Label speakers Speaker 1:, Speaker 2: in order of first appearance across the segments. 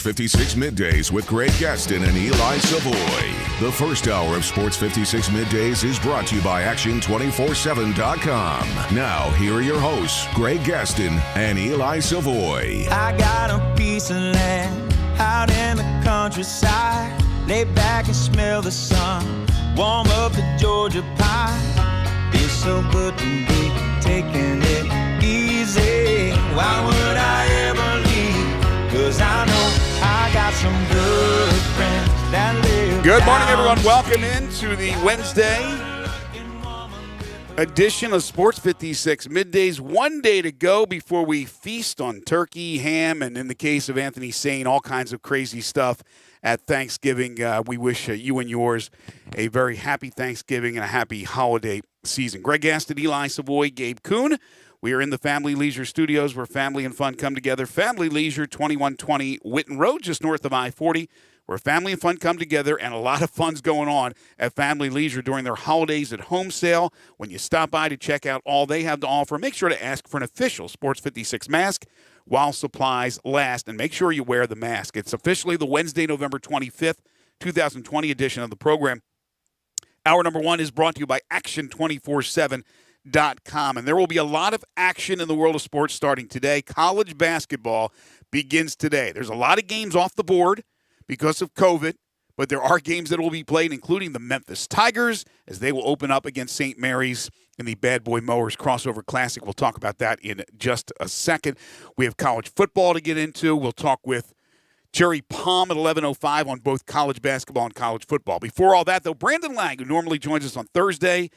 Speaker 1: 56 Middays with Greg Gaston and Eli Savoy. The first hour of Sports 56 Middays is brought to you by Action247.com. Now, here are your hosts, Greg Gaston and Eli Savoy.
Speaker 2: I got a piece of land out in the countryside. Lay back and smell the sun. Warm up the Georgia pie. It's so good to be taking it easy. Why would I ever leave? 'Cause I know I got some good friends that live.
Speaker 3: Good morning, everyone. Welcome into the Wednesday edition of Sports 56 Middays. One day to go before we feast on turkey, ham, and in the case of Anthony Sane, all kinds of crazy stuff at Thanksgiving. We wish you and yours a very happy Thanksgiving and a happy holiday season. Greg Gaston, Eli Savoy, Gabe Kuhn. We are in the Family Leisure Studios where family and fun come together. Family Leisure, 2120 Whitten Road, just north of I-40, where family and fun come together, and a lot of fun's going on at Family Leisure during their Holidays at Home sale. When you stop by to check out all they have to offer, make sure to ask for an official Sports 56 mask while supplies last, and make sure you wear the mask. It's officially the Wednesday, November 25th, 2020 edition of the program. Hour number one is brought to you by Action247.com. And there will be a lot of action in the world of sports starting today. College basketball begins today. There's a lot of games off the board because of COVID, but there are games that will be played, including the Memphis Tigers, as they will open up against St. Mary's in the Bad Boy Mowers Crossover Classic. We'll talk about that in just a second. We have college football to get into. We'll talk with Jerry Palm at 11:05 on both college basketball and college football. Before all that, though, Brandon Lang, who normally joins us on Thursday,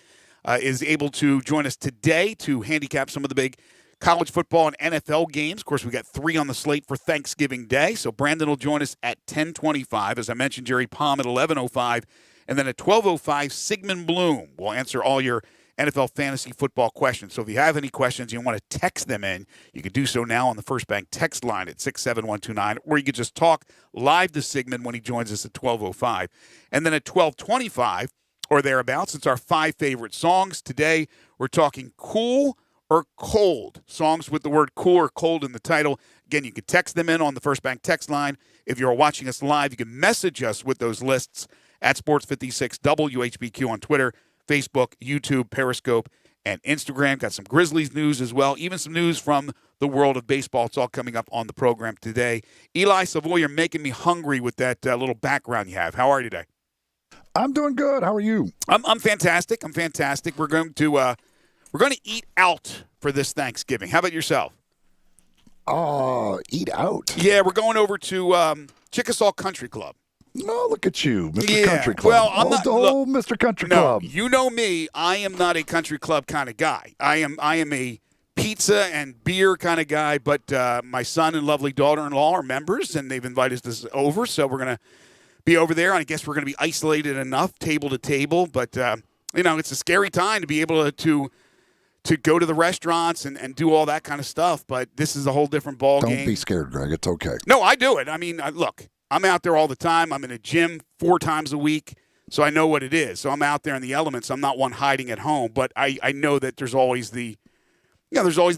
Speaker 3: is able to join us today to handicap some of the big college football and NFL games. Of course, we got 3 on the slate for Thanksgiving Day, so Brandon will join us at 10:25. As I mentioned, Jerry Palm at 11:05. And then at 12:05, Sigmund Bloom will answer all your NFL fantasy football questions. So if you have any questions, you want to text them in, you can do so now on the First Bank text line at 67129, or you could just talk live to Sigmund when he joins us at 12:05. And then at 12:25, or thereabouts, it's our 5 favorite songs. Today, we're talking cool or cold. Songs with the word cool or cold in the title. Again, you can text them in on the First Bank text line. If you're watching us live, you can message us with those lists at Sports56 WHBQ on Twitter, Facebook, YouTube, Periscope, and Instagram. Got some Grizzlies news as well, even some news from the world of baseball. It's all coming up on the program today. Eli Savoy, you're making me hungry with that little background you have. How are you today?
Speaker 4: I'm doing good. How are you?
Speaker 3: I'm fantastic. I'm fantastic. We're going to eat out for this Thanksgiving. How about yourself?
Speaker 4: Eat out.
Speaker 3: Yeah, we're going over to Chickasaw Country Club.
Speaker 4: No, look at you, Mr.
Speaker 3: Yeah.
Speaker 4: Country Club.
Speaker 3: Well, I'm not.
Speaker 4: Look, Mr. Country
Speaker 3: no,
Speaker 4: Club.
Speaker 3: you know me. I am not a country club kind of guy. I am a pizza and beer kind of guy. But my son and lovely daughter-in-law are members, and they've invited us over. So we're gonna be over there. I guess we're going to be isolated enough, table to table. But, it's a scary time to be able to go to the restaurants and do all that kind of stuff. But this is a whole different ball game.
Speaker 4: Don't be scared, Greg. It's okay.
Speaker 3: No, I do it. I mean, look, I'm out there all the time. I'm in a gym 4 times a week, so I know what it is. So I'm out there in the elements. I'm not one hiding at home. But I know that there's always the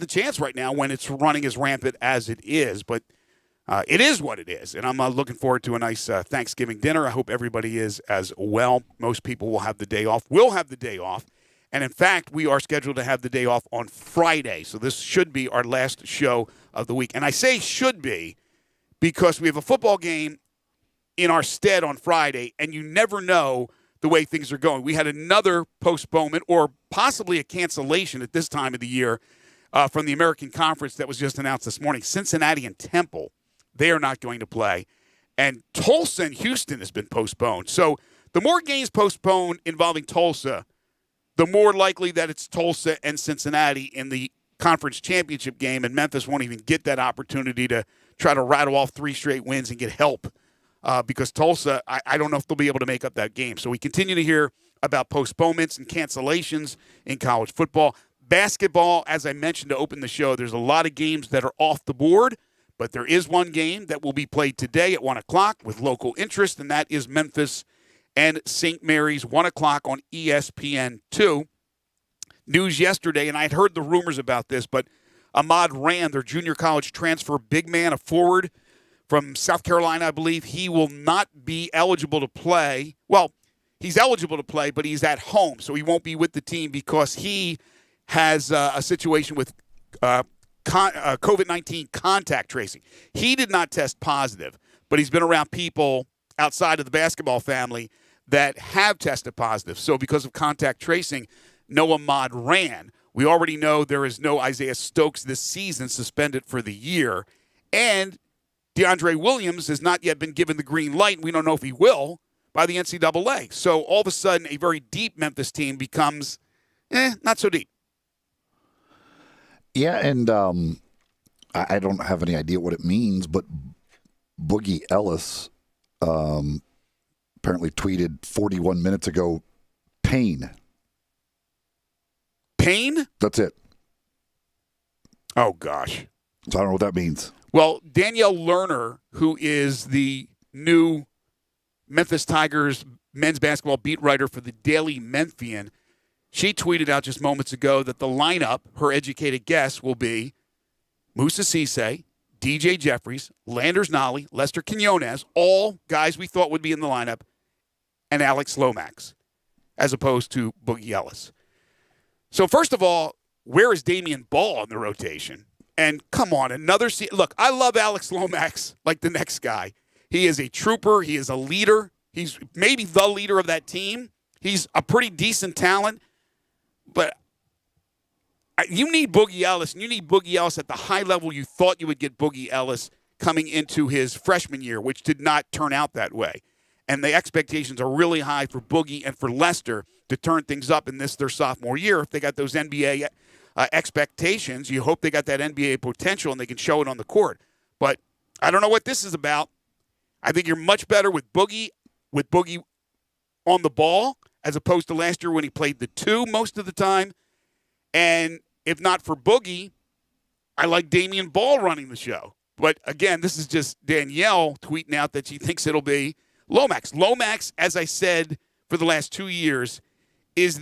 Speaker 3: chance right now when it's running as rampant as it is. But it is what it is, and I'm looking forward to a nice Thanksgiving dinner. I hope everybody is as well. Most people will have the day off. We'll have the day off. And, in fact, we are scheduled to have the day off on Friday. So this should be our last show of the week. And I say should be because we have a football game in our stead on Friday, and you never know the way things are going. We had another postponement or possibly a cancellation at this time of the year from the American Conference that was just announced this morning. Cincinnati and Temple. They are not going to play. And Tulsa and Houston has been postponed. So the more games postponed involving Tulsa, the more likely that it's Tulsa and Cincinnati in the conference championship game, and Memphis won't even get that opportunity to try to rattle off 3 straight wins and get help because Tulsa, I don't know if they'll be able to make up that game. So we continue to hear about postponements and cancellations in college football. Basketball, as I mentioned to open the show, there's a lot of games that are off the board. But there is one game that will be played today at 1 o'clock with local interest, and that is Memphis and St. Mary's, 1 o'clock on ESPN2. News yesterday, and I had heard the rumors about this, but Ahmad Rand, their junior college transfer big man, a forward from South Carolina, I believe. He will not be eligible to play. Well, he's eligible to play, but he's at home, so he won't be with the team because he has a situation with COVID-19 contact tracing. He did not test positive, but he's been around people outside of the basketball family that have tested positive. So because of contact tracing, no Ahmad ran. We already know there is no Isaiah Stokes this season, suspended for the year. And DeAndre Williams has not yet been given the green light, and we don't know if he will, by the NCAA. So all of a sudden, a very deep Memphis team becomes, not so deep.
Speaker 4: Yeah, and I don't have any idea what it means, but Boogie Ellis apparently tweeted 41 minutes ago, pain.
Speaker 3: Pain?
Speaker 4: That's it.
Speaker 3: Oh, gosh.
Speaker 4: So I don't know what that means.
Speaker 3: Well, Danielle Lerner, who is the new Memphis Tigers men's basketball beat writer for the Daily Memphian, she tweeted out just moments ago that the lineup, her educated guess, will be Moussa Cisse, DJ Jeffries, Landers Nolly, Lester Quinones, all guys we thought would be in the lineup, and Alex Lomax, as opposed to Boogie Ellis. So first of all, where is Damian Ball in the rotation? And come on, another look, I love Alex Lomax like the next guy. He is a trooper. He is a leader. He's maybe the leader of that team. He's a pretty decent talent. But you need Boogie Ellis, and you need Boogie Ellis at the high level you thought you would get Boogie Ellis coming into his freshman year, which did not turn out that way. And the expectations are really high for Boogie and for Lester to turn things up in their sophomore year. If they got those NBA expectations, you hope they got that NBA potential and they can show it on the court. But I don't know what this is about. I think you're much better with Boogie on the ball as opposed to last year when he played the two most of the time. And if not for Boogie, I like Damian Ball running the show. But, again, this is just Danielle tweeting out that she thinks it'll be Lomax. Lomax, as I said for the last 2 years, is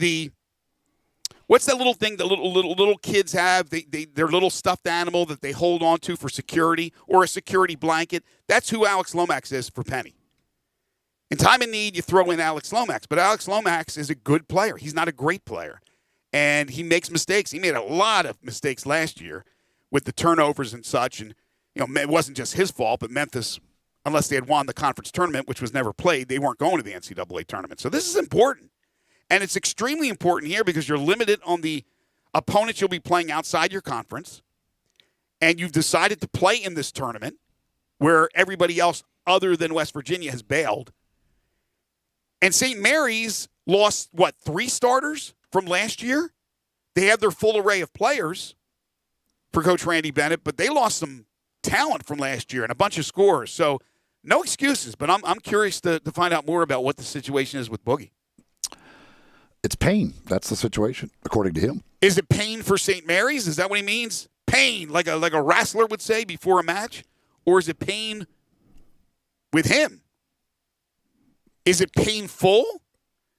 Speaker 3: what's that little thing that little kids have? Their little stuffed animal that they hold on to for security, or a security blanket. That's who Alex Lomax is for Penny. In time of need, you throw in Alex Lomax. But Alex Lomax is a good player. He's not a great player. And he makes mistakes. He made a lot of mistakes last year with the turnovers and such. And, it wasn't just his fault, but Memphis, unless they had won the conference tournament, which was never played, they weren't going to the NCAA tournament. So this is important. And it's extremely important here because you're limited on the opponents you'll be playing outside your conference. And you've decided to play in this tournament where everybody else other than West Virginia has bailed. And St. Mary's lost, 3 starters from last year? They had their full array of players for Coach Randy Bennett, but they lost some talent from last year and a bunch of scorers. So no excuses, but I'm curious to find out more about what the situation is with Boogie.
Speaker 4: It's pain. That's the situation, according to him.
Speaker 3: Is it pain for St. Mary's? Is that what he means? Pain, like a wrestler would say before a match? Or is it pain with him? Is it painful?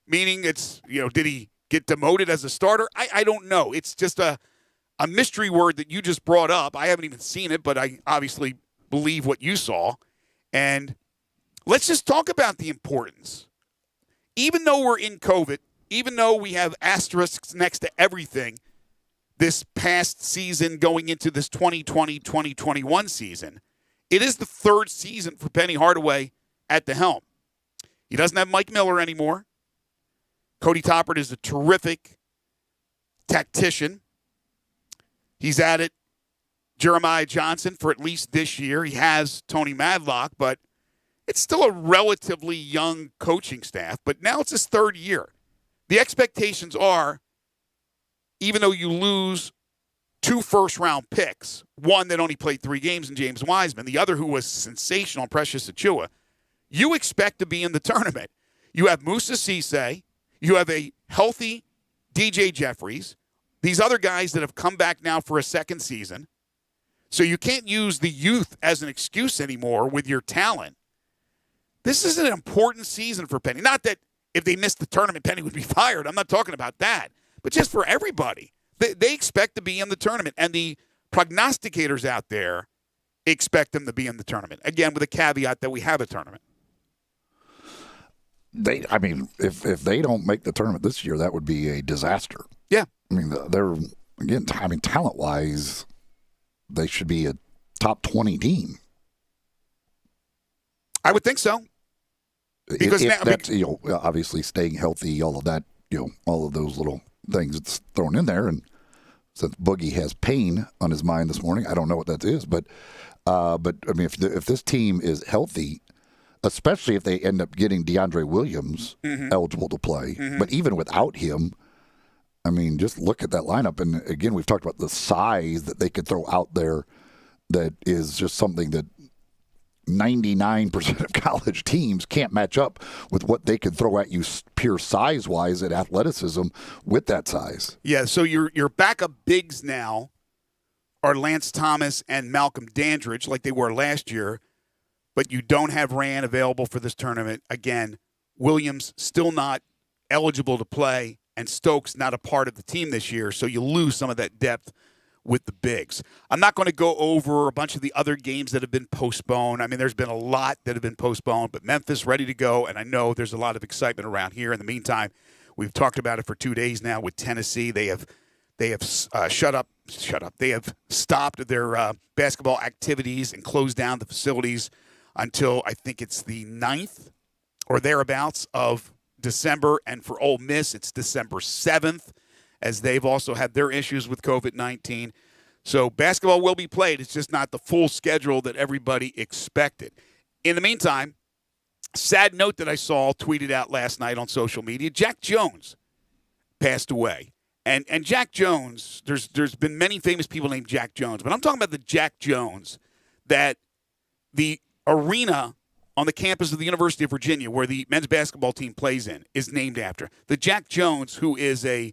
Speaker 3: Meaning it's, did he get demoted as a starter? I don't know. It's just a mystery word that you just brought up. I haven't even seen it, but I obviously believe what you saw. And let's just talk about the importance. Even though we're in COVID, even though we have asterisks next to everything this past season going into this 2020-2021 season, it is the 3rd season for Penny Hardaway at the helm. He doesn't have Mike Miller anymore. Cody Toppert is a terrific tactician. He's added Jeremiah Johnson for at least this year. He has Tony Madlock, but it's still a relatively young coaching staff. But now it's his 3rd year. The expectations are, even though you lose 2 first-round picks, one that only played 3 games in James Wiseman, the other who was sensational, Precious Achiuwa, you expect to be in the tournament. You have Moussa Cisse. You have a healthy DJ Jeffries. These other guys that have come back now for a 2nd season. So you can't use the youth as an excuse anymore with your talent. This is an important season for Penny. Not that if they missed the tournament, Penny would be fired. I'm not talking about that. But just for everybody. They expect to be in the tournament. And the prognosticators out there expect them to be in the tournament. Again, with a caveat that we have a tournament.
Speaker 4: If they don't make the tournament this year, that would be a disaster.
Speaker 3: Yeah.
Speaker 4: I mean, talent-wise, they should be a top 20 team.
Speaker 3: I would think so. Because
Speaker 4: that's obviously staying healthy, all of that, all of those little things it's thrown in there. And since Boogie has pain on his mind this morning, I don't know what that is, but I mean, if this team is healthy, especially if they end up getting DeAndre Williams eligible to play, but even without him, I mean, just look at that lineup. And again, we've talked about the size that they could throw out there. That is just something that 99% of college teams can't match up with what they could throw at you pure size-wise and athleticism with that size.
Speaker 3: Yeah, so your backup bigs now are Lance Thomas and Malcolm Dandridge like they were last year, but you don't have Rand available for this tournament. Again, Williams still not eligible to play, and Stokes not a part of the team this year, so you lose some of that depth with the bigs. I'm not going to go over a bunch of the other games that have been postponed. I mean, there's been a lot that have been postponed, but Memphis ready to go, and I know there's a lot of excitement around here. In the meantime, we've talked about it for 2 days now with Tennessee. They have They have stopped their basketball activities and closed down the facilities until I think it's the 9th or thereabouts of December, and for Ole Miss, it's December 7th. As they've also had their issues with COVID-19. So basketball will be played. It's just not the full schedule that everybody expected. In the meantime, sad note that I saw tweeted out last night on social media, Jack Jones passed away. And Jack Jones, there's been many famous people named Jack Jones, but I'm talking about the Jack Jones that the arena on the campus of the University of Virginia, where the men's basketball team plays in, is named after. The Jack Jones, who is a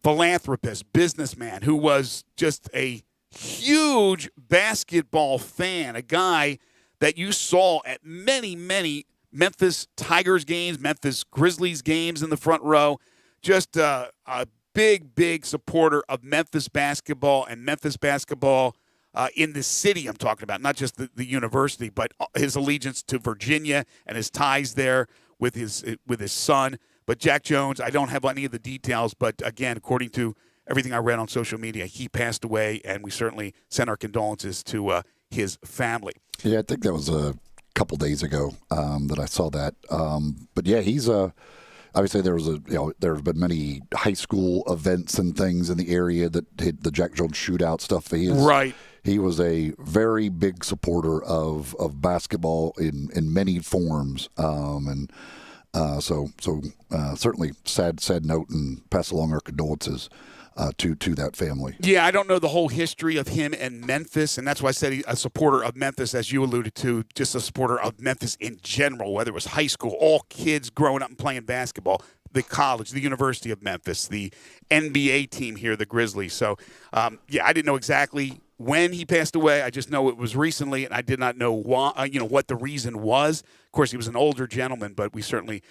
Speaker 3: philanthropist, businessman, who was just a huge basketball fan, a guy that you saw at many, many Memphis Tigers games, Memphis Grizzlies games in the front row, just a big, big supporter of Memphis basketball and Memphis basketball in the city I'm talking about, not just the university, but his allegiance to Virginia and his ties there with his son. But Jack Jones, I don't have any of the details, but again, according to everything I read on social media, he passed away, and we certainly send our condolences to his family.
Speaker 4: Yeah, I think that was a couple days ago that I saw that. But yeah, he's obviously there's been many high school events and things in the area that did the Jack Jones shootout stuff.
Speaker 3: Right.
Speaker 4: He was a very big supporter of basketball in many forms, So certainly sad note, and pass along our condolences to that family.
Speaker 3: Yeah, I don't know the whole history of him and Memphis, and that's why I said a supporter of Memphis, as you alluded to, just a supporter of Memphis in general, whether it was high school, all kids growing up and playing basketball, the college, the University of Memphis, the NBA team here, the Grizzlies. So, I didn't know exactly when he passed away. I just know it was recently, and I did not know why, what the reason was. Of course, he was an older gentleman, but we certainly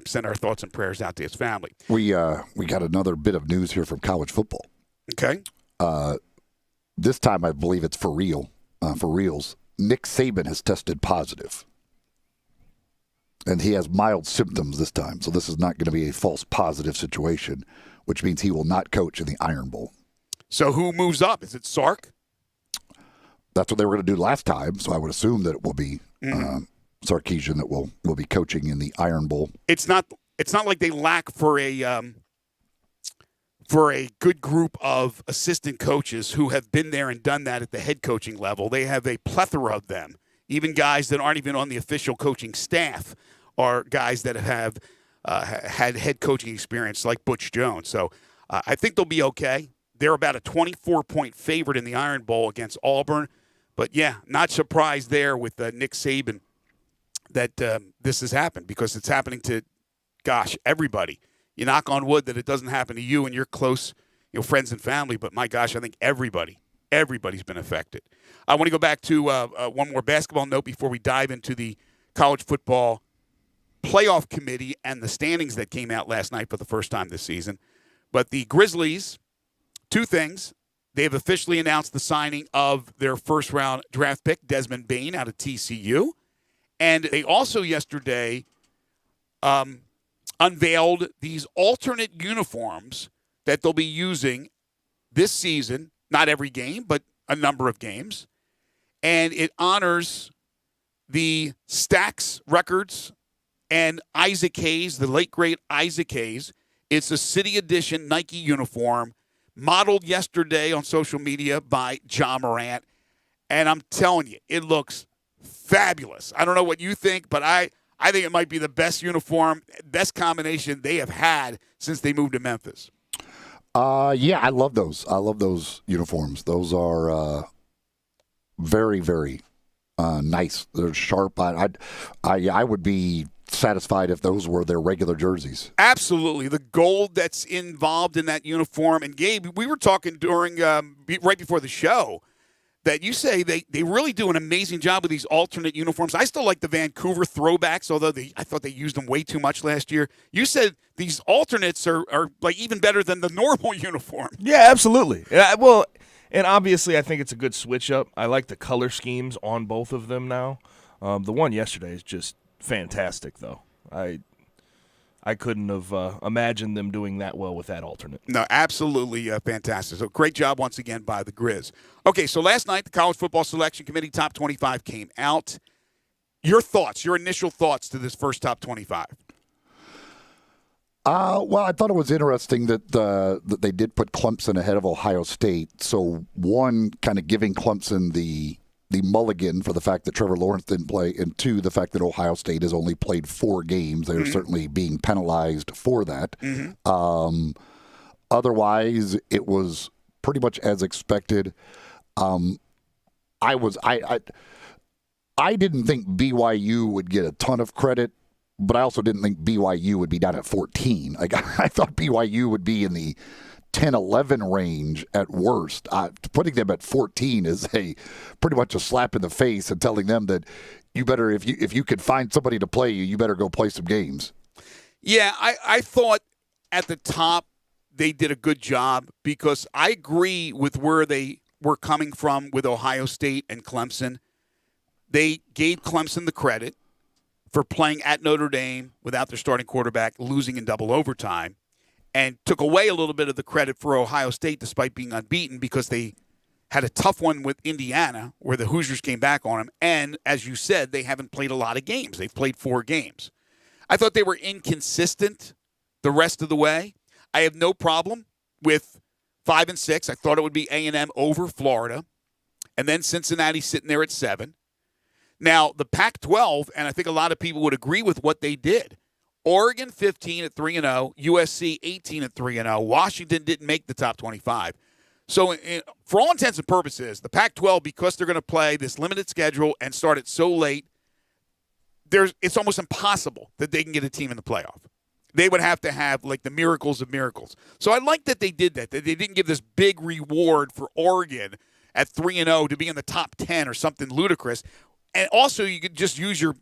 Speaker 3: send our thoughts and prayers out to his family.
Speaker 4: We got another bit of news here from college football.
Speaker 3: Okay.
Speaker 4: This time, I believe it's for reals. Nick Saban has tested positive. And he has mild symptoms this time, so this is not going to be a false positive situation, which means he will not coach in the Iron Bowl.
Speaker 3: So who moves up? Is it Sark?
Speaker 4: That's what they were going to do last time, so I would assume that it will be Sarkisian that will be coaching in the Iron Bowl.
Speaker 3: It's not like they lack for a good group of assistant coaches who have been there and done that at the head coaching level. They have a plethora of them. Even guys that aren't even on the official coaching staff are guys that have had head coaching experience, like Butch Jones. So I think they'll be okay. They're about a 24-point favorite in the Iron Bowl against Auburn. But, yeah, not surprised there with Nick Saban that this has happened, because it's happening to, everybody. You knock on wood that it doesn't happen to you and your close friends and family, but, my gosh, I think everybody's been affected. I want to go back to one more basketball note before we dive into the college football playoff committee and the standings that came out last night for the first time this season. But the Grizzlies, two things. they have officially announced the signing of their first-round draft pick, Desmond Bain, out of TCU. And they also yesterday unveiled these alternate uniforms that they'll be using this season, not every game, but a number of games. And it honors the Stax Records and Isaac Hayes, the late, great Isaac Hayes. It's a City Edition Nike uniform modeled yesterday on social media by John Morant. And I'm telling you, it looks fabulous. I don't know what you think, but I think it might be the best uniform, best combination they have had since they moved to Memphis.
Speaker 4: Yeah, I love those. I love those uniforms. Those are very, very nice. They're sharp. I would be satisfied if those were their regular jerseys.
Speaker 3: Absolutely. The gold that's involved in that uniform. And Gabe, we were talking during right before the show that you say they really do an amazing job with these alternate uniforms. I still like the Vancouver throwbacks, although I thought they used them way too much last year. You said these alternates are like even better than the normal uniform.
Speaker 5: Yeah, absolutely. Well, and obviously I think it's a good switch up. I like the color schemes on both of them now. The one yesterday is just fantastic, though. I couldn't have imagined them doing that well with that alternate.
Speaker 3: No, absolutely fantastic. So great job once again by the Grizz. Okay, so last night the College Football Selection Committee Top 25 came out. Your thoughts, your initial thoughts to this first Top 25?
Speaker 4: Well, I thought it was interesting that that they did put Clemson ahead of Ohio State. So one, kind of giving Clemson the mulligan for the fact that Trevor Lawrence didn't play, and two, the fact that Ohio State has only played 4 games. They're certainly being penalized for that. Otherwise, it was pretty much as expected. I didn't think BYU would get a ton of credit, but I also didn't think BYU would be down at 14. Like, I thought BYU would be in the 10-11 range at worst. Putting them at 14 is pretty much a slap in the face and telling them that you better, if you could find somebody to play you better go play some games.
Speaker 3: Yeah, I thought at the top they did a good job because I agree with where they were coming from with Ohio State and Clemson. They gave Clemson the credit for playing at Notre Dame without their starting quarterback, losing in double overtime, and took away a little bit of the credit for Ohio State despite being unbeaten because they had a tough one with Indiana where the Hoosiers came back on them. And, as you said, they haven't played a lot of games. They've played 4 games. I thought they were inconsistent the rest of the way. I have no problem with 5 and 6. I thought it would be A&M over Florida, and then Cincinnati sitting there at 7. Now, the Pac-12, and I think a lot of people would agree with what they did. Oregon 15 at 3-0, USC 18 at 3-0. Washington didn't make the top 25. So for all intents and purposes, the Pac-12, because they're going to play this limited schedule and start it so late, it's almost impossible that they can get a team in the playoff. They would have to have like the miracles of miracles. So I like that they did that they didn't give this big reward for Oregon at 3-0 to be in the top 10 or something ludicrous. And also you could just use your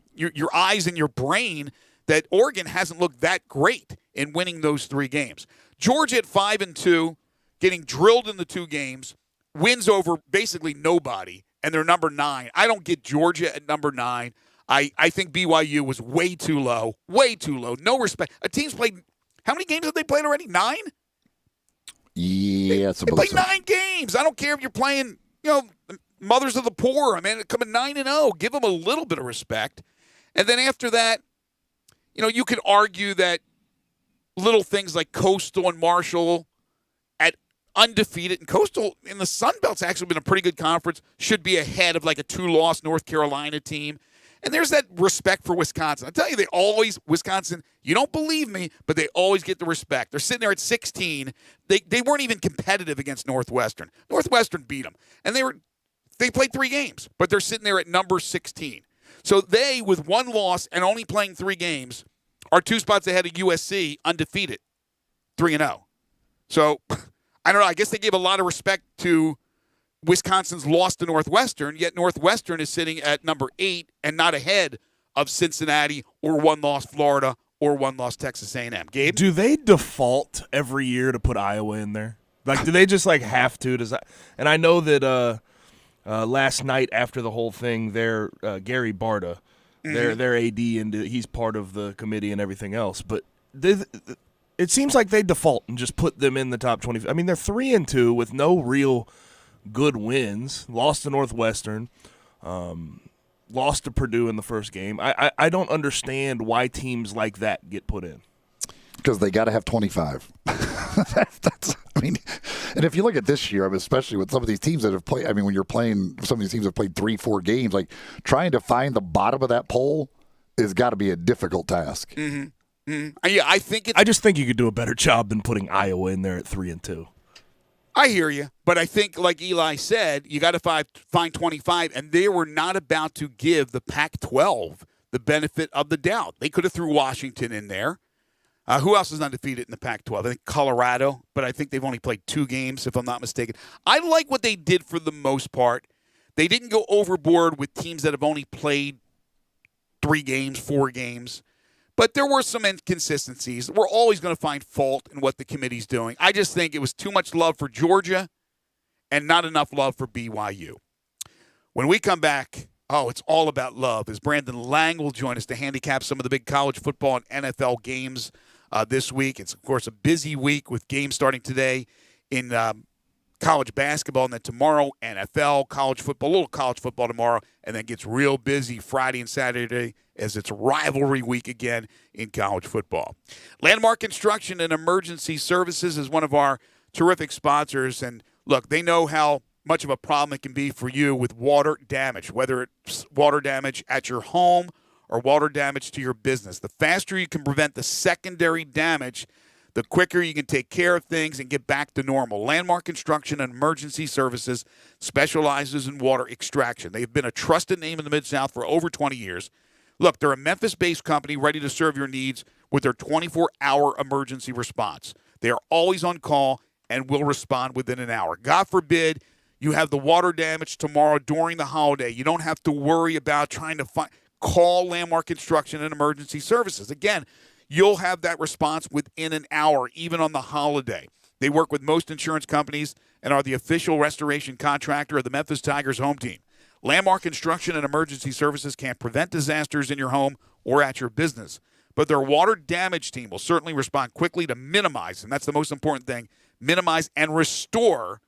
Speaker 3: eyes and your brain that Oregon hasn't looked that great in winning those 3 games. Georgia at 5-2, getting drilled in the 2 games, wins over basically nobody, and they're number 9. I don't get Georgia at number 9. I think BYU was way too low. No respect. A team's played, how many games have they played already? 9?
Speaker 4: Yeah,
Speaker 3: they played 9 games. I don't care if you're playing, mothers of the poor. I mean, coming 9-0. Give them a little bit of respect. And then after that, you could argue that little things like Coastal and Marshall at undefeated, and Coastal in the Sun Belt's actually been a pretty good conference, should be ahead of like a 2-loss North Carolina team. And there's that respect for Wisconsin. I tell you, Wisconsin, you don't believe me, but they always get the respect. They're sitting there at 16. They weren't even competitive against Northwestern. Northwestern beat them. And they played 3 games, but they're sitting there at number 16. So they, with 1 loss and only playing 3 games, are 2 spots ahead of USC, undefeated, 3-0. So, I don't know. I guess they gave a lot of respect to Wisconsin's loss to Northwestern, yet Northwestern is sitting at number 8 and not ahead of Cincinnati or 1-loss Florida or 1-loss Texas A&M. Gabe?
Speaker 5: Do they default every year to put Iowa in there? Like, do they just have to? And I know that last night after the whole thing, Gary Barta, their AD, and he's part of the committee and everything else. But it seems like they default and just put them in the top 20. I mean, they're 3-2 with no real good wins. Lost to Northwestern. Lost to Purdue in the first game. I don't understand why teams like that get put in.
Speaker 4: Because they got to have 25. And if you look at this year, especially with some of these teams that have played, when you're playing, some of these teams have played 3-4 games, like trying to find the bottom of that poll has got to be a difficult task.
Speaker 3: Mm-hmm. Mm-hmm. I
Speaker 5: just think you could do a better job than putting Iowa in there at 3-2.
Speaker 3: I hear you, but I think, like Eli said, you got to find 25, and they were not about to give the Pac-12 the benefit of the doubt. They could have threw Washington in there. Who else is undefeated in the Pac-12? I think Colorado, but I think they've only played 2 games, if I'm not mistaken. I like what they did for the most part. They didn't go overboard with teams that have only played 3 games, 4 games. But there were some inconsistencies. We're always going to find fault in what the committee's doing. I just think it was too much love for Georgia and not enough love for BYU. When we come back, it's all about love, as Brandon Lang will join us to handicap some of the big college football and NFL games this week. It's, of course, a busy week with games starting today in college basketball, and then tomorrow NFL, college football, a little college football tomorrow, and then gets real busy Friday and Saturday as it's rivalry week again in college football. Landmark Construction and Emergency Services is one of our terrific sponsors, and look, they know how much of a problem it can be for you with water damage, whether it's water damage at your home or water damage to your business. The faster you can prevent the secondary damage, the quicker you can take care of things and get back to normal. Landmark Construction and Emergency Services specializes in water extraction. They've been a trusted name in the Mid-South for over 20 years. Look, they're a Memphis-based company ready to serve your needs with their 24-hour emergency response. They are always on call and will respond within an hour. God forbid you have the water damage tomorrow during the holiday. You don't have to worry about trying to call Landmark Construction and Emergency Services. Again, you'll have that response within an hour, even on the holiday. They work with most insurance companies and are the official restoration contractor of the Memphis Tigers home team. Landmark Construction and Emergency Services can't prevent disasters in your home or at your business, but their water damage team will certainly respond quickly to minimize, and that's the most important thing, minimize and restore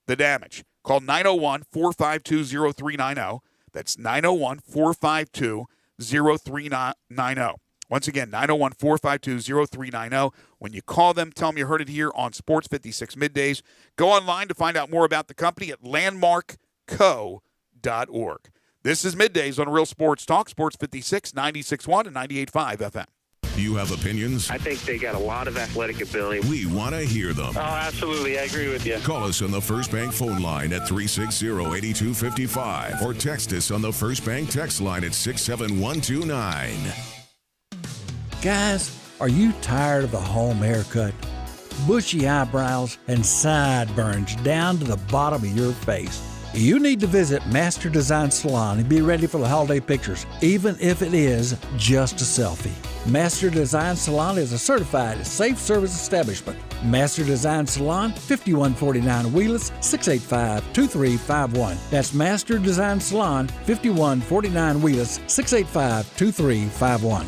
Speaker 3: the damage. Call 901-452-0390. That's 901-452-0390. Once again, 901-452-0390. When you call them, tell them you heard it here on Sports 56 Middays. Go online to find out more about the company at landmarkco.org. This is Middays on Real Sports Talk, Sports 56, 96.1 and 98.5 FM.
Speaker 1: You have opinions?
Speaker 6: I think they got a lot of athletic ability.
Speaker 1: We want to hear them.
Speaker 6: Oh, absolutely. I agree with you.
Speaker 1: Call us on the First Bank phone line at 360-8255 or text us on the First Bank text line at 67129.
Speaker 7: Guys, are you tired of the home haircut? Bushy eyebrows and sideburns down to the bottom of your face? You need to visit Master Design Salon and be ready for the holiday pictures, even if it is just a selfie. Master Design Salon is a certified safe service establishment. Master Design Salon, 5149 Wheelers, 685-2351. That's Master Design Salon, 5149 Wheelers, 685-2351.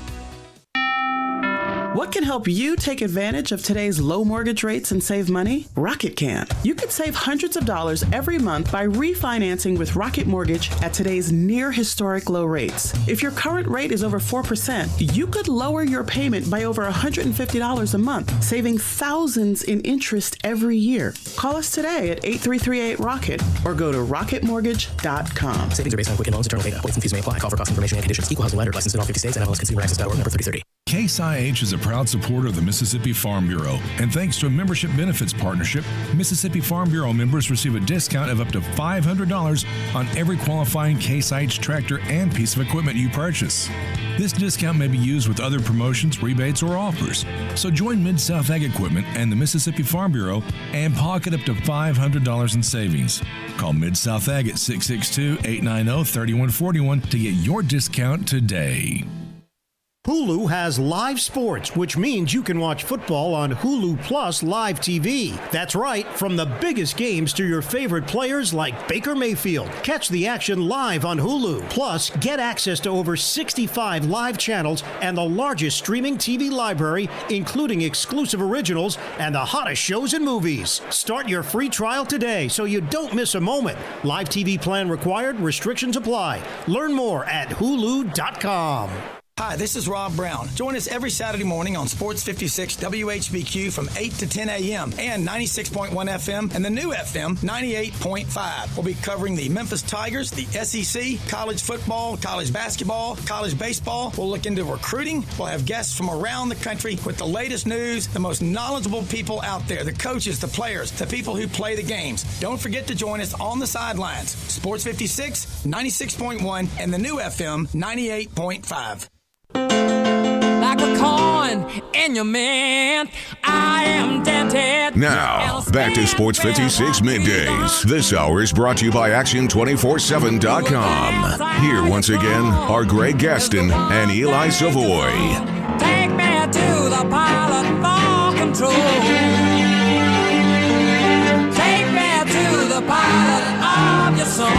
Speaker 8: What can help you take advantage of today's low mortgage rates and save money? Rocket can. You could save hundreds of dollars every month by refinancing with Rocket Mortgage at today's near historic low rates. If your current rate is over 4%, you could lower your payment by over $150 a month, saving thousands in interest every year. Call us today at 8338-ROCKET or go to rocketmortgage.com.
Speaker 9: Savings are based on Quicken Loans, internal data. Points and fees may apply. Call for cost information and conditions. Equal housing lender. Licensed in all 50 states and MLSConsumerAccess.org number 3030.
Speaker 10: Case IH is a proud supporter of the Mississippi Farm Bureau, and thanks to a membership benefits partnership, Mississippi Farm Bureau members receive a discount of up to $500 on every qualifying Case IH tractor and piece of equipment you purchase. This discount may be used with other promotions, rebates, or offers. So join Mid-South Ag Equipment and the Mississippi Farm Bureau and pocket up to $500 in savings. Call Mid-South Ag at 662-890-3141 to get your discount today.
Speaker 11: Hulu has live sports, which means you can watch football on Hulu Plus Live TV. That's right, from the biggest games to your favorite players like Baker Mayfield. Catch the action live on Hulu. Plus, get access to over 65 live channels and the largest streaming TV library, including exclusive originals and the hottest shows and movies. Start your free trial today so you don't miss a moment. Live TV plan required. Restrictions apply. Learn more at hulu.com.
Speaker 12: Hi, this is Rob Brown. Join us every Saturday morning on Sports 56 WHBQ from 8 to 10 a.m. and 96.1 FM and the new FM 98.5. We'll be covering the Memphis Tigers, the SEC, college football, college basketball, college baseball. We'll look into recruiting. We'll have guests from around the country with the latest news, the most knowledgeable people out there, the coaches, the players, the people who play the games. Don't forget to join us on the sidelines. Sports 56, 96.1, and the new FM 98.5.
Speaker 13: Like a coin in your mint, I am dented.
Speaker 1: Now, back to Sports 56 Middays. This hour is brought to you by Action247.com. Here once again are Greg Gaston and Eli Savoy.
Speaker 13: Take me to the pilot for control. Take me to the pilot of your soul.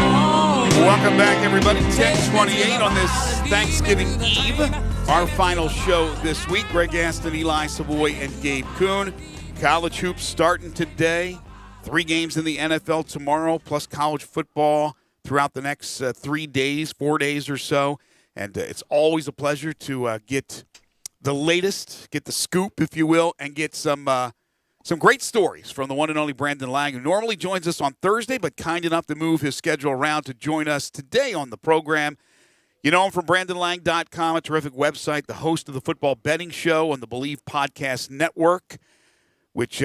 Speaker 3: Welcome back, everybody. 10:28 on this Thanksgiving Eve. Our final show this week. Greg Gaston, Eli Savoy, and Gabe Kuhn. College hoops starting today. 3 games in the NFL tomorrow, plus college football throughout the next 3 days, 4 days or so. And it's always a pleasure to get the latest, get the scoop, if you will, and get some great stories from the one and only Brandon Lang, who normally joins us on Thursday, but kind enough to move his schedule around to join us today on the program. You know him from BrandonLang.com, a terrific website, the host of the Football Betting Show on the Believe Podcast Network, which,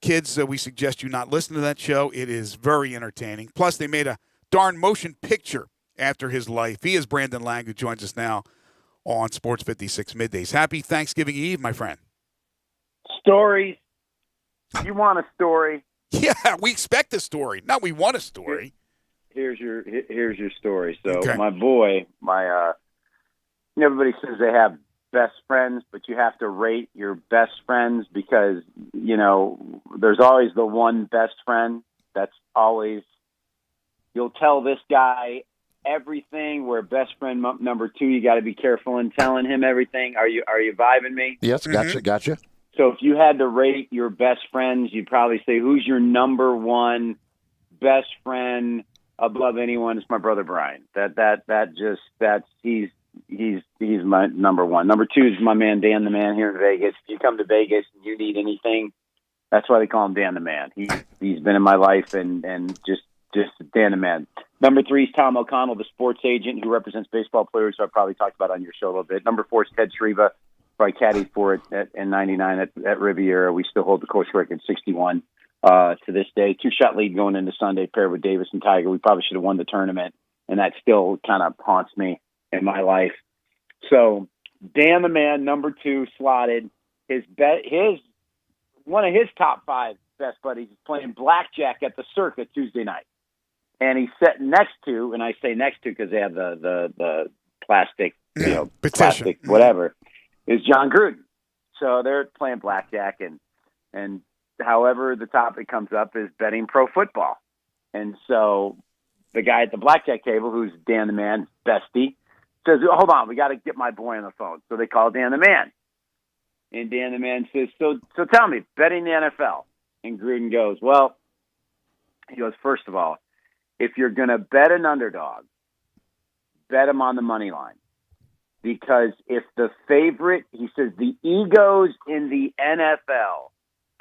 Speaker 3: kids, we suggest you not listen to that show. It is very entertaining. Plus, they made a darn motion picture after his life. He is Brandon Lang, who joins us now on Sports 56 Middays. Happy Thanksgiving Eve, my friend.
Speaker 14: Stories. You want a story?
Speaker 3: Yeah, we expect a story. No, we want a story.
Speaker 14: Here's your story. So
Speaker 3: Okay.
Speaker 14: my boy, everybody says they have best friends, but you have to rate your best friends because, there's always the one best friend that's always, you'll tell this guy everything, where best friend number 2, you got to be careful in telling him everything. Are you vibing me?
Speaker 4: Yes, gotcha.
Speaker 14: So if you had to rate your best friends, you'd probably say, who's your number one best friend above anyone? It's my brother Brian. He's my number one. Number 2 is my man Dan the Man here in Vegas. If you come to Vegas and you need anything, that's why they call him Dan the Man. He's been in my life and just Dan the Man. Number 3 is Tom O'Connell, the sports agent who represents baseball players, who I probably talked about on your show a little bit. Number 4 is Ted Shriva. I caddied for it in '99 at Riviera. We still hold the course record, 61 to this day. 2-shot lead going into Sunday, paired with Davis and Tiger. We probably should have won the tournament, and that still kind of haunts me in my life. So Dan the Man, number 2, slotted. One of his top 5 best buddies is playing blackjack at the Circa Tuesday night, and he's sitting next to, and I say next to because they have the plastic, plastic whatever. Is John Gruden. So they're playing blackjack, and however the topic comes up is betting pro football. And so the guy at the blackjack table, who's Dan the Man, bestie, says, hold on, we got to get my boy on the phone. So they call Dan the Man. And Dan the Man says, so tell me, betting the NFL. And Gruden goes, first of all, if you're going to bet an underdog, bet him on the money line. Because if the favorite, he says, the egos in the NFL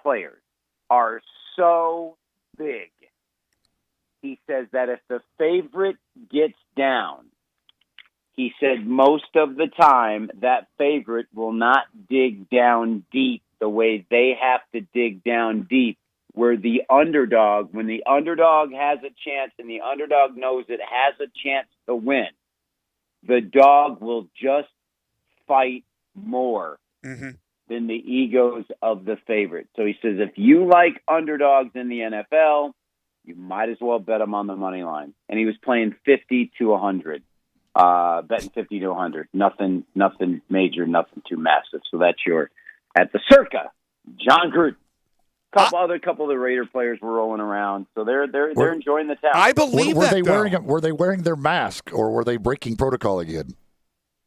Speaker 14: players are so big. He says that if the favorite gets down, he said most of the time that favorite will not dig down deep the way they have to dig down deep, where the underdog, when the underdog has a chance and the underdog knows it has a chance to win, the dog will just fight more than the egos of the favorite. So he says, if you like underdogs in the NFL, you might as well bet them on the money line. And he was playing 50 to 100. betting 50 to 100. Nothing major, nothing too massive. So that's your at the Circa. John Gruden. Couple of the Raider players were rolling around, so they're enjoying the town.
Speaker 3: I believe
Speaker 4: were
Speaker 3: that.
Speaker 4: Were they wearing their mask, or were they breaking protocol again?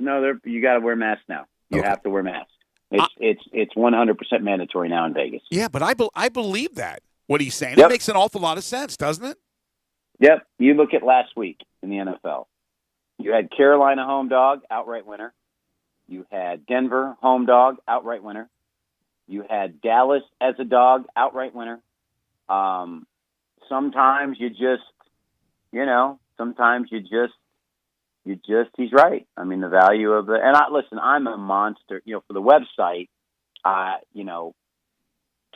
Speaker 14: No, you got to wear masks now. You have to wear masks. It's 100% mandatory now in Vegas.
Speaker 3: Yeah, but I believe that what he's saying.
Speaker 14: Yep.
Speaker 3: It makes an awful lot of sense, doesn't it?
Speaker 14: Yep. You look at last week in the NFL. You had Carolina home dog, outright winner. You had Denver home dog, outright winner. You had Dallas as a dog, outright winner. Sometimes you just, he's right. I mean, the value of listen, I'm a monster, for the website, to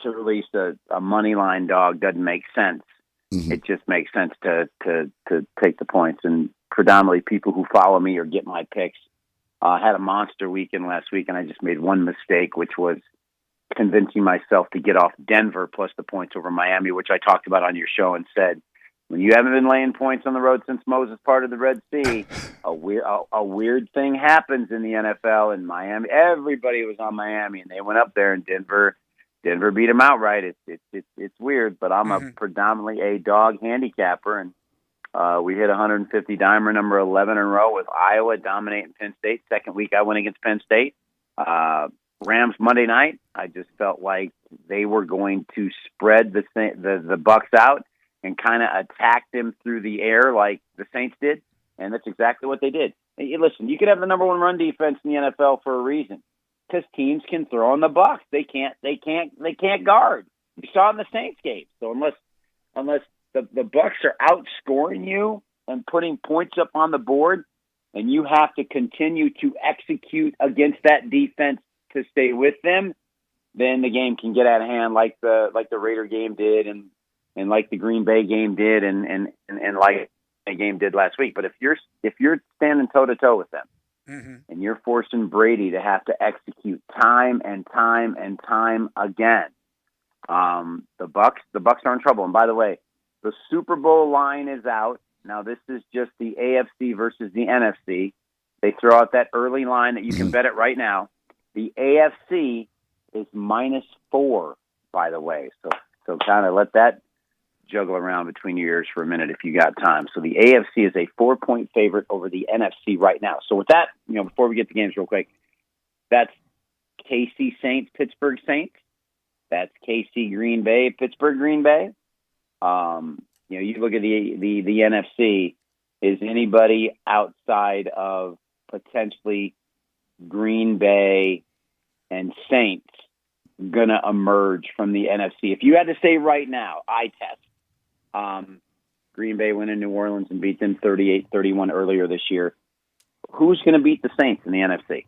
Speaker 14: release a money line dog doesn't make sense. Mm-hmm. It just makes sense to take the points. And predominantly people who follow me or get my picks, had a monster weekend last week, and I just made one mistake, which was convincing myself to get off Denver plus the points over Miami, which I talked about on your show and said, when you haven't been laying points on the road since Moses parted the Red Sea, a weird thing happens in the NFL. In Miami, everybody was on Miami, and they went up there, and Denver beat them outright. It's weird, but I'm a predominantly a dog handicapper, and we hit 150 dimer number 11 in a row with Iowa dominating Penn State. Second week I went against Penn State. Rams Monday night, I just felt like they were going to spread the Bucks out and kind of attack them through the air like the Saints did, and that's exactly what they did. Hey, listen, you could have the number one run defense in the NFL for a reason, because teams can throw on the Bucks. They can't guard. You saw it in the Saints game. So unless the Bucks are outscoring you and putting points up on the board, and you have to continue to execute against that defense to stay with them, then the game can get out of hand like the Raider game did and like the Green Bay game did and like the game did last week. But if you're standing toe to toe with them and you're forcing Brady to have to execute time and time and time again, the Bucks are in trouble. And by the way, the Super Bowl line is out. Now this is just the AFC versus the NFC. They throw out that early line that you can bet it right now. The AFC is -4, by the way. So kind of let that juggle around between your ears for a minute if you got time. So the AFC is a 4-point favorite over the NFC right now. So with that, before we get to games real quick, that's KC Saints, Pittsburgh Saints. That's KC Green Bay, Pittsburgh Green Bay. You look at the NFC, is anybody outside of potentially Green Bay and Saints going to emerge from the NFC? If you had to say right now, eye test, Green Bay went in New Orleans and beat them 38-31 earlier this year. Who's going to beat the Saints in the NFC?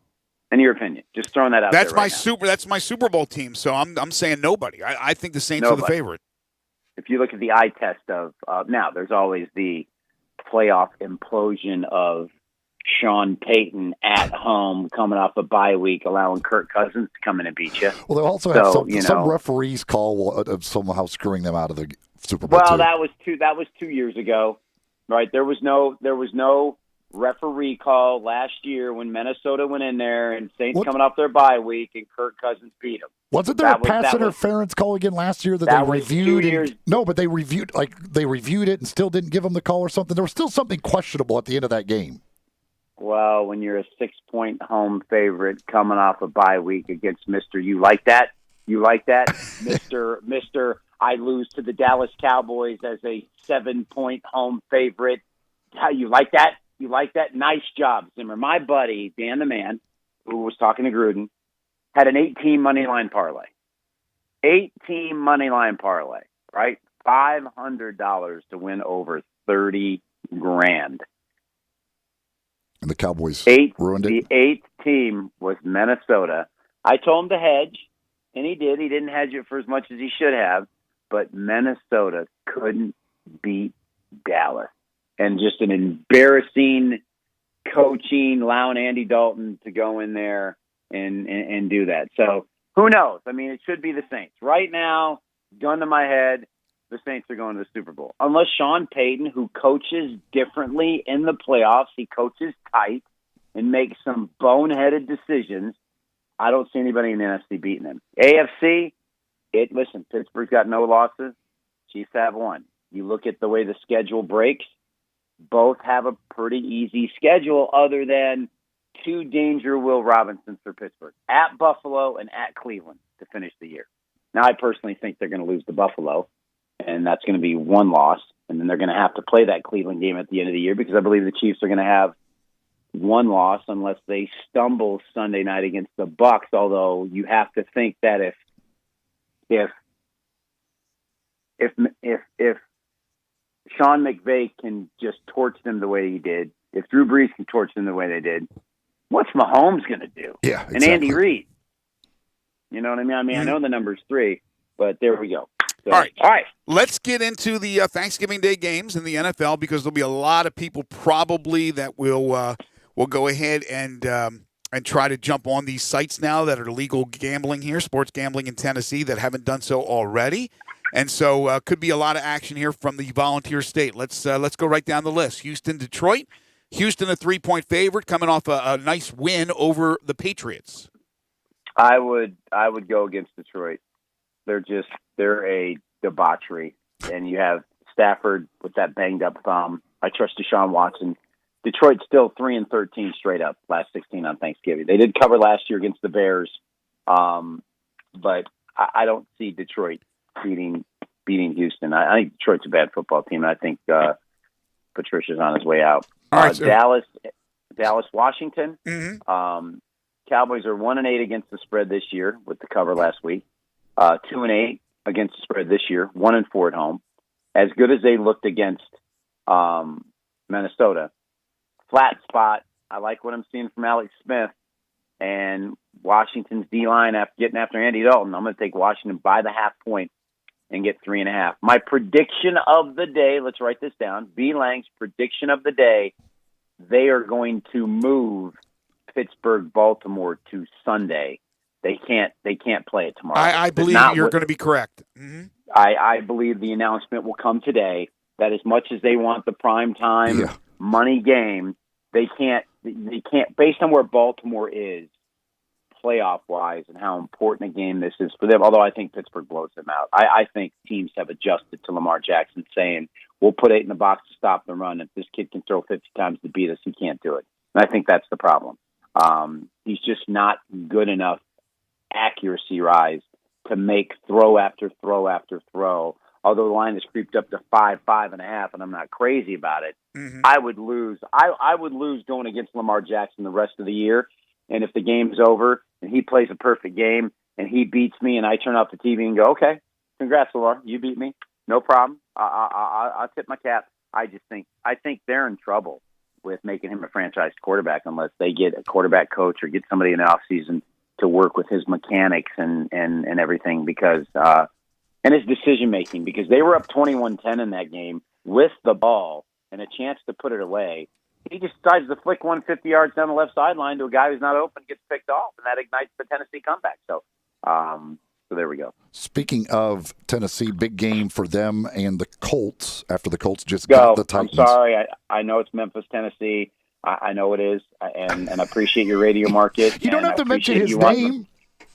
Speaker 14: In your opinion, just throwing that out there.
Speaker 3: That's my Super Bowl team. So I'm saying nobody. I think the Saints are the favorite.
Speaker 14: If you look at the eye test of now, there's always the playoff implosion of Sean Payton at home coming off a bye week, allowing Kirk Cousins to come in and beat you.
Speaker 4: Well, they also have some referees call somehow screwing them out of the Super Bowl.
Speaker 14: Well, that was 2 years ago, right? There was no referee call last year when Minnesota went in there and Saints coming off their bye week and Kirk Cousins beat them.
Speaker 4: Wasn't there a pass interference call again last year that they reviewed? No, but they reviewed it and still didn't give them the call or something. There was still something questionable at the end of that game.
Speaker 14: Well, when you're a 6-point home favorite coming off a bye week against Mr. You like that, Mr. I lose to the Dallas Cowboys as a 7-point home favorite. How you like that? You like that? Nice job, Zimmer. My buddy, Dan the Man, who was talking to Gruden, had an 8-team money line parlay. 8-team money line parlay, right? $500 to win over $30,000.
Speaker 4: And the Cowboys ruined it?
Speaker 14: The 8th team was Minnesota. I told him to hedge, and he did. He didn't hedge it for as much as he should have, but Minnesota couldn't beat Dallas. And just an embarrassing coaching, allowing Andy Dalton to go in there and do that. So who knows? I mean, it should be the Saints. Right now, gun to my head, the Saints are going to the Super Bowl. Unless Sean Payton, who coaches differently in the playoffs, he coaches tight and makes some boneheaded decisions, I don't see anybody in the NFC beating them. AFC, listen, Pittsburgh's got no losses. Chiefs have one. You look at the way the schedule breaks, both have a pretty easy schedule other than two danger Will Robinsons for Pittsburgh, at Buffalo and at Cleveland to finish the year. Now, I personally think they're going to lose to Buffalo, and that's going to be one loss, and then they're going to have to play that Cleveland game at the end of the year because I believe the Chiefs are going to have one loss unless they stumble Sunday night against the Bucs, although you have to think that if Sean McVay can just torch them the way he did, if Drew Brees can torch them the way they did, what's Mahomes going to do?
Speaker 4: Yeah, exactly.
Speaker 14: And Andy Reid. You know what I mean? I know the number's 3, but there we go. So,
Speaker 3: all right. Let's get into the Thanksgiving Day games in the NFL because there'll be a lot of people probably that will go ahead and try to jump on these sites now that are legal gambling here, sports gambling in Tennessee, that haven't done so already. And so could be a lot of action here from the Volunteer State. Let's go right down the list. Houston, Detroit. Houston, a 3-point favorite, coming off a nice win over the Patriots.
Speaker 14: I would go against Detroit. They're a debauchery, and you have Stafford with that banged up thumb. I trust Deshaun Watson. Detroit's still 3-13 straight up, last 16 on Thanksgiving. They did cover last year against the Bears, but I don't see Detroit beating Houston. I think Detroit's a bad football team. I think Patricia's on his way out.
Speaker 3: All right,
Speaker 14: Dallas, Washington.
Speaker 3: Mm-hmm.
Speaker 14: Cowboys are 1-8 against the spread this year with the cover last week. 2-8 against the spread this year. 1-4 at home. As good as they looked against Minnesota. Flat spot. I like what I'm seeing from Alex Smith and Washington's D-line getting after Andy Dalton. I'm going to take Washington by the half point and get 3.5. My prediction of the day, let's write this down. B. Lang's prediction of the day, they are going to move Pittsburgh-Baltimore to Sunday. They can't play it tomorrow.
Speaker 3: I believe you're going to be correct. Mm-hmm.
Speaker 14: I believe the announcement will come today that as much as they want the prime time money game, they can't based on where Baltimore is playoff wise and how important a game this is for them. Although I think Pittsburgh blows them out. I think teams have adjusted to Lamar Jackson saying we'll put 8 in the box to stop the run. If this kid can throw 50 times to beat us, he can't do it. And I think that's the problem. He's just not good enough accuracy-rise to make throw after throw after throw. Although the line has creeped up to 5.5, and I'm not crazy about it, I would lose. I would lose going against Lamar Jackson the rest of the year. And if the game's over and he plays a perfect game and he beats me and I turn off the TV and go, okay, congrats, Lamar, you beat me, no problem. I'll tip my cap. I think they're in trouble with making him a franchise quarterback unless they get a quarterback coach or get somebody in the offseason to work with his mechanics and everything because and his decision making because they were up 21-10 in that game with the ball and a chance to put it away. He just decides to flick 150 yards down the left sideline to a guy who's not open, gets picked off, and that ignites the Tennessee comeback. So there we go.
Speaker 4: Speaking of Tennessee, big game for them and the Colts after the Colts just got the Titans.
Speaker 14: I'm sorry. I know it's Memphis, Tennessee. I know it is, and I appreciate your radio market.
Speaker 4: You don't have to mention his name.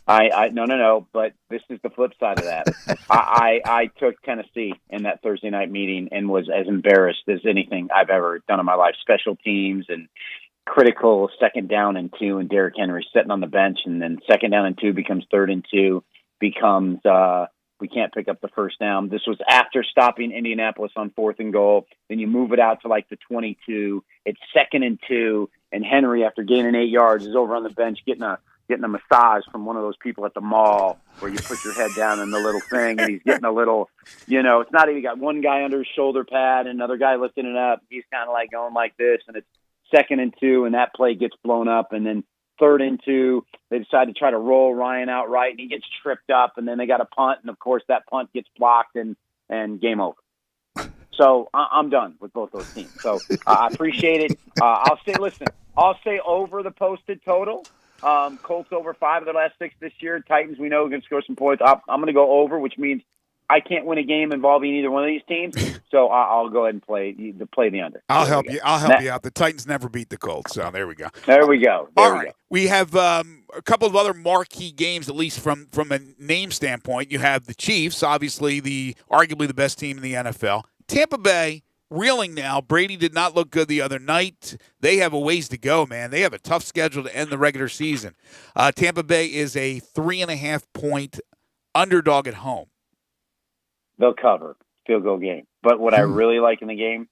Speaker 14: No. But this is the flip side of that. I took Tennessee in that Thursday night meeting and was as embarrassed as anything I've ever done in my life. Special teams and critical 2nd down and 2, and Derrick Henry sitting on the bench, and then 2nd down and 2 becomes 3rd and 2, becomes we can't pick up the first down. This was after stopping Indianapolis on 4th and goal. Then you move it out to like the 22. It's 2nd and 2, and Henry, after gaining 8 yards, is over on the bench getting a massage from one of those people at the mall where you put your head down in the little thing, and he's getting a little, it's not even got one guy under his shoulder pad and another guy lifting it up. He's kind of like going like this, and it's 2nd and 2, and that play gets blown up, and then 3rd and 2, they decide to try to roll Ryan out right, and he gets tripped up, and then they got a punt, and of course that punt gets blocked, and game over. So I'm done with both those teams. So I appreciate it. I'll say over the posted total. Colts over 5 of their last 6 this year. Titans, we know, are going to score some points. I'm going to go over, which means I can't win a game involving either one of these teams, so I'll go ahead and play the under.
Speaker 3: I'll help you. I'll help you out. The Titans never beat the Colts, so there we go.
Speaker 14: There we go.
Speaker 3: All right. We have a couple of other marquee games, at least from a name standpoint. You have the Chiefs, obviously arguably the best team in the NFL. Tampa Bay reeling now. Brady did not look good the other night. They have a ways to go, man. They have a tough schedule to end the regular season. Tampa Bay is a 3.5-point underdog at home.
Speaker 14: They'll cover field goal game. But what I really like in the game,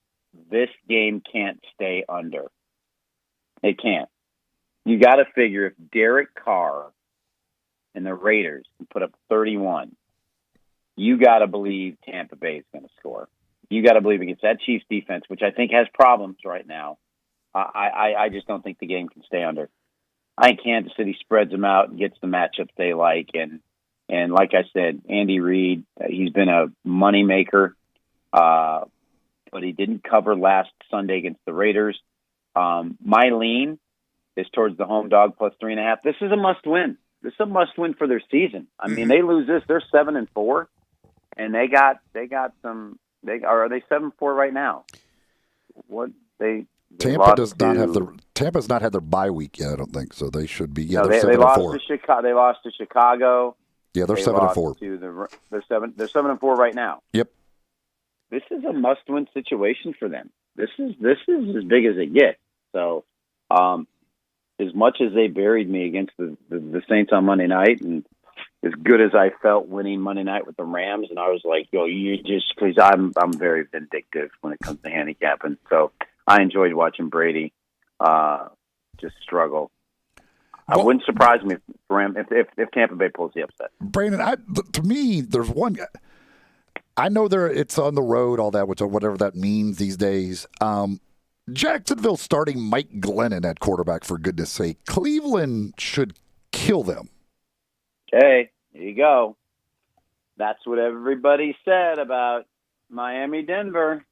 Speaker 14: this game can't stay under. It can't. You got to figure if Derek Carr and the Raiders can put up 31, you got to believe Tampa Bay is going to score. You got to believe against that Chiefs defense, which I think has problems right now. I just don't think the game can stay under. I think Kansas City spreads them out and gets the matchups they like. And like I said, Andy Reid, he's been a money maker, but he didn't cover last Sunday against the Raiders. My lean is towards the home dog plus 3.5. This is a must win. This is a must win for their season. I mean, they lose this, they're 7-4, and they got some. Are they 7-4 right now?
Speaker 4: Tampa's not had their bye week yet. I don't think so. They should be. Yeah,
Speaker 14: no,
Speaker 4: they're 7-4.
Speaker 14: They lost to Chicago. They lost to Chicago.
Speaker 4: Yeah, they're 7-4.
Speaker 14: They're 7-4 right now.
Speaker 4: Yep.
Speaker 14: This is a must-win situation for them. This is as big as it gets. So, as much as they buried me against the Saints on Monday night, and as good as I felt winning Monday night with the Rams, and I was like, yo, you just, because I'm very vindictive when it comes to handicapping. So I enjoyed watching Brady just struggle. It wouldn't surprise me if Tampa Bay pulls the upset.
Speaker 4: Brandon, to me, there's one. I know it's on the road, all that, whatever that means these days. Jacksonville starting Mike Glennon at quarterback, for goodness sake. Cleveland should kill them.
Speaker 14: Okay, here you go. That's what everybody said about Miami-Denver.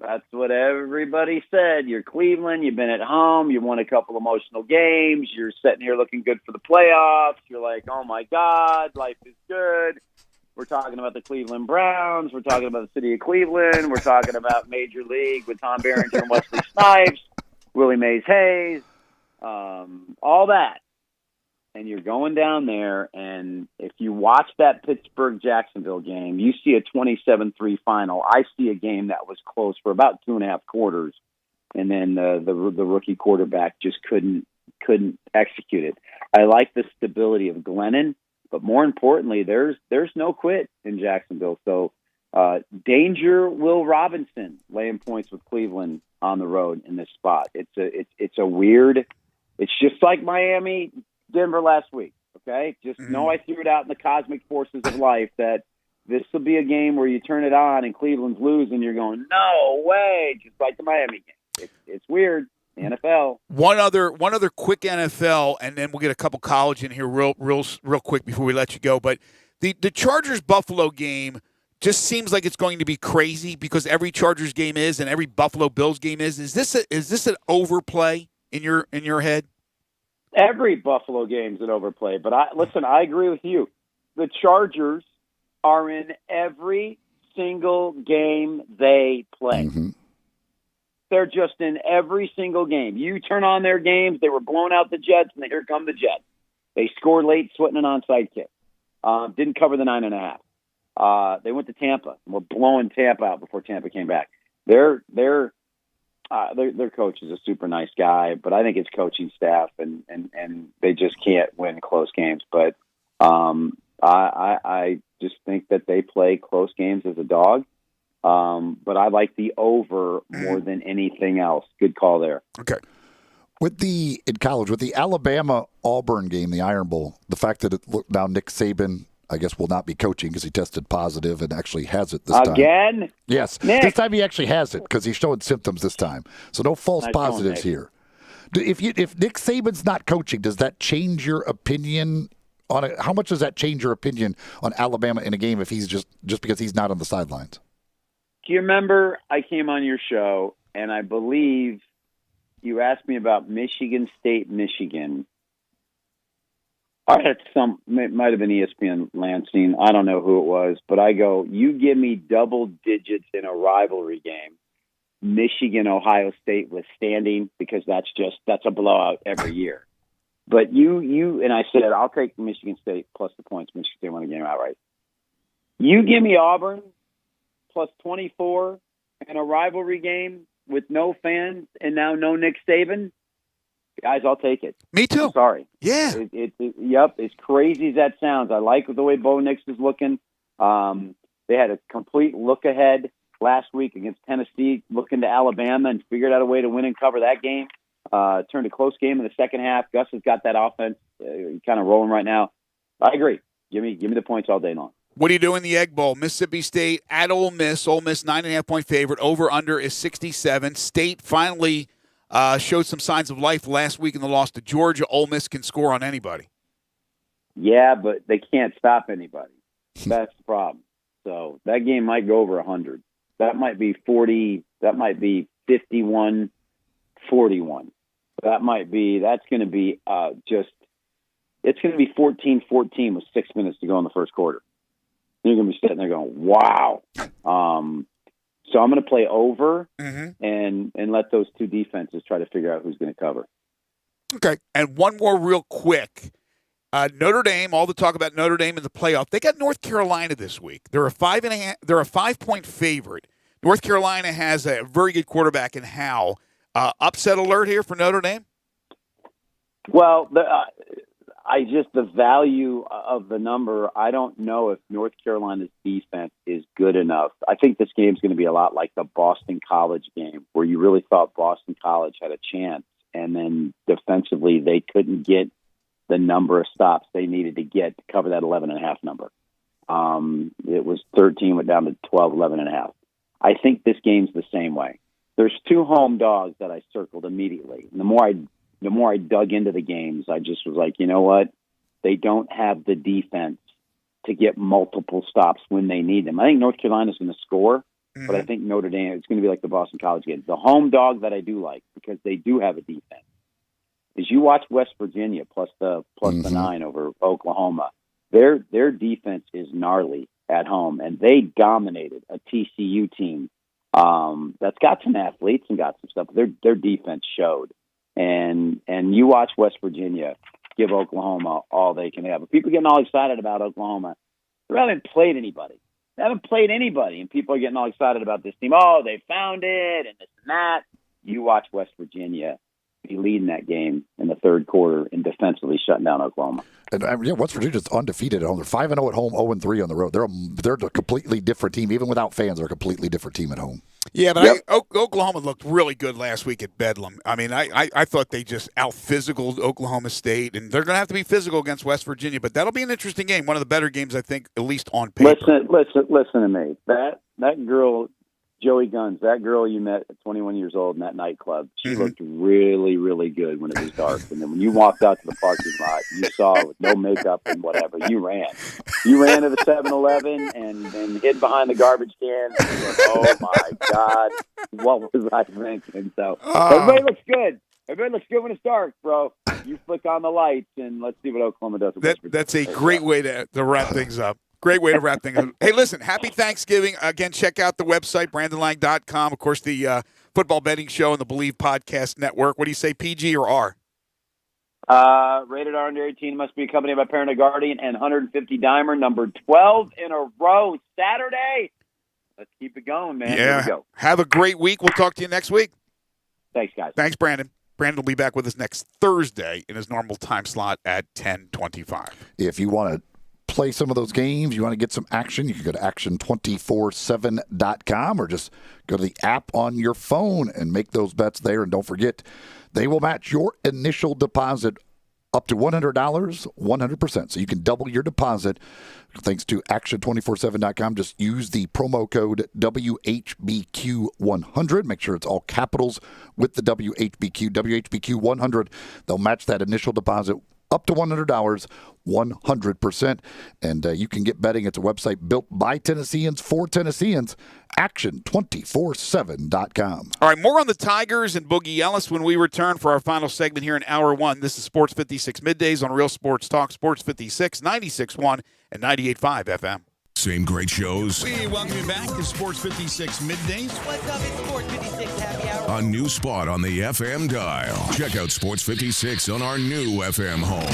Speaker 14: That's what everybody said. You're Cleveland. You've been at home. You won a couple emotional games. You're sitting here looking good for the playoffs. You're like, oh, my God, life is good. We're talking about the Cleveland Browns. We're talking about the city of Cleveland. We're talking about Major League with Tom Barrington and Wesley Snipes, Willie Mays Hayes, all that. And you're going down there, and if you watch that Pittsburgh-Jacksonville game, you see a 27-3 final. I see a game that was close for about 2.5 quarters, and then the rookie quarterback just couldn't execute it. I like the stability of Glennon, but more importantly, there's no quit in Jacksonville. So danger Will Robinson laying points with Cleveland on the road in this spot. It's a weird. It's just like Miami. Denver last week, okay? Just know I threw it out in the cosmic forces of life that this will be a game where you turn it on and Cleveland's losing. You're going, no way, just like the Miami game. It's weird. The NFL.
Speaker 3: One other quick NFL, and then we'll get a couple college in here real quick before we let you go. But the Chargers Buffalo game just seems like it's going to be crazy because every Chargers game is and every Buffalo Bills game is. Is this an overplay in your head?
Speaker 14: Every Buffalo game's an overplay, but I agree with you. The Chargers are in every single game they play. Mm-hmm. They're just in every single game. You turn on their games, they were blowing out the Jets, and here come the Jets. They scored late, sweating an onside kick. Didn't cover the 9.5. They went to Tampa and were blowing Tampa out before Tampa came back. Their coach is a super nice guy, but I think it's coaching staff, and they just can't win close games. But I just think that they play close games as a dog. But I like the over more than anything else. Good call there.
Speaker 3: Okay.
Speaker 4: In college, with the Alabama-Auburn game, the Iron Bowl, the fact that now Nick Saban, I guess, will not be coaching because he tested positive and actually has it this time.
Speaker 14: Again?
Speaker 4: Yes.
Speaker 14: Nick.
Speaker 4: This time he actually has it because he's showing symptoms this time. So no false positives here. If Nick Saban's not coaching, does that change your opinion on it? How much does that change your opinion on Alabama in a game if he's just because he's not on the sidelines?
Speaker 14: Do you remember I came on your show and I believe you asked me about Michigan State, Michigan. I had it might have been ESPN Lansing. I don't know who it was, but I go, you give me double digits in a rivalry game. Michigan, Ohio State withstanding, because that's a blowout every year. But you and I said, I'll take Michigan State plus the points. Michigan State won the game outright. You give me Auburn plus 24 in a rivalry game with no fans and now no Nick Saban. Guys, I'll take it.
Speaker 3: Me too.
Speaker 14: I'm sorry.
Speaker 3: Yeah.
Speaker 14: Yep. As crazy as that sounds, I like the way Bo Nix is looking. They had a complete look ahead last week against Tennessee, looking to Alabama, and figured out a way to win and cover that game. Turned a close game in the second half. Gus has got that offense kind of rolling right now. I agree. Give me the points all day long.
Speaker 3: What do you do in the Egg Bowl? Mississippi State at Ole Miss. Ole Miss 9.5-point favorite. Over under is 67. State finally showed some signs of life last week in the loss to Georgia. Ole Miss can score on anybody.
Speaker 14: Yeah, but they can't stop anybody. That's the problem. So that game might go over 100. That might be 40. That might be 51-41. That's going to be it's going to be 14-14 with 6 minutes to go in the first quarter. You're going to be sitting there going, wow. So I'm going to play over and let those two defenses try to figure out who's going to cover.
Speaker 3: Okay. And one more real quick. Notre Dame, all the talk about Notre Dame in the playoff. They got North Carolina this week. They're a 5-point favorite. North Carolina has a very good quarterback in Howell. Upset alert here for Notre Dame?
Speaker 14: Well, the value of the number, I don't know if North Carolina's defense is good enough. I think this game's going to be a lot like the Boston College game, where you really thought Boston College had a chance, and then defensively they couldn't get the number of stops they needed to get to cover that 11.5 number. It was 13, went down to 12, 11.5. I think this game's the same way. There's two home dogs that I circled immediately. And the more I dug into the games, I just was like, you know what? They don't have the defense to get multiple stops when they need them. I think North Carolina's going to score, but I think Notre Dame, it's going to be like the Boston College game. The home dog that I do like, because they do have a defense, is you watch West Virginia plus the 9 over Oklahoma. Their defense is gnarly at home, and they dominated a TCU team that's got some athletes and got some stuff. Their defense showed. And you watch West Virginia give Oklahoma all they can have. But people getting all excited about Oklahoma. They haven't played anybody. And people are getting all excited about this team. Oh, they found it, and this and that. You watch West Virginia be leading that game in the third quarter and defensively shutting down Oklahoma.
Speaker 4: And West Virginia's undefeated at home. They're 5-0 at home, 0-3 on the road. They're a completely different team. Even without fans, they're a completely different team at home.
Speaker 3: Yeah, but Oklahoma looked really good last week at Bedlam. I mean, I thought they just out-physicaled Oklahoma State, and they're going to have to be physical against West Virginia. But that'll be an interesting game. One of the better games, I think, at least on paper.
Speaker 14: Listen to me. That girl, Joey Guns, that girl you met at 21 years old in that nightclub, she looked really, really good when it was dark. And then when you walked out to the parking lot, you saw her with no makeup and whatever. You ran. You ran to the 7-Eleven and hid behind the garbage can. And you were like, oh, my God, what was I thinking? So everybody looks good. Everybody looks good when it's dark, bro. You flick on the lights, and let's see what Oklahoma does.
Speaker 3: That's a great way to wrap things up. Great way to wrap things up. Hey, listen, happy Thanksgiving. Again, check out the website, BrandonLang.com. Of course, the Football Betting Show and the Believe Podcast Network. What do you say, PG or R?
Speaker 14: Rated R under 18, must be accompanied by parent or guardian, and 150 dimer, number 12 in a row, Saturday. Let's keep it going, man.
Speaker 3: Yeah.
Speaker 14: Here we go.
Speaker 3: Have a great week. We'll talk to you next week.
Speaker 14: Thanks, guys.
Speaker 3: Thanks, Brandon. Brandon will be back with us next Thursday in his normal time slot at 10:25.
Speaker 4: If you want to play some of those games, you want to get some action, you can go to action247.com or just go to the app on your phone and make those bets there. And don't forget, they will match your initial deposit up to $100, 100%. So you can double your deposit thanks to action247.com. Just use the promo code WHBQ100. Make sure it's all capitals with the WHBQ, WHBQ100. They'll match that initial deposit up to $100, 100%. And you can get betting at the website built by Tennesseans for Tennesseans, action247.com.
Speaker 3: All right, more on the Tigers and Boogie Ellis when we return for our final segment here in Hour 1. This is Sports 56 Middays on Real Sports Talk, Sports 56, 96.1 and 98.5 FM.
Speaker 1: Same great shows.
Speaker 15: We welcome you back to Sports 56 Middays.
Speaker 16: What's up? It's Sports 56 Happy Hour.
Speaker 1: A new spot on the FM dial. Check out Sports 56 on our new FM home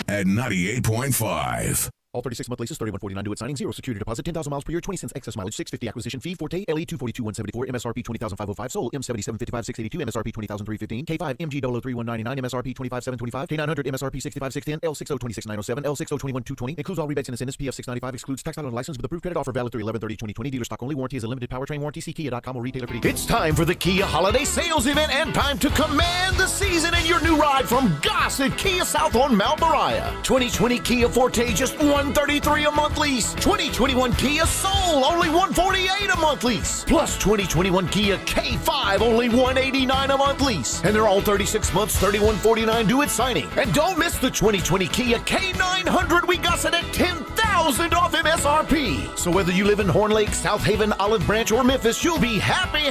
Speaker 1: at 98.5.
Speaker 9: All 36-month leases, $31.49 due at signing, 0 security deposit, 10,000 miles per year, 20 cents excess mileage, $650 acquisition fee, Forte, LE 242-174, MSRP 20,505, sold, M7755-682, MSRP 20,315, K5, MG 003-199, MSRP 25,725, K900, MSRP 65,610, L60-26,907, L60-21,220, includes all rebates and incentives, PF 695, excludes tax title and license with approved credit offer valid through 11/30/2020, dealer stock only, warranty is a limited powertrain warranty, see Kia.com or retailer.
Speaker 17: It's time for the Kia Holiday Sales Event and time to command the season in your new ride from Gossett Kia South on Mount Moriah. 2020 Kia Forte, just $133 a month lease. 2021 Kia Soul, only $148 a month lease. Plus 2021 Kia K5, only $189 a month lease. And they're all 36 months, $31.49 due at signing. And don't miss the 2020 Kia K900, we got it at $10,000 off MSRP. So whether you live in Horn Lake, South Haven, Olive Branch, or Memphis, you'll be happy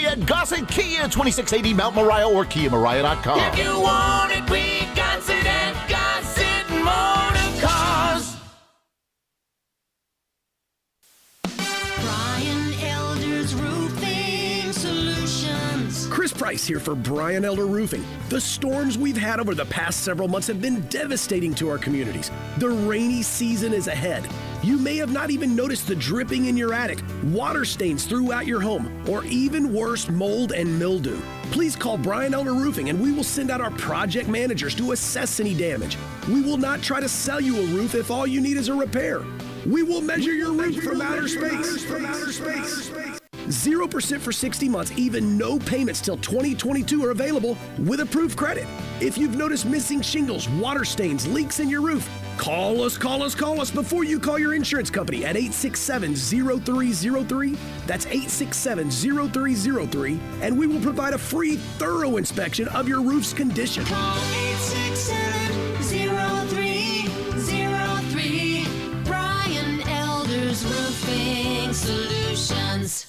Speaker 17: at Gossett Kia, 2680 Mount Moriah or KiaMoriah.com.
Speaker 16: If you want it, we got it at Gossett Motor Cars.
Speaker 18: Chris Price here for Brian Elder Roofing. The storms we've had over the past several months have been devastating to our communities. The rainy season is ahead. You may have not even noticed the dripping in your attic, water stains throughout your home, or even worse, mold and mildew. Please call Brian Elder Roofing and we will send out our project managers to assess any damage. We will not try to sell you a roof if all you need is a repair. We will measure your roof from outer space. 0% for 60 months, even no payments till 2022 are available with approved credit. If you've noticed missing shingles, water stains, leaks in your roof, call us before you call your insurance company at 867-0303. That's 867-0303, and we will provide a free, thorough inspection of your roof's condition.
Speaker 16: Call 867-0303. Brian Elder's Roofing Solutions.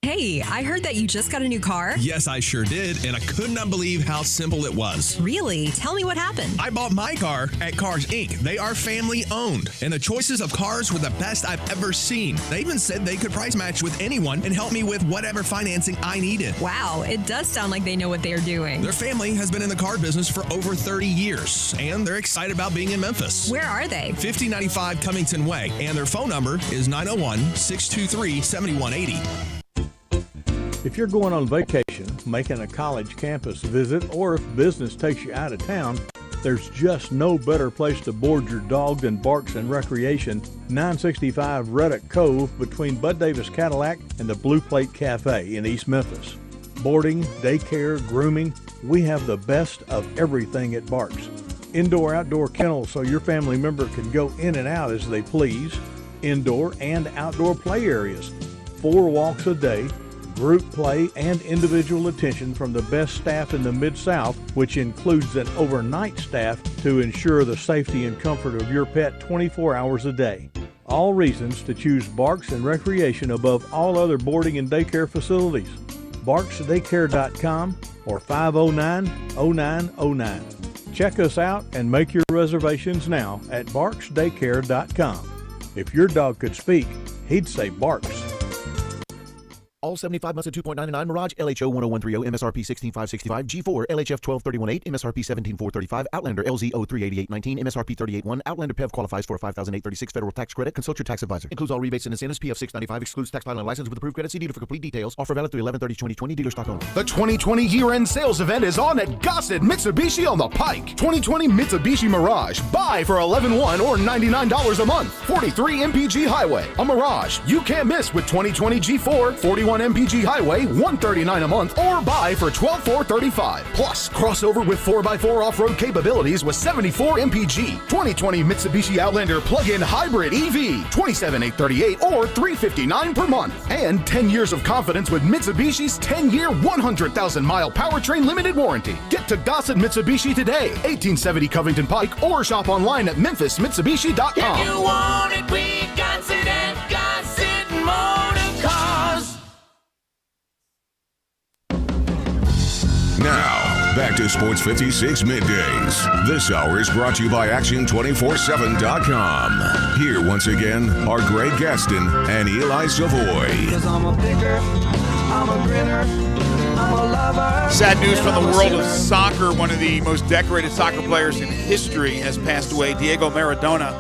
Speaker 19: Hey, I heard that you just got a new car.
Speaker 20: Yes, I sure did, and I could not believe how simple it was.
Speaker 19: Really? Tell me what happened.
Speaker 20: I bought my car at Cars Inc. They are family owned, and the choices of cars were the best I've ever seen. They even said they could price match with anyone and help me with whatever financing I needed.
Speaker 19: Wow, it does sound like they know what they're doing.
Speaker 20: Their family has been in the car business for over 30 years, and they're excited about being in Memphis.
Speaker 19: Where are they?
Speaker 20: 5095 Cummington Way, and their phone number is 901-623-7180.
Speaker 21: If you're going on vacation, making a college campus visit, or if business takes you out of town, there's just no better place to board your dog than Barks and Recreation, 965 Reddick Cove between Bud Davis Cadillac and the Blue Plate Cafe in East Memphis. Boarding, daycare, grooming, we have the best of everything at Barks. Indoor-outdoor kennels so your family member can go in and out as they please. Indoor and outdoor play areas. 4 walks a day. Group play and individual attention from the best staff in the Mid-South, which includes an overnight staff to ensure the safety and comfort of your pet 24 hours a day. All reasons to choose Barks and Recreation above all other boarding and daycare facilities. BarksDaycare.com or 509-0909. Check us out and make your reservations now at BarksDaycare.com. If your dog could speak, he'd say Barks.
Speaker 9: All 75 months at 2.99 Mirage, LHO 10130, MSRP 16565, G4, LHF 12418, MSRP 17435, Outlander LZ 038819, MSRP 381, Outlander PEV qualifies for a 5,836 federal tax credit. Consult your tax advisor. Includes all rebates and incentives, PF 695, excludes tax title and license with approved credit. See dealer for complete details. Offer valid through 11/30/2020, dealer stock only.
Speaker 22: The 2020 year-end sales event is on at Gossett Mitsubishi on the Pike. 2020 Mitsubishi Mirage. Buy for $11,100 or $99 a month. 43 MPG Highway. A Mirage you can't miss with 2020 G4, 41 131 MPG Highway, $139 a month, or buy for $12,435. Plus, crossover with 4x4 off-road capabilities with 74 MPG. 2020 Mitsubishi Outlander plug-in hybrid EV, $27,838 or $359 per month. And 10 years of confidence with Mitsubishi's 10-year, 100,000-mile powertrain limited warranty. Get to Gossett Mitsubishi today, 1870 Covington Pike, or shop online at memphismitsubishi.com.
Speaker 16: If you want it, we got it at Gossett Motor Cars.
Speaker 1: Now, back to Sports 56 Middays. This hour is brought to you by Action247.com. Here once again are Greg Gaston and Eli Savoy.
Speaker 16: Because I'm a picker, I'm a grinner, I'm a lover.
Speaker 3: Sad news from the world of soccer. One of the most decorated soccer players in history has passed away. Diego Maradona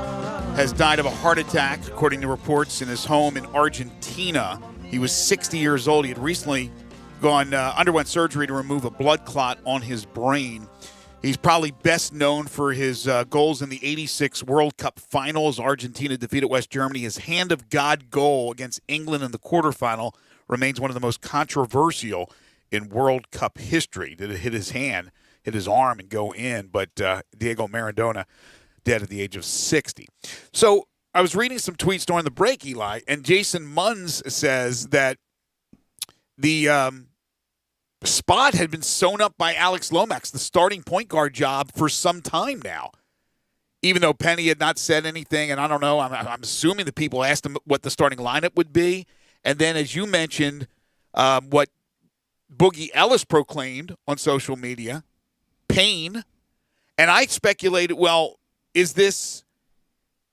Speaker 3: has died of a heart attack, according to reports, in his home in Argentina. He was 60 years old. He had recently underwent surgery to remove a blood clot on his brain. He's probably best known for his goals in the '86 World Cup finals. Argentina defeated West Germany. His hand of God goal against England in the quarterfinal remains one of the most controversial in World Cup history. Did it hit his hand, hit his arm, and go in? But Diego Maradona dead at the age of 60. So I was reading some tweets during the break, Eli, and Jason Munz says that the spot had been sewn up by Alex Lomax, the starting point guard job, for some time now. Even though Penny had not said anything, and I don't know, I'm assuming the people asked him what the starting lineup would be. And then, as you mentioned, what Boogie Ellis proclaimed on social media, pain. And I speculated, well, is this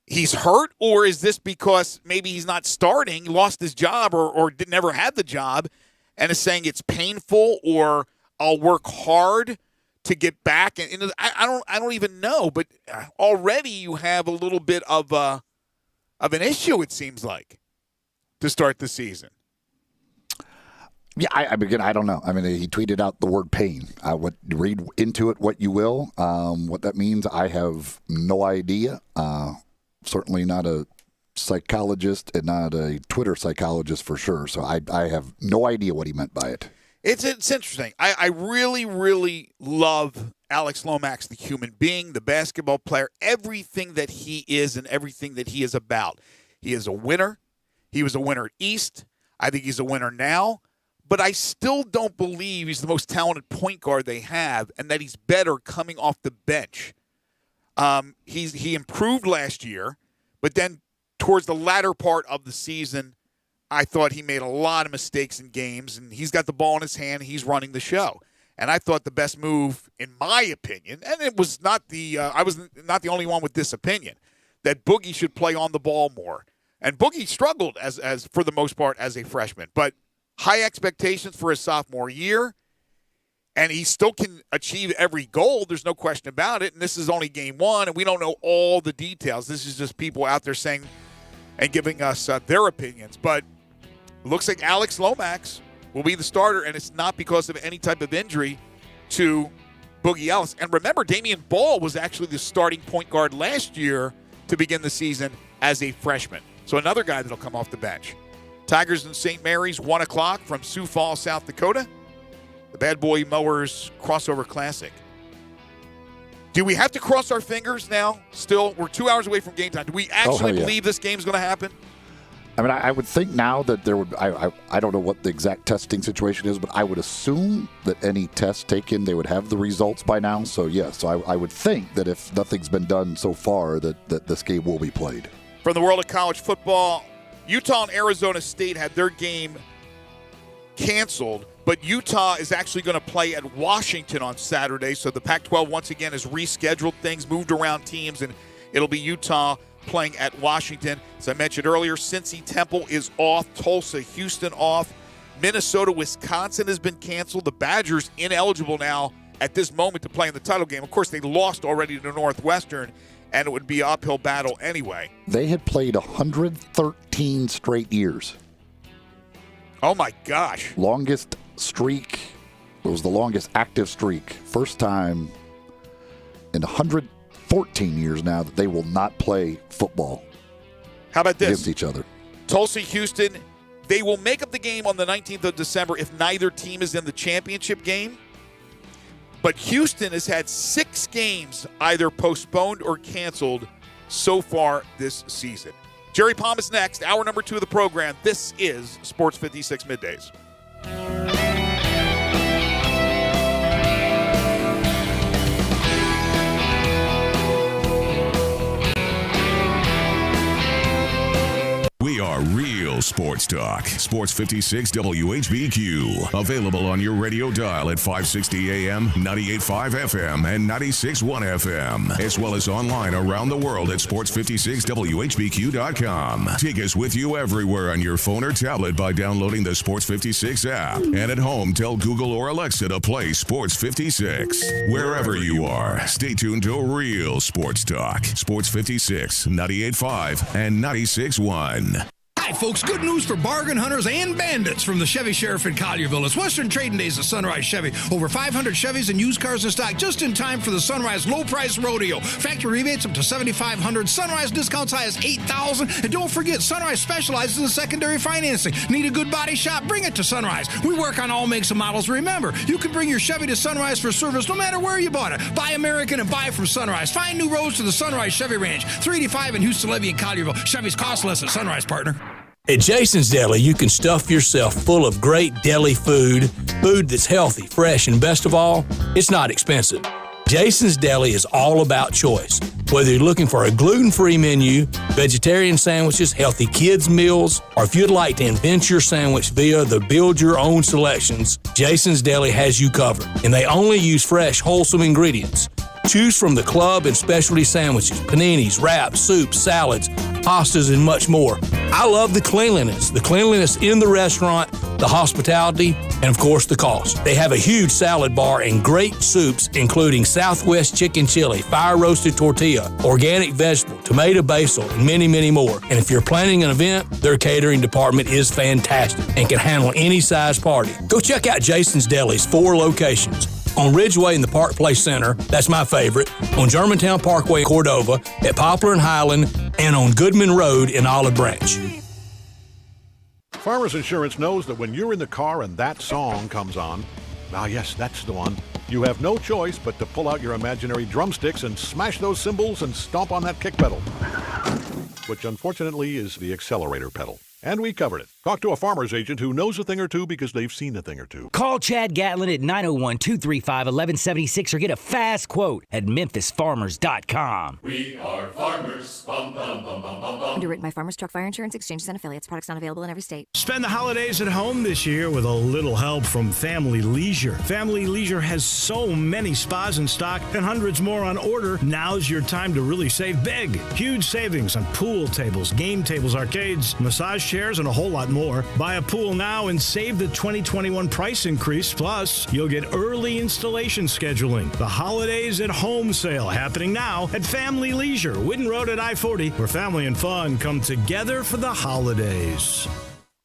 Speaker 3: he's hurt, or is this because maybe he's not starting, lost his job, or never had the job, and is saying it's painful, or I'll work hard to get back? And I don't even know. But already you have a little bit of an issue, it seems like, to start the season.
Speaker 4: Yeah, I don't know. I mean, he tweeted out the word pain. Read into it what you will. What that means, I have no idea. Certainly not a psychologist and not a Twitter psychologist for sure. So I have no idea what he meant by it.
Speaker 3: It's interesting. I really, really love Alex Lomax, the human being, the basketball player, everything that he is and everything that he is about. He is a winner. He was a winner at East. I think he's a winner now. But I still don't believe he's the most talented point guard they have, and that he's better coming off the bench. He improved last year, but then towards the latter part of the season, I thought he made a lot of mistakes in games, and he's got the ball in his hand, and he's running the show. And I thought the best move, in my opinion, and it was not I was not the only one with this opinion, that Boogie should play on the ball more. And Boogie struggled as for the most part as a freshman, but high expectations for his sophomore year, and he still can achieve every goal. There's no question about it, and this is only game one, and we don't know all the details. This is just people out there saying and giving us their opinions. But it looks like Alex Lomax will be the starter, and it's not because of any type of injury to Boogie Ellis. And remember, Damian Ball was actually the starting point guard last year to begin the season as a freshman. So another guy that'll come off the bench. Tigers and St. Mary's, 1 o'clock from Sioux Falls, South Dakota. The Bad Boy Mowers Crossover Classic. Do we have to cross our fingers now? Still, we're 2 hours away from game time. Do we actually believe this game's going to happen?
Speaker 4: I mean, I would think now that there would. I don't know what the exact testing situation is, but I would assume that any test taken, they would have the results by now. So yes, so I would think that if nothing's been done so far, that this game will be played.
Speaker 3: From the world of college football, Utah and Arizona State had their game canceled, but Utah is actually going to play at Washington on Saturday. So the Pac-12 once again has rescheduled things, moved around teams, and it'll be Utah playing at Washington. As I mentioned earlier, Cincy Temple is off, Tulsa, Houston off, Minnesota, Wisconsin has been canceled. The Badgers ineligible now at this moment to play in the title game. Of course, they lost already to Northwestern, and it would be an uphill battle anyway.
Speaker 4: They had played 113 straight years.
Speaker 3: Oh, my gosh.
Speaker 4: Longest streak. It was the longest active streak. First time in 114 years now that they will not play football.
Speaker 3: How about this?
Speaker 4: Against each other.
Speaker 3: Tulsa, Houston, They will make up the game on the 19th of December if neither team is in the championship game. But Houston has had 6 games either postponed or canceled so far this season. Jerry Palm is next, hour number 2 of the program. This is Sports 56 Middays.
Speaker 1: We are real sports talk. Sports 56 WHBQ. Available on your radio dial at 560 AM, 98.5 FM, and 96.1 FM. As well as online around the world at sports56whbq.com. Take us with you everywhere on your phone or tablet by downloading the Sports 56 app. And at home, tell Google or Alexa to play Sports 56. Wherever you are, stay tuned to real sports talk. Sports 56, 98.5, and 96.1.
Speaker 2: Hi, folks. Good news for bargain hunters and bandits from the Chevy Sheriff in Collierville. It's Western Trading Days at Sunrise Chevy. Over 500 Chevys and used cars in stock just in time for the Sunrise Low Price Rodeo. Factory rebates up to $7,500. Sunrise discounts high as $8,000. And don't forget, Sunrise specializes in secondary financing. Need a good body shop? Bring it to Sunrise. We work on all makes and models. Remember, you can bring your Chevy to Sunrise for service no matter where you bought it. Buy American and buy from Sunrise. Find new roads to the Sunrise Chevy Ranch. 385 in Houston, Levy, and Collierville. Chevy's cost less at Sunrise, partner.
Speaker 5: At Jason's Deli, you can stuff yourself full of great deli food that's healthy, fresh, and best of all, it's not expensive. Jason's Deli is all about choice. Whether you're looking for a gluten-free menu, vegetarian sandwiches, healthy kids' meals, or if you'd like to invent your sandwich via the build-your-own selections, Jason's Deli has you covered. And they only use fresh, wholesome ingredients. Choose from the club and specialty sandwiches, paninis, wraps, soups, salads, pastas, and much more. I love the cleanliness in the restaurant, the hospitality, and of course the cost. They have a huge salad bar and great soups, including Southwest chicken chili, fire roasted tortilla, organic vegetable, tomato basil, and many, many more. And if you're planning an event, their catering department is fantastic and can handle any size party. Go check out Jason's Deli's 4 locations. On Ridgeway in the Park Place Center, that's my favorite, on Germantown Parkway in Cordova, at Poplar and Highland, and on Goodman Road in Olive Branch.
Speaker 23: Farmers Insurance knows that when you're in the car and that song comes on, yes, that's the one, you have no choice but to pull out your imaginary drumsticks and smash those cymbals and stomp on that kick pedal, which unfortunately is the accelerator pedal. And we covered it. Talk to a farmer's agent who knows a thing or two because they've seen a thing or two.
Speaker 24: Call Chad Gatlin at 901-235-1176 or get a fast quote at memphisfarmers.com.
Speaker 16: We are farmers. Bum, bum, bum, bum, bum, bum.
Speaker 25: Underwritten by Farmers Truck Fire Insurance Exchanges and Affiliates. Products not available in every state.
Speaker 11: Spend the holidays at home this year with a little help from Family Leisure. Family Leisure has so many spas in stock and hundreds more on order. Now's your time to really save big. Huge savings on pool tables, game tables, arcades, massage chairs, and a whole lot more. Buy a pool now and save the 2021 price increase. Plus, you'll get early installation scheduling. The Holidays at Home sale happening now at Family Leisure, Whidden Road at I-40, where family and fun come together for the holidays.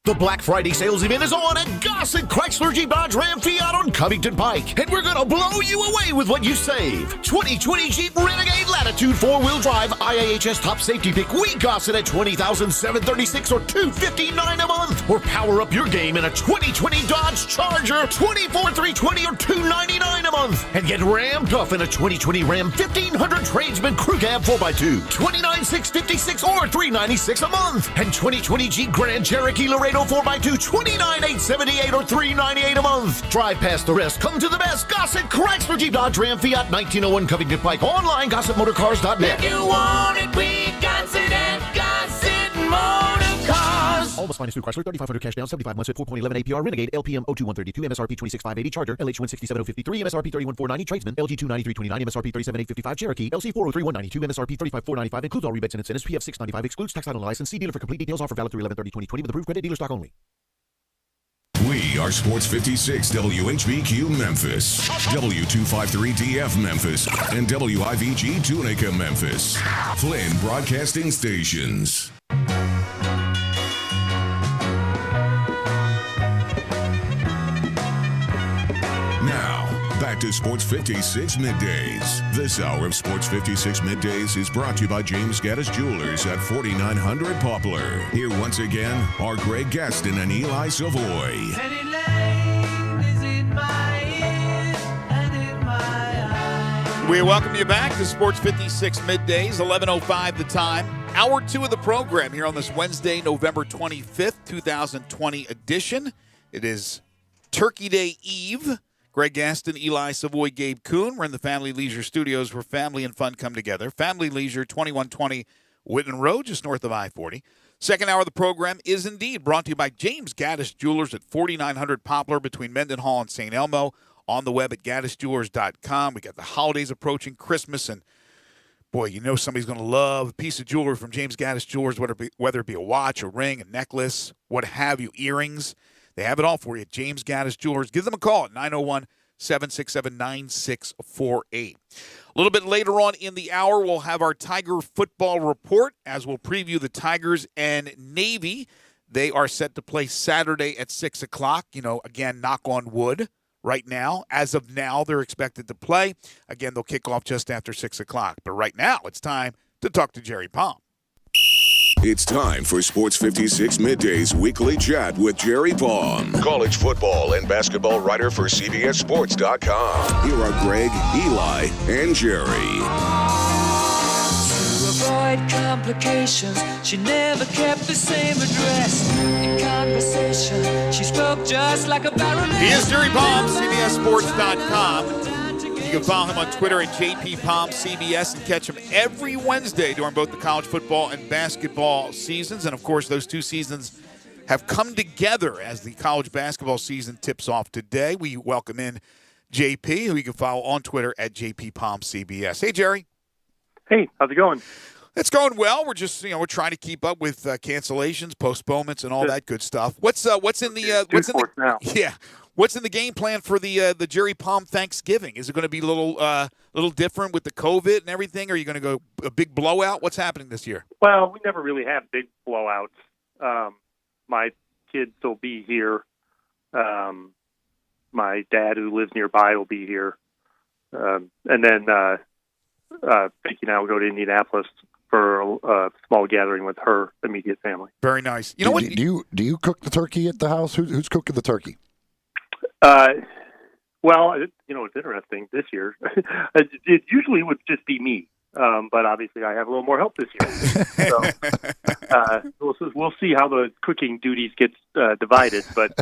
Speaker 17: The Black Friday sales event is on at Gossett Chrysler Jeep Dodge Ram Fiat on Covington Pike. And we're going to blow you away with what you save. 2020 Jeep Renegade Latitude 4-wheel drive IAHS top safety pick. We Gossett at $20,736 or $259 a month. Or power up your game in a 2020 Dodge Charger, $24,320 or $299 a month. And get rammed off in a 2020 Ram 1500 Tradesman Crew Cab 4x2, $29,656 or $396 a month. And 2020 Jeep Grand Cherokee Laredo 4x2, $29,878 or $398 a month. Drive past the rest. Come to the best. Gossett Chrysler Jeep Dodge Ram Fiat 1901 Covington Pike. Online, GossettMotorCars.net.
Speaker 16: If you want it, we got it at Gossett Motor Cars.
Speaker 9: All finance through Chrysler, 3,500 cash down, 75 months at 4.11 APR. Renegade, LPM 02132, MSRP 26,580. Charger, LH 167,053, MSRP 31,490. Tradesman, LG 293,29, MSRP 37,855. Cherokee, LC 403,192, MSRP 35,495. Includes all rebates and incentives. PF 695 excludes tax title and license. See dealer for complete details. Offer valid through 11/30/2020 with approved credit. Dealer stock only.
Speaker 1: We are Sports 56 WHBQ Memphis, W253DF Memphis, and WIVG Tunica Memphis. Flynn Broadcasting Stations. Now, back back to Sports 56 Middays. This hour of Sports 56 Middays is brought to you by James Gaddis Jewelers at 4900 Poplar. Here once again are Greg Gaston and Eli Savoy.
Speaker 3: We welcome you back to Sports 56 Middays, 11:05 the time. Hour 2 of the program here on this Wednesday, November 25th, 2020 edition. It is Turkey Day Eve. Greg Gaston, Eli Savoy, Gabe Kuhn. We're in the Family Leisure Studios where family and fun come together. Family Leisure, 2120 Whitten Road, just north of I-40. Second hour of the program is indeed brought to you by James Gaddis Jewelers at 4900 Poplar between Mendenhall and St. Elmo. On the web at gaddisjewelers.com. We got the holidays approaching, Christmas, and boy, you know somebody's going to love a piece of jewelry from James Gaddis Jewelers, whether it be a watch, a ring, a necklace, what have you, earrings. They have it all for you at James Gaddis Jewelers. Give them a call at 901-767-9648. A little bit later on in the hour, we'll have our Tiger football report as we'll preview the Tigers and Navy. They are set to play Saturday at 6 o'clock. You know, again, knock on wood. Right now, as of now, they're expected to play. Again, they'll kick off just after 6 o'clock. But right now, it's time to talk to Jerry Palm.
Speaker 1: It's time for Sports 56 Middays Weekly Chat with Jerry Palm, college football and basketball writer for CBSSports.com. Here are Greg, Eli, and Jerry.
Speaker 16: Avoid complications, she never kept the same address. In conversation, she spoke just like a baroness.
Speaker 3: He is Jerry Palm, CBSSports.com. You can follow him on Twitter at JPPalmCBS and catch him every Wednesday during both the college football and basketball seasons. And, of course, those two seasons have come together as the college basketball season tips off today. We welcome in JP, who you can follow on Twitter at JPPalmCBS. Hey, Jerry.
Speaker 6: Hey, how's it going?
Speaker 3: It's going well. We're just, we're trying to keep up with cancellations, postponements, and all that good stuff. What's in the game plan for the Jerry Palm Thanksgiving? Is it going to be a little different with the COVID and everything? Or are you going to go a big blowout? What's happening this year?
Speaker 6: Well, we never really have big blowouts. My kids will be here. My dad, who lives nearby, will be here, and then Becky and I will go to Indianapolis for a small gathering with her immediate family.
Speaker 3: Very nice. You know what?
Speaker 4: Do you cook the turkey at the house? Who's cooking the turkey?
Speaker 6: Well, it's interesting this year. It usually would just be me, but obviously I have a little more help this year. So we'll see how the cooking duties get divided. But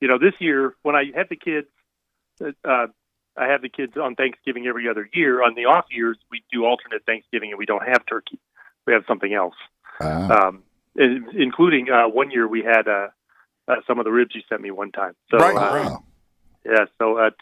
Speaker 6: this year when I have the kids. I have the kids on Thanksgiving every other year. On the off years, we do alternate Thanksgiving, and we don't have turkey. We have something else, including one year we had some of the ribs you sent me one time. So,
Speaker 3: right.
Speaker 6: Yeah, so that's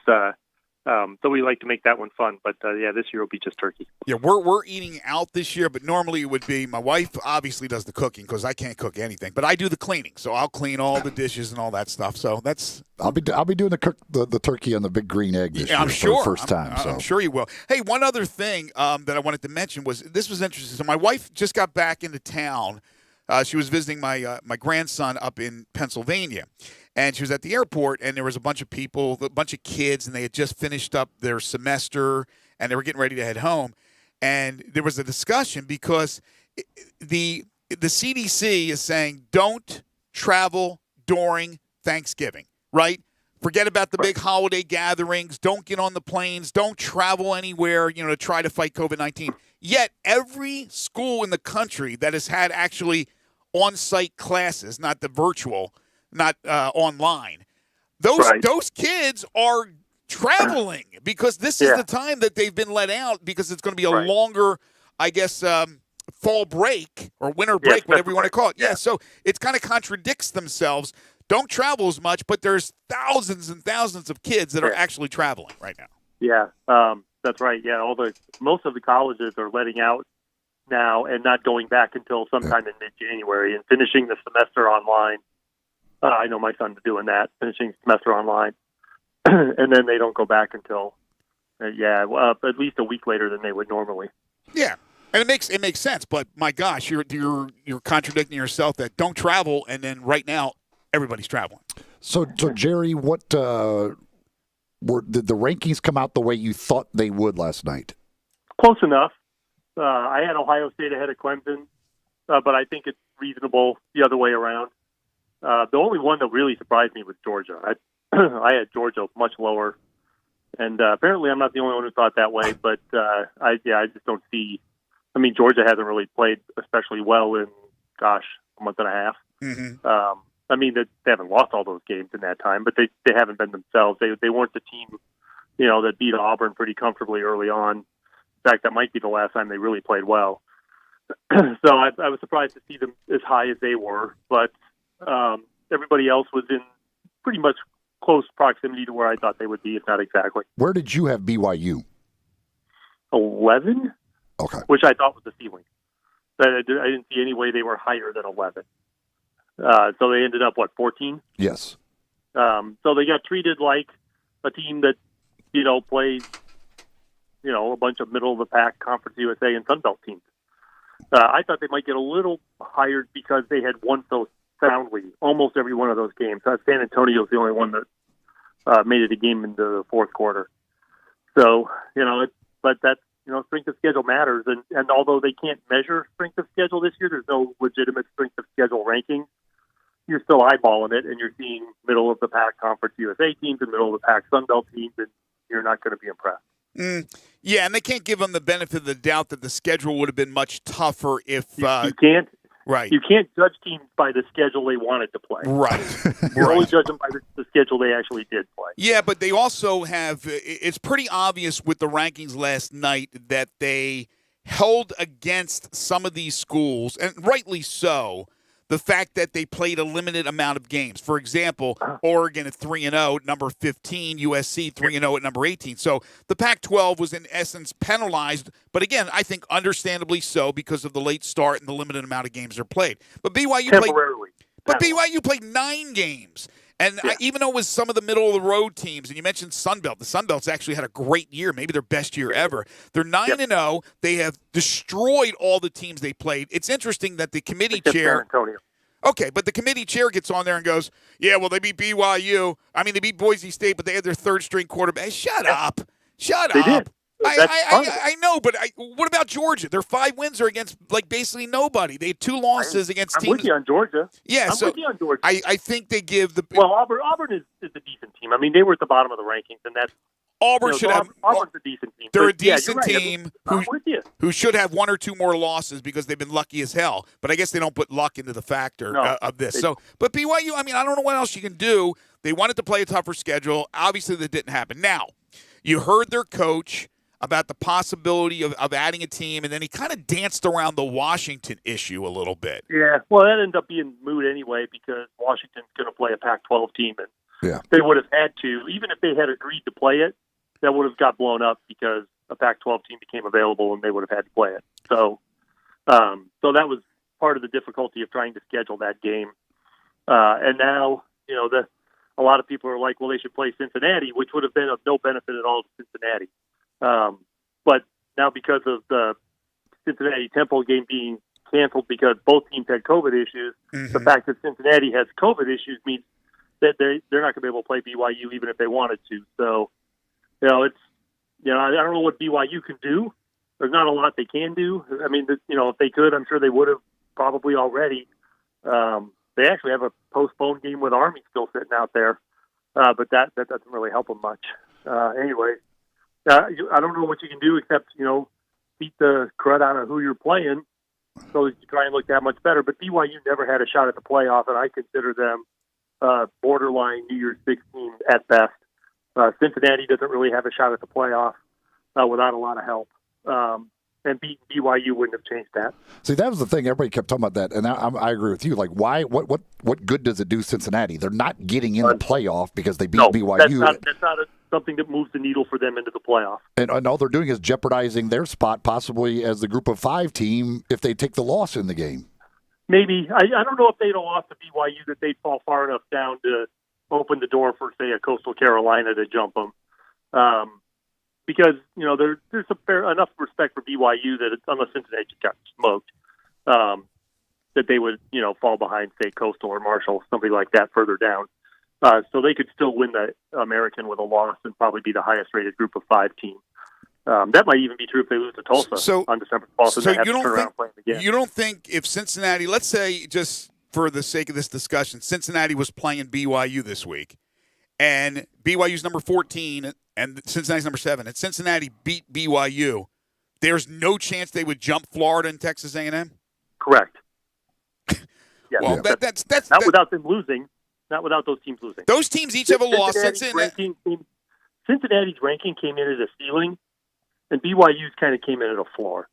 Speaker 6: so we like to make that one fun. But this year will be just turkey.
Speaker 3: Yeah, we're eating out this year, but normally it would be my wife obviously does the cooking because I can't cook anything, but I do the cleaning, so I'll clean all the dishes and all that stuff. So that's
Speaker 4: I'll be doing the turkey on the big green egg this year
Speaker 3: I'm sure.
Speaker 4: for the first time.
Speaker 3: I'm sure you will. Hey, one other thing that I wanted to mention was this was interesting. So my wife just got back into town. She was visiting my grandson up in Pennsylvania. And she was at the airport, and there was a bunch of people, a bunch of kids, and they had just finished up their semester, and they were getting ready to head home. And there was a discussion because the CDC is saying don't travel during Thanksgiving, right? Forget about the big holiday gatherings. Don't get on the planes. Don't travel anywhere, to try to fight COVID-19. Yet every school in the country that has had actually on-site classes, not the virtual, not online, those kids are traveling because this is the time that they've been let out because it's going to be a longer, I guess, fall break or winter break, whatever you want to call it. Yeah, so it kind of contradicts themselves. Don't travel as much, but there's thousands and thousands of kids that are actually traveling right now.
Speaker 6: Yeah, that's right. Yeah, most of the colleges are letting out now and not going back until sometime in mid-January and finishing the semester online. I know my son's doing that, finishing the semester online, and then they don't go back until at least a week later than they would normally.
Speaker 3: Yeah. And it makes sense, but my gosh, you're contradicting yourself that don't travel, and then right now everybody's traveling.
Speaker 4: So Jerry, what Did the rankings come out the way you thought they would last night?
Speaker 6: Close enough. I had Ohio State ahead of Clemson, but I think it's reasonable the other way around. The only one that really surprised me was Georgia. I had Georgia much lower, and apparently I'm not the only one who thought that way. But I just don't see. I mean, Georgia hasn't really played especially well in, a month and a half.
Speaker 3: Mm-hmm.
Speaker 6: I mean, they haven't lost all those games in that time, but they haven't been themselves. They weren't the team, that beat Auburn pretty comfortably early on. In fact, that might be the last time they really played well. So I was surprised to see them as high as they were, but everybody else was in pretty much close proximity to where I thought they would be, if not exactly.
Speaker 4: Where did you have BYU?
Speaker 6: 11?
Speaker 4: Okay.
Speaker 6: Which I thought was the ceiling. I didn't see any way they were higher than 11. So they ended up, 14?
Speaker 4: Yes.
Speaker 6: So they got treated like a team that, played, a bunch of middle-of-the-pack Conference USA and Sun Belt teams. I thought they might get a little higher because they had won so soundly almost every one of those games. San Antonio's the only one that made it a game in the fourth quarter. So, but that's, strength of schedule matters. And although they can't measure strength of schedule this year, there's no legitimate strength of schedule ranking. You're still eyeballing it, and you're seeing middle-of-the-pack Conference USA teams and middle-of-the-pack Sun Belt teams, and you're not going to be impressed.
Speaker 3: Yeah, and they can't give them the benefit of the doubt that the schedule would have been much tougher if
Speaker 6: you can't.
Speaker 3: Right.
Speaker 6: You can't judge teams by the schedule they wanted to play.
Speaker 3: Right.
Speaker 6: You only judge them by the schedule they actually did play.
Speaker 3: Yeah, but they also have – it's pretty obvious with the rankings last night that they held against some of these schools, and rightly so, the fact that they played a limited amount of games. For example, Oregon at 3-0, number 15, USC 3-0 at number 18. So the Pac-12 was in essence penalized, but again, I think understandably so because of the late start and the limited amount of games they're played. But BYU played 9 games. And even though it was some of the middle-of-the-road teams, and you mentioned Sun Belt, the Sun Belt's actually had a great year, maybe their best year ever. They're 9-0. They have destroyed all the teams they played. It's interesting that the committee chair –
Speaker 6: San Antonio.
Speaker 3: Okay, but the committee chair gets on there and goes, yeah, well, they beat BYU. I mean, they beat Boise State, but they had their third-string quarterback. Hey, shut up. Shut up.
Speaker 6: Did.
Speaker 3: I know, but what about Georgia? Their 5 wins are against, basically nobody. They had 2 losses against teams.
Speaker 6: I'm with you on Georgia.
Speaker 3: Yeah,
Speaker 6: I'm with you on Georgia.
Speaker 3: I think they give the –
Speaker 6: Well, Auburn is a decent team. I mean, they were at the bottom of the rankings, and that's –
Speaker 3: Auburn should have.
Speaker 6: Auburn's a decent team.
Speaker 3: They're a decent team
Speaker 6: I'm with you.
Speaker 3: who should have 1 or 2 more losses because they've been lucky as hell. But I guess they don't put luck into the factor of this. But BYU, I mean, I don't know what else you can do. They wanted to play a tougher schedule. Obviously, that didn't happen. Now, you heard their coach about the possibility of adding a team, and then he kind of danced around the Washington issue a little bit.
Speaker 6: Yeah, well, that ended up being moot anyway because Washington's going to play a Pac-12 team, and they would have had to, even if they had agreed to play it, that would have got blown up because a Pac-12 team became available and they would have had to play it. So that was part of the difficulty of trying to schedule that game. And now, a lot of people are like, well, they should play Cincinnati, which would have been of no benefit at all to Cincinnati. But now because of the Cincinnati-Temple game being canceled because both teams had COVID issues, the fact that Cincinnati has COVID issues means that they're not going to be able to play BYU even if they wanted to. So, I don't know what BYU can do. There's not a lot they can do. I mean, if they could, I'm sure they would have probably already. They actually have a postponed game with Army still sitting out there, but that doesn't really help them much. Anyway, I don't know what you can do except, beat the crud out of who you're playing so that you try and look that much better. But BYU never had a shot at the playoff, and I consider them borderline New Year's Six team at best. Cincinnati doesn't really have a shot at the playoff without a lot of help. And beating BYU wouldn't have changed that.
Speaker 4: See, that was the thing. Everybody kept talking about that, and I agree with you. Like, why? What good does it do Cincinnati? They're not getting in the playoff because they beat BYU.
Speaker 6: That's not something that moves the needle for them into the playoff.
Speaker 4: And all they're doing is jeopardizing their spot possibly as the Group of 5 team if they take the loss in the game.
Speaker 6: Maybe. I don't know if they'd have lost to BYU that they'd fall far enough down to open the door for, say, a Coastal Carolina to jump them. Because, there's enough respect for BYU that unless Cincinnati just got smoked, that they would, fall behind, say, Coastal or Marshall, somebody like that further down. So they could still win the American with a loss and probably be the highest-rated Group of 5 team. That might even be true if they lose to Tulsa on December 12th, and they have to turn around and play them again.
Speaker 3: You don't think if Cincinnati, let's say, just for the sake of this discussion, Cincinnati was playing BYU this week, and BYU's number 14 and Cincinnati's number 7, and Cincinnati beat BYU, there's no chance they would jump Florida and Texas A&M?
Speaker 6: Correct. Yeah,
Speaker 3: well, that's
Speaker 6: not without them losing. Not without those teams losing.
Speaker 3: Those teams each have a loss.
Speaker 6: Cincinnati's ranking came in at a ceiling, and BYU's kind of came in at a floor.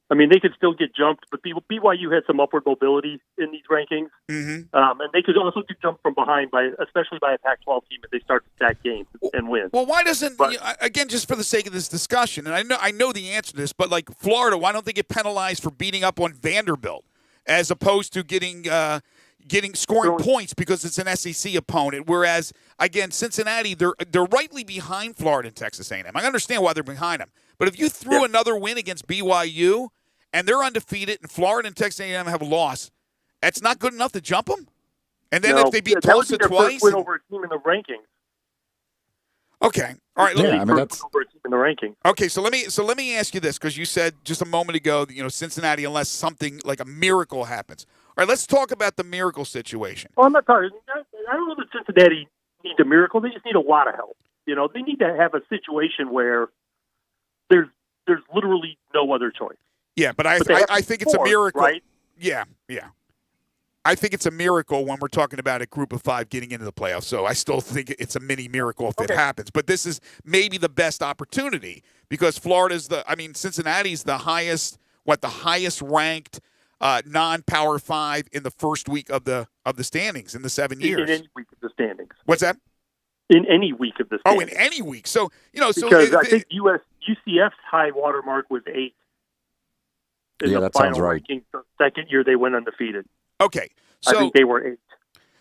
Speaker 6: I mean, they could still get jumped, but BYU had some upward mobility in these rankings, and they could also get jumped from behind, especially by a Pac-12 team if they start to stack games and win.
Speaker 3: Well, why doesn't again, just for the sake of this discussion, and I know the answer to this, but like Florida, why don't they get penalized for beating up on Vanderbilt as opposed to scoring points because it's an SEC opponent? Whereas again, Cincinnati, they're rightly behind Florida and Texas A&M. I understand why they're behind them. But if you threw another win against BYU and they're undefeated and Florida and Texas A&M have a loss, that's not good enough to jump them? And then if they beat Tulsa twice?
Speaker 6: First win over a team in the rankings.
Speaker 3: Okay. All right.
Speaker 6: That's over a team in the rankings.
Speaker 3: Okay, so let me ask you this, because you said just a moment ago, Cincinnati, unless something like a miracle happens. All right, let's talk about the miracle situation.
Speaker 6: Well, I'm not talking. I don't know that Cincinnati needs a miracle. They just need a lot of help. They need to have a situation where there's literally no other choice.
Speaker 3: Yeah, but I think it's a miracle.
Speaker 6: Right?
Speaker 3: Yeah. I think it's a miracle when we're talking about a Group of 5 getting into the playoffs. So I still think it's a mini miracle if it happens. But this is maybe the best opportunity because Cincinnati's the highest ranked non-Power 5 in the first week of the standings in the 7 years.
Speaker 6: In any week of the standings.
Speaker 3: What's that?
Speaker 6: In any week of the standings.
Speaker 3: Oh, in any week. So
Speaker 6: because I think UCF's high water mark was 8.
Speaker 4: Yeah, that sounds right.
Speaker 6: Ranking, the second year they went undefeated.
Speaker 3: Okay, so
Speaker 6: I think they were 8.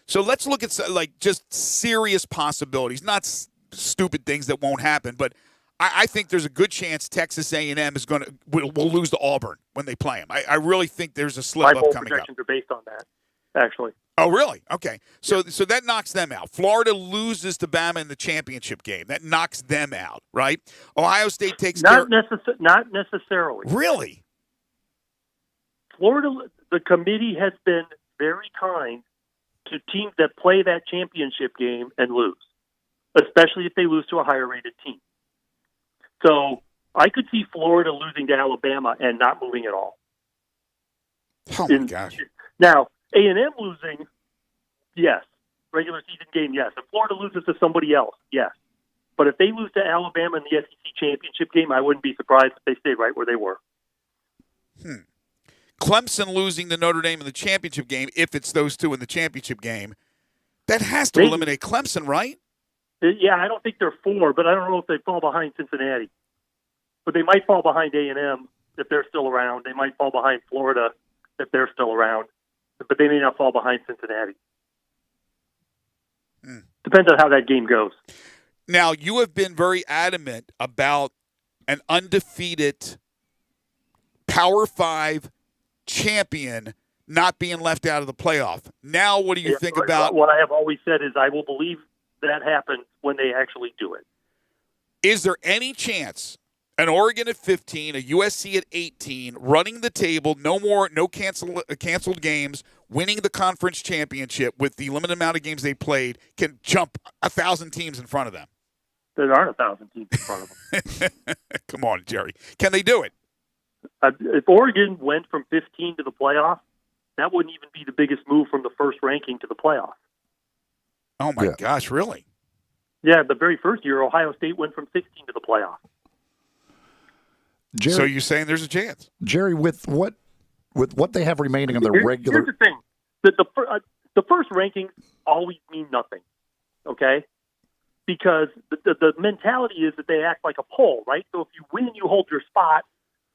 Speaker 3: So let's look at just serious possibilities, not stupid things that won't happen. But I think there's a good chance Texas A&M will lose to Auburn when they play them. I really think there's a slip up coming up.
Speaker 6: Projections are based on that, actually.
Speaker 3: Oh, really? Okay. So that knocks them out. Florida loses to Bama in the championship game. That knocks them out, right? Ohio State takes
Speaker 6: not necessarily.
Speaker 3: Really?
Speaker 6: Florida, the committee has been very kind to teams that play that championship game and lose, especially if they lose to a higher-rated team. So I could see Florida losing to Alabama and not moving at all.
Speaker 3: Oh, my gosh.
Speaker 6: Now, A&M losing, yes. Regular season game, yes. If Florida loses to somebody else, yes. But if they lose to Alabama in the SEC championship game, I wouldn't be surprised if they stayed right where they were.
Speaker 3: Clemson losing to Notre Dame in the championship game, if it's those two in the championship game, that has to eliminate Clemson, right?
Speaker 6: Yeah, I don't think they're 4, but I don't know if they fall behind Cincinnati. But they might fall behind A&M if they're still around. They might fall behind Florida if they're still around. But they may not fall behind Cincinnati. Depends on how that game goes.
Speaker 3: Now, you have been very adamant about an undefeated Power 5 champion not being left out of the playoff. Now, what do you think about...
Speaker 6: What I have always said is I will believe that happens when they actually do it.
Speaker 3: Is there any chance an Oregon at 15, a USC at 18, running the table, no canceled games, winning the conference championship with the limited amount of games they played, can jump 1,000 teams in front of them?
Speaker 6: There aren't 1,000 teams in front of them.
Speaker 3: Come on, Jerry. Can they do it?
Speaker 6: If Oregon went from 15 to the playoff, that wouldn't even be the biggest move from the first ranking to the playoff.
Speaker 3: Oh, my gosh, really?
Speaker 6: Yeah, the very first year, Ohio State went from 16 to the playoff.
Speaker 4: Jerry,
Speaker 3: so you're saying there's a chance?
Speaker 4: Jerry, with what they have remaining on their regular...
Speaker 6: Here's the thing. The first rankings always mean nothing, okay? Because the mentality is that they act like a poll, right? So if you win, you hold your spot,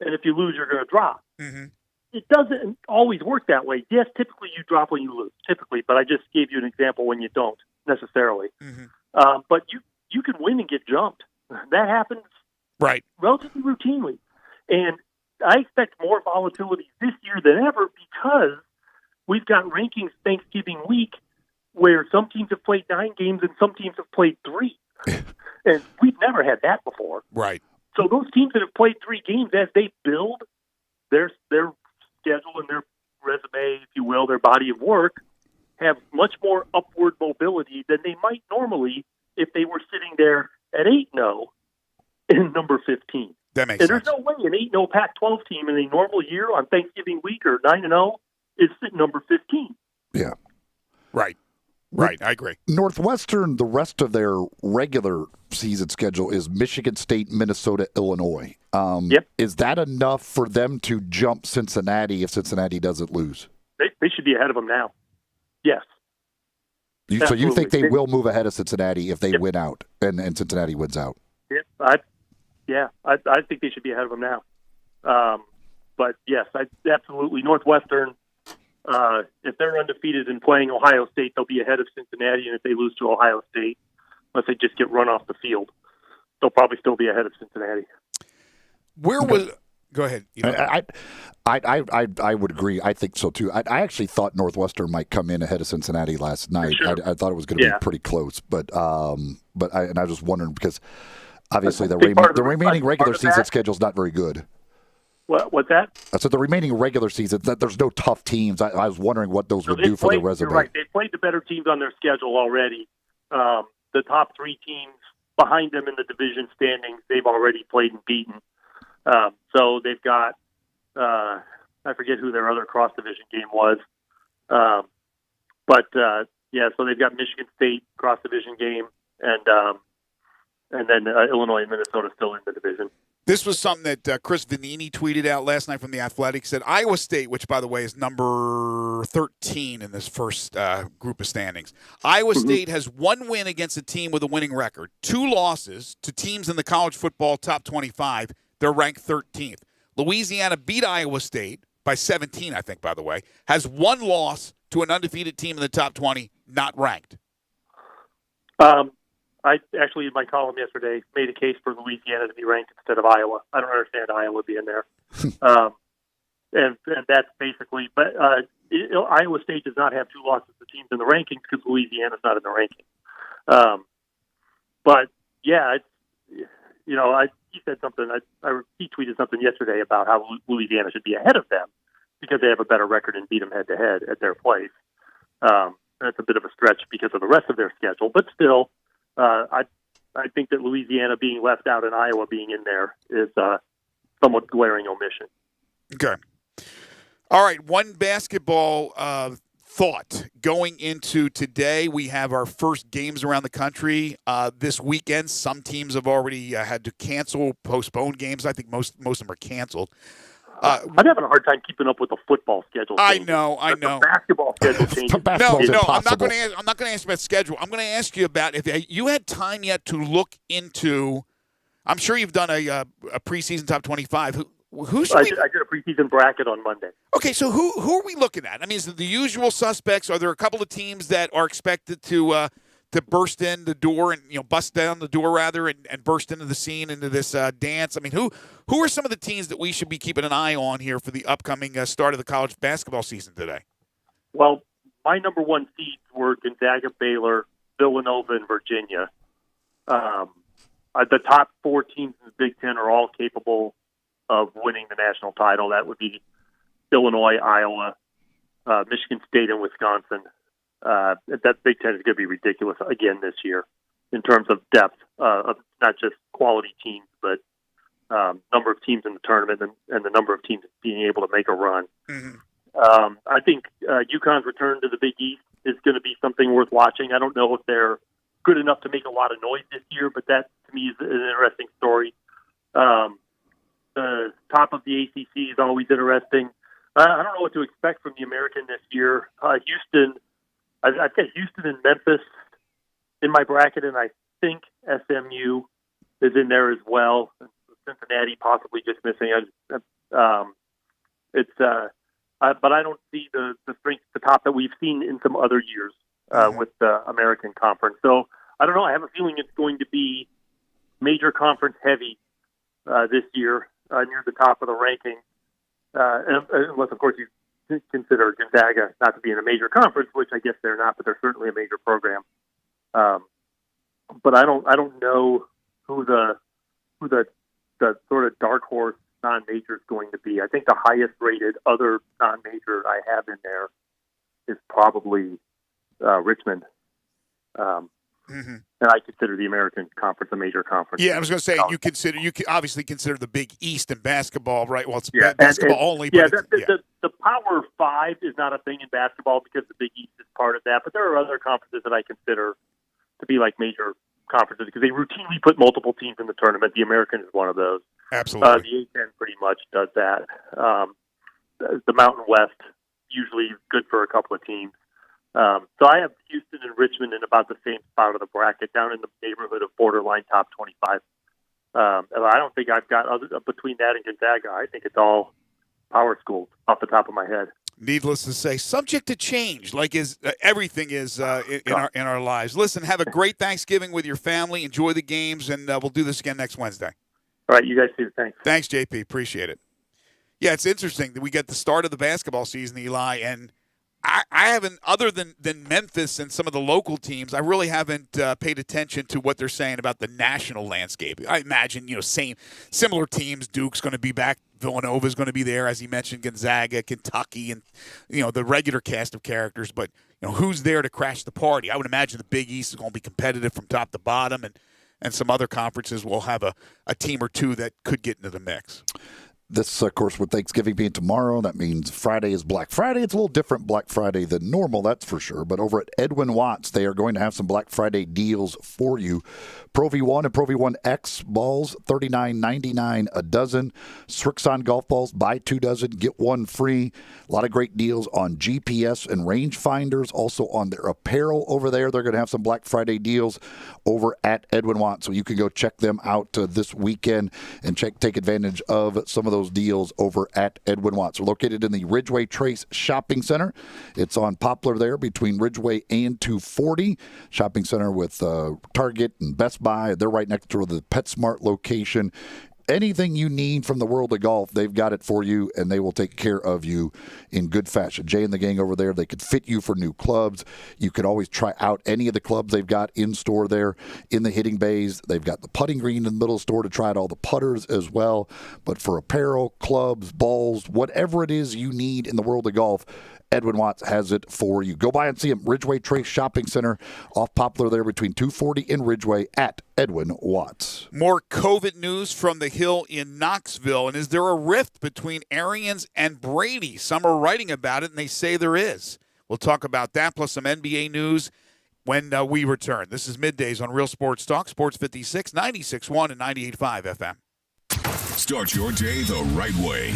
Speaker 6: and if you lose, you're going to drop.
Speaker 3: Mm-hmm.
Speaker 6: It doesn't always work that way. Yes, typically you drop when you lose, typically, but I just gave you an example when you don't necessarily.
Speaker 3: Mm-hmm.
Speaker 6: But you can win and get jumped. That happens relatively routinely. And I expect more volatility this year than ever because we've got rankings Thanksgiving week where some teams have played 9 games and some teams have played 3. And we've never had that before.
Speaker 3: Right.
Speaker 6: So those teams that have played 3 games, as they build their schedule and their resume, if you will, their body of work, have much more upward mobility than they might normally if they were sitting there at 8-0 in number 15.
Speaker 3: That makes
Speaker 6: sense.
Speaker 3: sense.
Speaker 6: And there's no way an 8-0 Pac-12 team in a normal year on Thanksgiving week or 9-0 is sitting number 15.
Speaker 4: Yeah.
Speaker 3: Right. Right. I agree.
Speaker 4: Northwestern, the rest of their regular season schedule is Michigan State, Minnesota, Illinois.
Speaker 6: Yep.
Speaker 4: Is that enough for them to jump Cincinnati if Cincinnati doesn't lose?
Speaker 6: They should be ahead of them now. Yes.
Speaker 4: So you think they will move ahead of Cincinnati if they win out and Cincinnati wins out?
Speaker 6: Yep. I think they should be ahead of them now. But yes, absolutely. Northwestern, if they're undefeated and playing Ohio State, they'll be ahead of Cincinnati. And if they lose to Ohio State, unless they just get run off the field, they'll probably still be ahead of Cincinnati.
Speaker 3: Go ahead.
Speaker 4: I would agree. I think so too. I actually thought Northwestern might come in ahead of Cincinnati last night.
Speaker 6: Sure.
Speaker 4: I thought it was going to be pretty close, but I was just wondering because obviously the remaining regular season schedule is not very good.
Speaker 6: What's that?
Speaker 4: I said the remaining regular season, there's no tough teams. I was wondering what those would do for their resume.
Speaker 6: You're right. They played the better teams on their schedule already. The top 3 teams behind them in the division standings, they've already played and beaten. So they've got, I forget who their other cross-division game was. So they've got Michigan State cross-division game, and then Illinois and Minnesota still in the division.
Speaker 3: This was something that Chris Vanini tweeted out last night from The Athletic. Said Iowa State, which, by the way, is number 13 in this first group of standings. Iowa State has 1 win against a team with a winning record, 2 losses to teams in the college football top 25. They're ranked 13th. Louisiana beat Iowa State by 17, I think, by the way. Has 1 loss to an undefeated team in the top 20, not ranked.
Speaker 6: I actually, in my column yesterday, made a case for Louisiana to be ranked instead of Iowa. I don't understand Iowa being there. And that's basically, but Iowa State does not have 2 losses to teams in the rankings because Louisiana's not in the ranking. He said something, he tweeted something yesterday about how Louisiana should be ahead of them because they have a better record and beat them head-to-head at their place. That's a bit of a stretch because of the rest of their schedule, but still, I think that Louisiana being left out and Iowa being in there is a somewhat glaring omission.
Speaker 3: Okay. All right, one basketball thought. Going into today, we have our first games around the country this weekend. Some teams have already had to cancel, postpone games. I think most of them are canceled.
Speaker 6: I'm having a hard time keeping up with the football schedule.
Speaker 3: I know.
Speaker 6: The basketball schedule changes.
Speaker 3: I'm not going to ask about schedule. I'm going to ask you about if you had time yet to look into. I'm sure you've done a preseason top 25. I did
Speaker 6: a preseason bracket on Monday.
Speaker 3: Okay, so who are we looking at? I mean, is it the usual suspects? Are there a couple of teams that are expected to burst in the door and bust down the door rather and burst into the scene into this dance? I mean, who are some of the teams that we should be keeping an eye on here for the upcoming start of the college basketball season today?
Speaker 6: Well, my number 1 seeds were Gonzaga, Baylor, Villanova, and Virginia. The top 4 teams in the Big Ten are all capable of winning the national title. That would be Illinois, Iowa, Michigan State, and Wisconsin. That Big Ten is going to be ridiculous again this year in terms of depth of not just quality teams, but number of teams in the tournament and the number of teams being able to make a run.
Speaker 3: Mm-hmm.
Speaker 6: I think UConn's return to the Big East is going to be something worth watching. I don't know if they're good enough to make a lot of noise this year, but that to me is an interesting story. The top of the ACC is always interesting. I don't know what to expect from the American this year. Houston. I've got Houston and Memphis in my bracket, and I think SMU is in there as well. Cincinnati possibly just missing. But I don't see the strength at the top that we've seen in some other years with the American Conference. So I don't know. I have a feeling it's going to be major conference heavy this year near the top of the ranking, unless of course you consider Gonzaga not to be in a major conference, which I guess they're not, but they're certainly a major program. But I don't know who the sort of dark horse non-major is going to be. I think the highest rated other non-major I have in there is probably Richmond. And I consider the American Conference a major conference.
Speaker 3: Yeah, I was going to say you obviously consider the Big East in basketball, right? Well, it's basketball only. But
Speaker 6: the Power Five is not a thing in basketball because the Big East is part of that. But there are other conferences that I consider to be like major conferences because they routinely put multiple teams in the tournament. The American is one of those.
Speaker 3: Absolutely.
Speaker 6: The A-10 pretty much does that. The Mountain West usually good for a couple of teams. So I have Houston and Richmond in about the same spot of the bracket, down in the neighborhood of borderline top 25. I don't think I've got between that and Gonzaga. I think it's all power schools off the top of my head.
Speaker 3: Needless to say, subject to change, like everything is in our lives. Listen, have a great Thanksgiving with your family. Enjoy the games, and we'll do this again next Wednesday.
Speaker 6: All right, you guys too. Thanks.
Speaker 3: Thanks, JP. Appreciate it. Yeah, it's interesting that we get the start of the basketball season, Eli, and I haven't, other than Memphis and some of the local teams, I really haven't paid attention to what they're saying about the national landscape. I imagine, similar teams. Duke's going to be back. Villanova's going to be there, as he mentioned, Gonzaga, Kentucky, and, the regular cast of characters. But, who's there to crash the party? I would imagine the Big East is going to be competitive from top to bottom, and some other conferences will have a team or two that could get into the mix.
Speaker 4: This, of course, with Thanksgiving being tomorrow, that means Friday is Black Friday. It's a little different Black Friday than normal, that's for sure. But over at Edwin Watts, they are going to have some Black Friday deals for you. Pro V1 and Pro V1X balls, $39.99 a dozen. Srixon golf balls, buy 2 dozen, get 1 free. A lot of great deals on GPS and range finders. Also on their apparel over there. They're going to have some Black Friday deals over at Edwin Watts. So you can go check them out this weekend and take advantage of some of those deals over at Edwin Watts. We're located in the Ridgeway Trace Shopping Center. It's on Poplar there between Ridgeway and 240. Shopping center with Target and Best Buy. They're right next to the PetSmart location. Anything you need from the world of golf, they've got it for you, and they will take care of you in good fashion. Jay and the gang over there, they could fit you for new clubs. You could always try out any of the clubs they've got in store there in the hitting bays. They've got the putting green in the middle of the store to try out all the putters as well. But for apparel, clubs, balls, whatever it is you need in the world of golf, Edwin Watts has it for you. Go by and see him. Ridgeway Trace Shopping Center off Poplar there between 240 and Ridgeway at Edwin Watts.
Speaker 3: More COVID news from the Hill in Knoxville. And is there a rift between Arians and Brady? Some are writing about it, and they say there is. We'll talk about that, plus some NBA news when we return. This is Middays on Real Sports Talk, Sports 56, 96.1 and 98.5 FM.
Speaker 1: Start your day the right way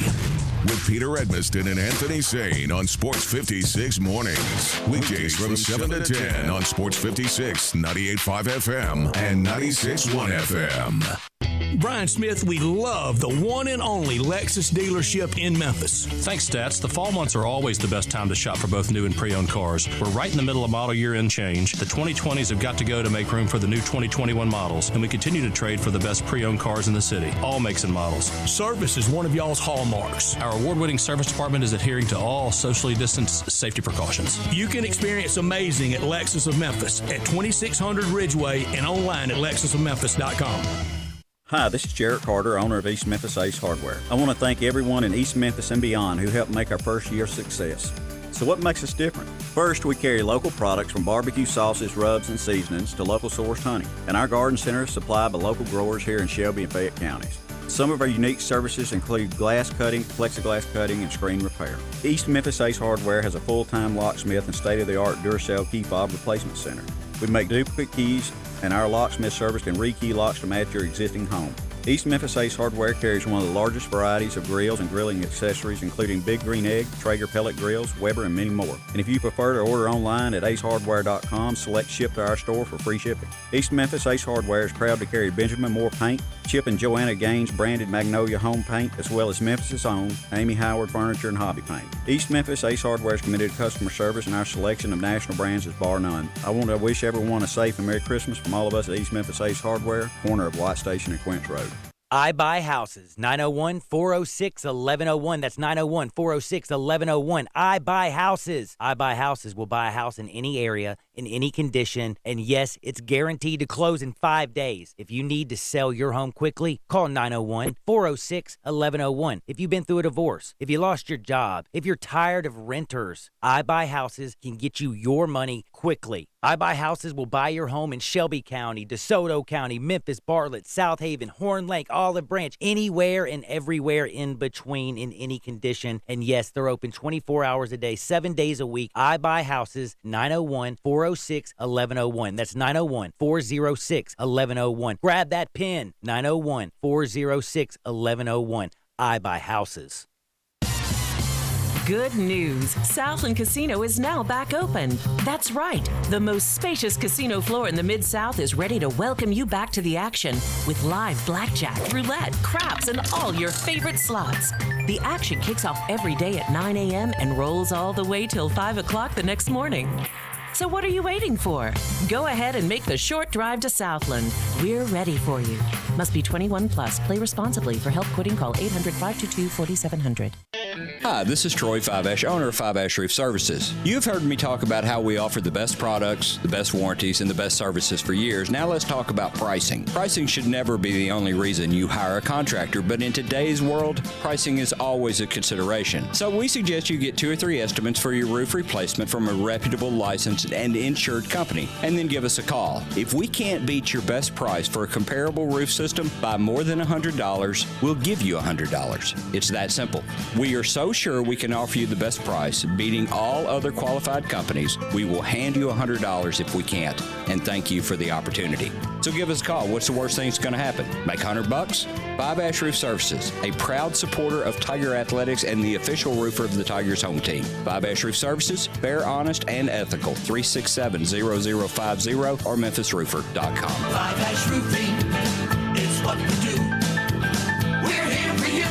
Speaker 1: with Peter Edmiston and Anthony Sane on Sports 56 Mornings. Weekdays from 7 to 10 on Sports 56, 98.5 FM and 96.1 FM.
Speaker 5: Brian Smith, we love the one and only Lexus dealership in Memphis.
Speaker 7: Thanks, Stats. The fall months are always the best time to shop for both new and pre-owned cars. We're right in the middle of model year end change. The 2020s have got to go to make room for the new 2021 models, and we continue to trade for the best pre-owned cars in the city, all makes and models.
Speaker 5: Service is one of y'all's hallmarks.
Speaker 7: Our award-winning service department is adhering to all socially distanced safety precautions.
Speaker 5: You can experience amazing at Lexus of Memphis at 2600 Ridgeway and online at lexusofmemphis.com.
Speaker 8: Hi, this is Jarrett Carter, owner of East Memphis Ace Hardware. I want to thank everyone in East Memphis and beyond who helped make our first year a success. So what makes us different? First, we carry local products from barbecue sauces, rubs, and seasonings to local sourced honey. And our garden center is supplied by local growers here in Shelby and Fayette counties. Some of our unique services include glass cutting, plexiglass cutting, and screen repair. East Memphis Ace Hardware has a full-time locksmith and state-of-the-art Duracell key fob replacement center. We make duplicate keys, and our locksmith service can rekey locks to match your existing home. East Memphis Ace Hardware carries one of the largest varieties of grills and grilling accessories, including Big Green Egg, Traeger pellet grills, Weber, and many more. And if you prefer to order online at acehardware.com, select ship to our store for free shipping. East Memphis Ace Hardware is proud to carry Benjamin Moore paint, Chip and Joanna Gaines branded Magnolia home paint, as well as Memphis' own Amy Howard furniture and hobby paint. East Memphis Ace Hardware is committed to customer service, and our selection of national brands is bar none. I want to wish everyone a safe and Merry Christmas from all of us at East Memphis Ace Hardware, corner of White Station and Quince Road.
Speaker 24: I Buy Houses, 901-406-1101. That's 901-406-1101. I Buy Houses. I Buy Houses will buy a house in any area, in any condition, and yes, it's guaranteed to close in 5 days. If you need to sell your home quickly, call 901-406-1101. If you've been through a divorce, if you lost your job, if you're tired of renters, I Buy Houses can get you your money quickly. I Buy Houses will buy your home in Shelby County, DeSoto County, Memphis, Bartlett, South Haven, Horn Lake, Olive Branch, anywhere and everywhere in between in any condition. And yes, they're open 24 hours a day, 7 days a week. I Buy Houses, 901-406-1101. That's 901-406-1101. Grab that pen, 901-406-1101. I Buy Houses.
Speaker 10: Good news. Southland Casino is now back open. That's right. The most spacious casino floor in the Mid-South is ready to welcome you back to the action with live blackjack, roulette, craps, and all your favorite slots. The action kicks off every day at 9 a.m. and rolls all the way till 5 o'clock the next morning. So what are you waiting for? Go ahead and make the short drive to Southland. We're ready for you. Must be 21 plus. Play responsibly. For help quitting, call 800-522-4700.
Speaker 12: Hi, this is Troy Fiveash, owner of Fiveash Roof Services. You've heard me talk about how we offer the best products, the best warranties, and the best services for years. Now let's talk about pricing. Pricing should never be the only reason you hire a contractor, but in today's world, pricing is always a consideration. So we suggest you get 2 or 3 estimates for your roof replacement from a reputable, licensed, and insured company, and then give us a call. If we can't beat your best price for a comparable roof system by more than $100, we'll give you $100. It's that simple. We are so sure we can offer you the best price, beating all other qualified companies, we will hand you $100 if we can't, and thank you for the opportunity. So give us a call. What's the worst thing that's going to happen? Make $100? Fiveash Roof Services, a proud supporter of Tiger Athletics and the official roofer of the Tigers home team. Fiveash Roof Services, fair, honest, and ethical. 367-0050 or memphisroofer.com.
Speaker 16: Fiveash Roofing is what we do. We're here for you.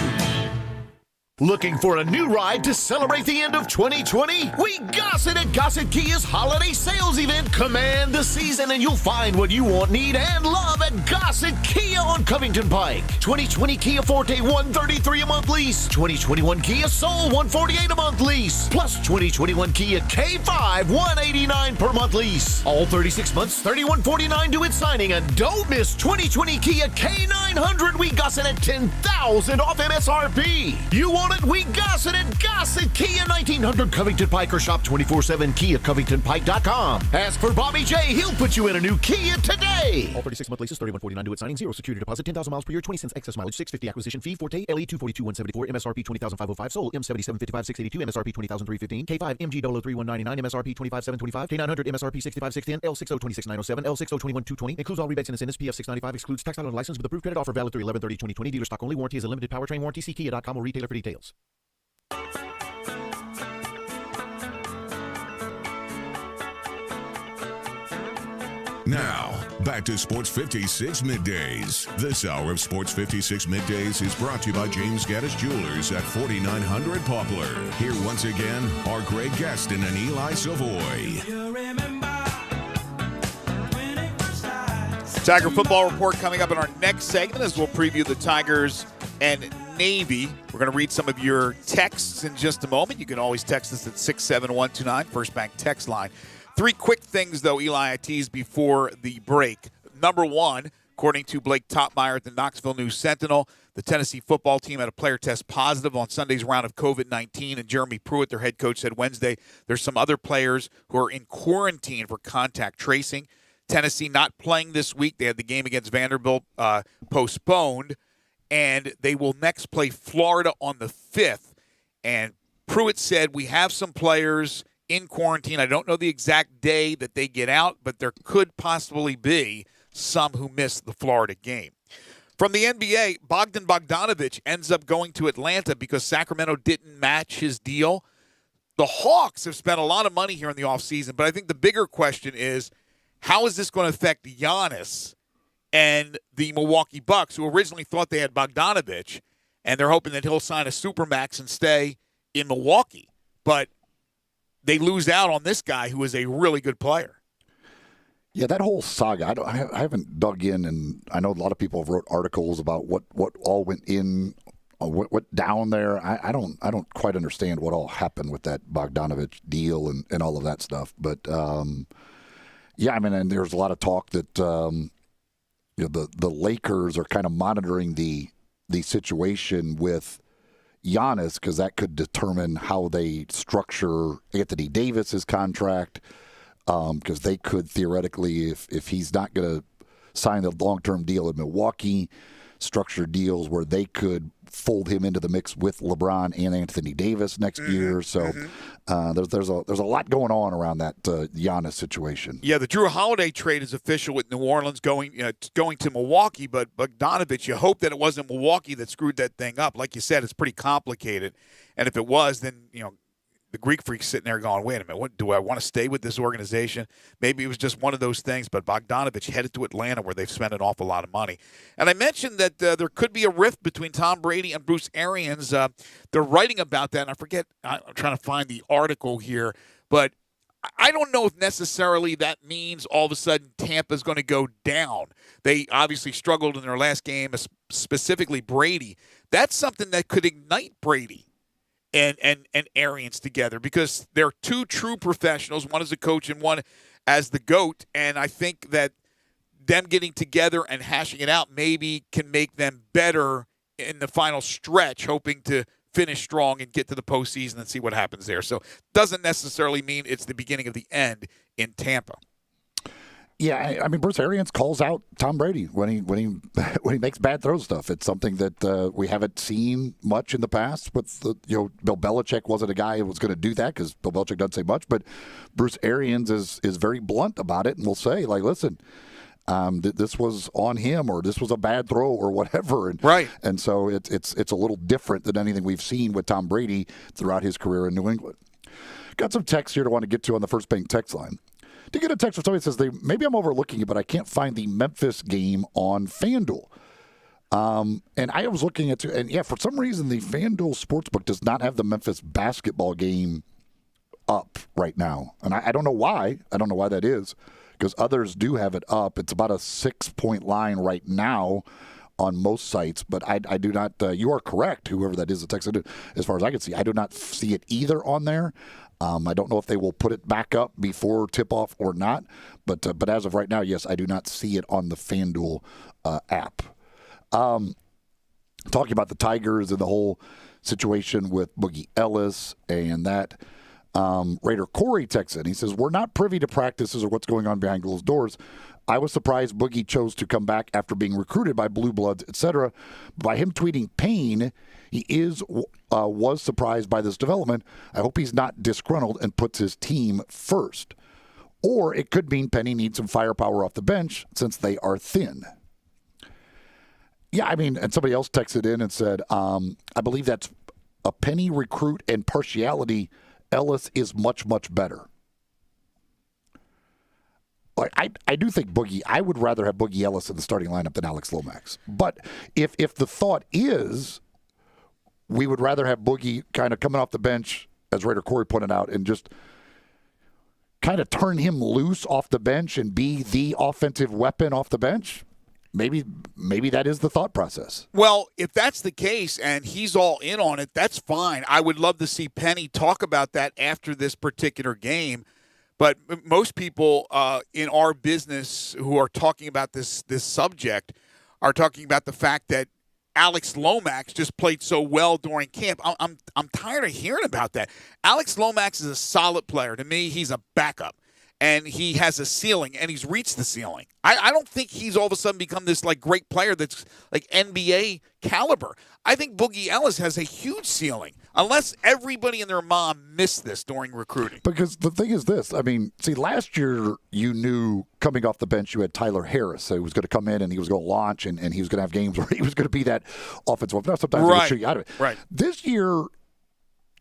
Speaker 17: Looking for a new ride to celebrate the end of 2020? We Gossett at Gossett Kia's holiday sales event. Command the season and you'll find what you want, need, and love at Gossett Kia on Covington Pike. 2020 Kia Forte, $133 a month lease. 2021 Kia Soul, $148 a month lease. Plus 2021 Kia K5, $189 per month lease. All 36 months, $3149 due at signing. And don't miss 2020 Kia K900. We Gossett at $10,000 off MSRP. You want it? We Gossett at Gossett Kia, 1900 Covington Pike, or shop 24/7 KiaCovingtonPike.com. Ask for Bobby J. He'll put you in a new Kia today.
Speaker 9: All 36-month leases, $3149 due at signing, 0 security deposit, 10,000 miles per year, 20 cents excess mileage, $650 acquisition fee, Forte, LE 242,174, MSRP 20,505, sold, M7755, 682, MSRP 20,315, K5, MG 003,199, MSRP 25,725, K900, MSRP 65,610, L60 26,907, L60 21,220, includes all rebates and incentives, PF 695, excludes tax title and license with approved credit offer valid through 11/30/2020, dealer stock only, warranty is a limited powertrain warranty, see Kia.com or retailer for details.
Speaker 1: Now, back to Sports 56 Middays. This hour of Sports 56 Middays is brought to you by James Gaddis Jewelers at 4900 Poplar. Here once again are Greg Gaston and Eli Savoy.
Speaker 3: Tiger football report coming up in our next segment as we'll preview the Tigers and Navy. We're going to read some of your texts in just a moment. You can always text us at 67129, First Bank text line. 3 quick things, though, Eli, I teased before the break. Number 1, according to Blake Topmeyer at the Knoxville News-Sentinel, the Tennessee football team had a player test positive on Sunday's round of COVID-19, and Jeremy Pruitt, their head coach, said Wednesday there's some other players who are in quarantine for contact tracing. Tennessee not playing this week. They had the game against Vanderbilt postponed, and they will next play Florida on the 5th. And Pruitt said, we have some players in quarantine. I don't know the exact day that they get out, but there could possibly be some who missed the Florida game. From the NBA, Bogdan Bogdanović ends up going to Atlanta because Sacramento didn't match his deal. The Hawks have spent a lot of money here in the offseason, but I think the bigger question is, how is this going to affect Giannis and the Milwaukee Bucks, who originally thought they had Bogdanović, and they're hoping that he'll sign a supermax and stay in Milwaukee. But they lose out on this guy who is a really good player.
Speaker 4: Yeah, that whole saga, I haven't dug in, and I know a lot of people have wrote articles about what all went in, what went down there. I don't quite understand what all happened with that Bogdanovich deal and all of that stuff. But, yeah, I mean, and there's a lot of talk that the Lakers are kind of monitoring the situation with Giannis, because that could determine how they structure Anthony Davis's contract, because they could theoretically, if he's not going to sign the long-term deal in Milwaukee, structure deals where they could fold him into the mix with LeBron and Anthony Davis next year. So there's a lot going on around that Giannis situation.
Speaker 3: Yeah, the Drew Holiday trade is official with New Orleans going to Milwaukee, but Bogdanovich, you hope that it wasn't Milwaukee that screwed that thing up. Like you said, it's pretty complicated, and if it was, then the Greek Freak's sitting there going, wait a minute, what do I want to stay with this organization? Maybe it was just one of those things, but Bogdanovich headed to Atlanta where they've spent an awful lot of money. And I mentioned that there could be a rift between Tom Brady and Bruce Arians. They're writing about that, and I forget, I'm trying to find the article here, but I don't know if necessarily that means all of a sudden Tampa's going to go down. They obviously struggled in their last game, specifically Brady. That's something that could ignite Brady and Arians together, because they're two true professionals, one as a coach and one as the GOAT, and I think that them getting together and hashing it out maybe can make them better in the final stretch, hoping to finish strong and get to the postseason and see what happens there. So doesn't necessarily mean it's the beginning of the end in Tampa.
Speaker 4: Yeah, I mean, Bruce Arians calls out Tom Brady when he makes bad throw stuff. It's something that we haven't seen much in the past. With Bill Belichick wasn't a guy who was going to do that, because Bill Belichick doesn't say much. But Bruce Arians is very blunt about it and will say, like, listen, this was on him, or this was a bad throw, or whatever. And,
Speaker 3: right.
Speaker 4: And so it's a little different than anything we've seen with Tom Brady throughout his career in New England. Got some text here to want to get to on the First Bank text line. To get a text from somebody that says, maybe I'm overlooking it, but I can't find the Memphis game on FanDuel. And I was looking at it, and yeah, for some reason the FanDuel Sportsbook does not have the Memphis basketball game up right now. And I don't know why. I don't know why that is, because others do have it up. It's about a 6-point line right now on most sites, but I do not, you are correct, whoever that is that texted, as far as I can see, I do not see it either on there. I don't know if they will put it back up before tip-off or not, but as of right now, yes, I do not see it on the FanDuel app. Talking about the Tigers and the whole situation with Boogie Ellis and that, Raider Corey texts in. He says, we're not privy to practices or what's going on behind closed doors. I was surprised Boogie chose to come back after being recruited by Blue Bloods, etc. By him tweeting pain, he was surprised by this development. I hope he's not disgruntled and puts his team first. Or it could mean Penny needs some firepower off the bench since they are thin. Yeah, I mean, and somebody else texted in and said, I believe that's a Penny recruit and partiality. Ellis is much, much better. I do think I would rather have Boogie Ellis in the starting lineup than Alex Lomax. But if the thought is we would rather have Boogie kind of coming off the bench, as Raider Corey pointed out, and just kind of turn him loose off the bench and be the offensive weapon off the bench, maybe that is the thought process.
Speaker 3: Well, if that's the case and he's all in on it, that's fine. I would love to see Penny talk about that after this particular game. But most people in our business who are talking about this subject are talking about the fact that Alex Lomax just played so well during camp. I'm tired of hearing about that. Alex Lomax is a solid player. To me, he's a backup. And he has a ceiling, and he's reached the ceiling. I don't think he's all of a sudden become this great player that's like NBA caliber. I think Boogie Ellis has a huge ceiling, unless everybody and their mom missed this during recruiting.
Speaker 4: Because the thing is this, I mean, see, last year you knew coming off the bench you had Tyler Harris, who was going to come in and he was going to launch, and he was going to have games where he was going to be that offensive weapon. Sometimes he would shoot you out of it.
Speaker 3: Right.
Speaker 4: This year,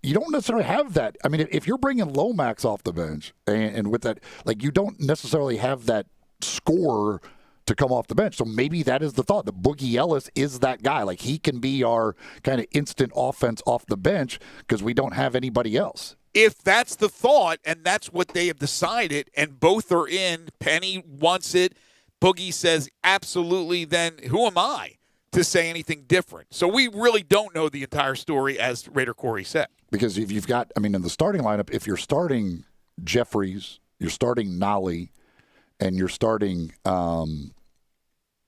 Speaker 4: you don't necessarily have that. I mean, if you're bringing Lomax off the bench and with that, you don't necessarily have that scorer to come off the bench. So maybe that is the thought, that Boogie Ellis is that guy. He can be our kind of instant offense off the bench because we don't have anybody else.
Speaker 3: if that's the thought and that's what they have decided and both are in, Penny wants it, Boogie says absolutely, then who am I to say anything different? So we really don't know the entire story, as Raider Corey said.
Speaker 4: Because if you've got, in the starting lineup, if you're starting Jeffries, you're starting Nolly, and you're starting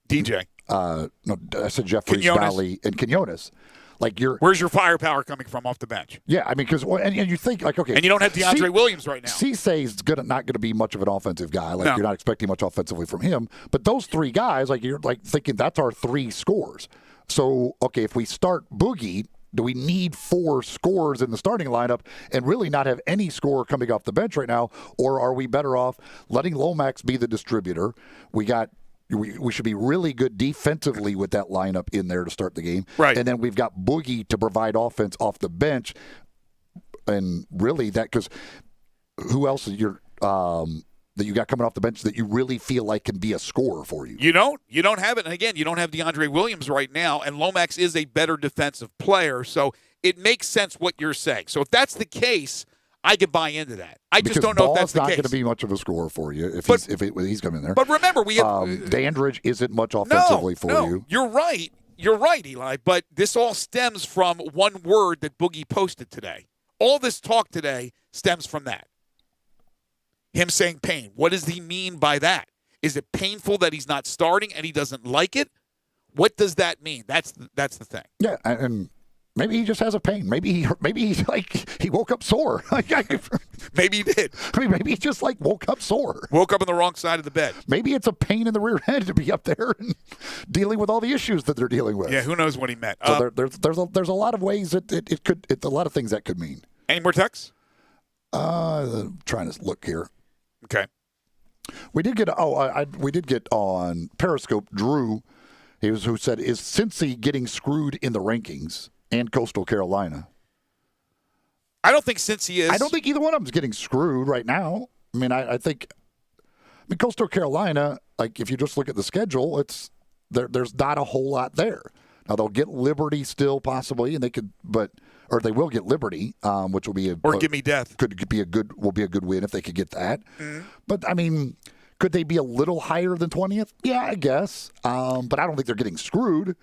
Speaker 3: DJ.
Speaker 4: No, I said Jeffries, Nolly, and Quinones.
Speaker 3: Where's your firepower coming from off the bench?
Speaker 4: Yeah, because and you think okay,
Speaker 3: and you don't have DeAndre Williams right now.
Speaker 4: Cissay's not going to be much of an offensive guy. You're not expecting much offensively from him. But those three guys, you're thinking that's our three scores. So okay, if we start Boogie, do we need 4 scores in the starting lineup and really not have any scorer coming off the bench right now, or are we better off letting Lomax be the distributor? We should be really good defensively with that lineup in there to start the game.
Speaker 3: Right.
Speaker 4: And then we've got Boogie to provide offense off the bench. And really because who else is that you got coming off the bench that you really feel like can be a scorer for you?
Speaker 3: You don't have it. And again, you don't have DeAndre Williams right now, and Lomax is a better defensive player. So it makes sense what you're saying. So if that's the case, I could buy into that. I just don't know if that's the case.
Speaker 4: Not going to be much of a scorer for you if he's coming there.
Speaker 3: But remember, we have
Speaker 4: Dandridge isn't much offensively for you.
Speaker 3: You're right. You're right, Eli. But this all stems from one word that Boogie posted today. All this talk today stems from that. Him saying pain. What does he mean by that? Is it painful that he's not starting and he doesn't like it? What does that mean? That's the thing.
Speaker 4: Yeah, and maybe he just has a pain. Maybe he woke up sore.
Speaker 3: Maybe he did.
Speaker 4: Maybe he just woke up sore.
Speaker 3: Woke up on the wrong side of the bed.
Speaker 4: Maybe it's a pain in the rear end to be up there and dealing with all the issues that they're dealing with.
Speaker 3: Yeah, who knows what he meant.
Speaker 4: So there's a lot of ways that it could. It's a lot of things that could mean.
Speaker 3: Any more texts?
Speaker 4: Trying to look here.
Speaker 3: Okay.
Speaker 4: We did get on Periscope Drew, who said, is Cincy getting screwed in the rankings and Coastal Carolina?
Speaker 3: I don't think Cincy is.
Speaker 4: I don't think either one of them is getting screwed right now. I think Coastal Carolina, if you just look at the schedule, there's not a whole lot there. Now they'll get Liberty still possibly, and they will get Liberty, which will be
Speaker 3: give me death.
Speaker 4: Will be a good win if they could get that.
Speaker 3: Mm-hmm.
Speaker 4: But could they be a little higher than 20th? Yeah, I guess. But I don't think they're getting screwed,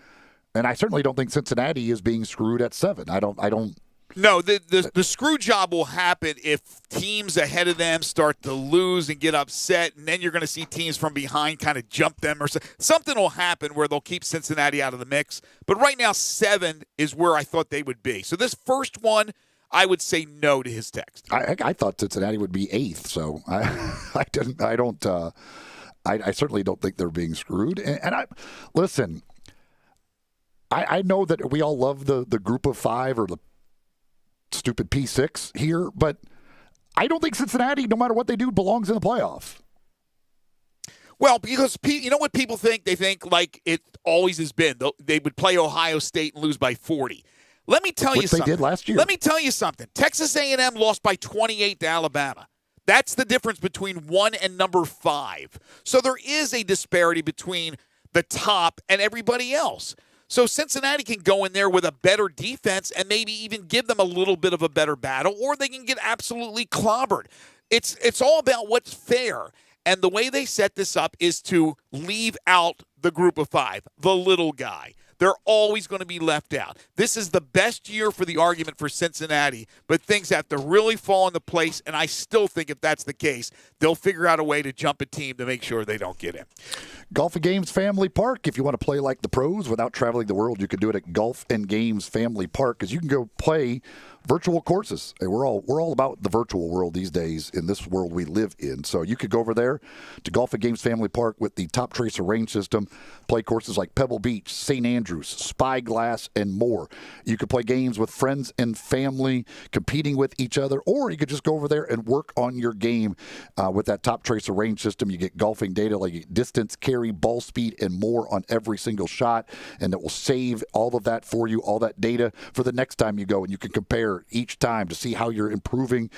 Speaker 4: and I certainly don't think Cincinnati is being screwed at 7. I don't.
Speaker 3: No, the screw job will happen if teams ahead of them start to lose and get upset, and then you're going to see teams from behind kind of jump them, or something will happen where they'll keep Cincinnati out of the mix. But right now, 7 is where I thought they would be. So this first one, I would say no to his text.
Speaker 4: I thought Cincinnati would be 8th, so I certainly don't think they're being screwed. And listen, I know that we all love the group of 5 or the stupid P6 here, but I don't think Cincinnati, no matter what they do, belongs in the playoff.
Speaker 3: Well, because you know what people think? They think like it always has been. They would play Ohio State and lose by 40. Let me tell you something.
Speaker 4: They did last year.
Speaker 3: Let me tell you something. Texas A&M lost by 28 to Alabama. That's the difference between 1 and number 5. So there is a disparity between the top and everybody else. So Cincinnati can go in there with a better defense and maybe even give them a little bit of a better battle, or they can get absolutely clobbered. It's all about what's fair. And the way they set this up is to leave out the group of 5, the little guy. They're always going to be left out. This is the best year for the argument for Cincinnati, but things have to really fall into place, and I still think if that's the case, they'll figure out a way to jump a team to make sure they don't get in.
Speaker 4: Golf and Games Family Park. If you want to play like the pros without traveling the world, you can do it at Golf and Games Family Park, because you can go play virtual courses. Hey, we're all about the virtual world these days in this world we live in. So you could go over there to Golf and Games Family Park with the Top Tracer range system, play courses like Pebble Beach, St. Andrews, Spyglass, and more. You could play games with friends and family, competing with each other, or you could just go over there and work on your game with that Top Tracer range system. You get golfing data like distance, carry, ball speed, and more on every single shot, and it will save all of that for you, all that data for the next time you go, and you can compare compare each time to see how you're improving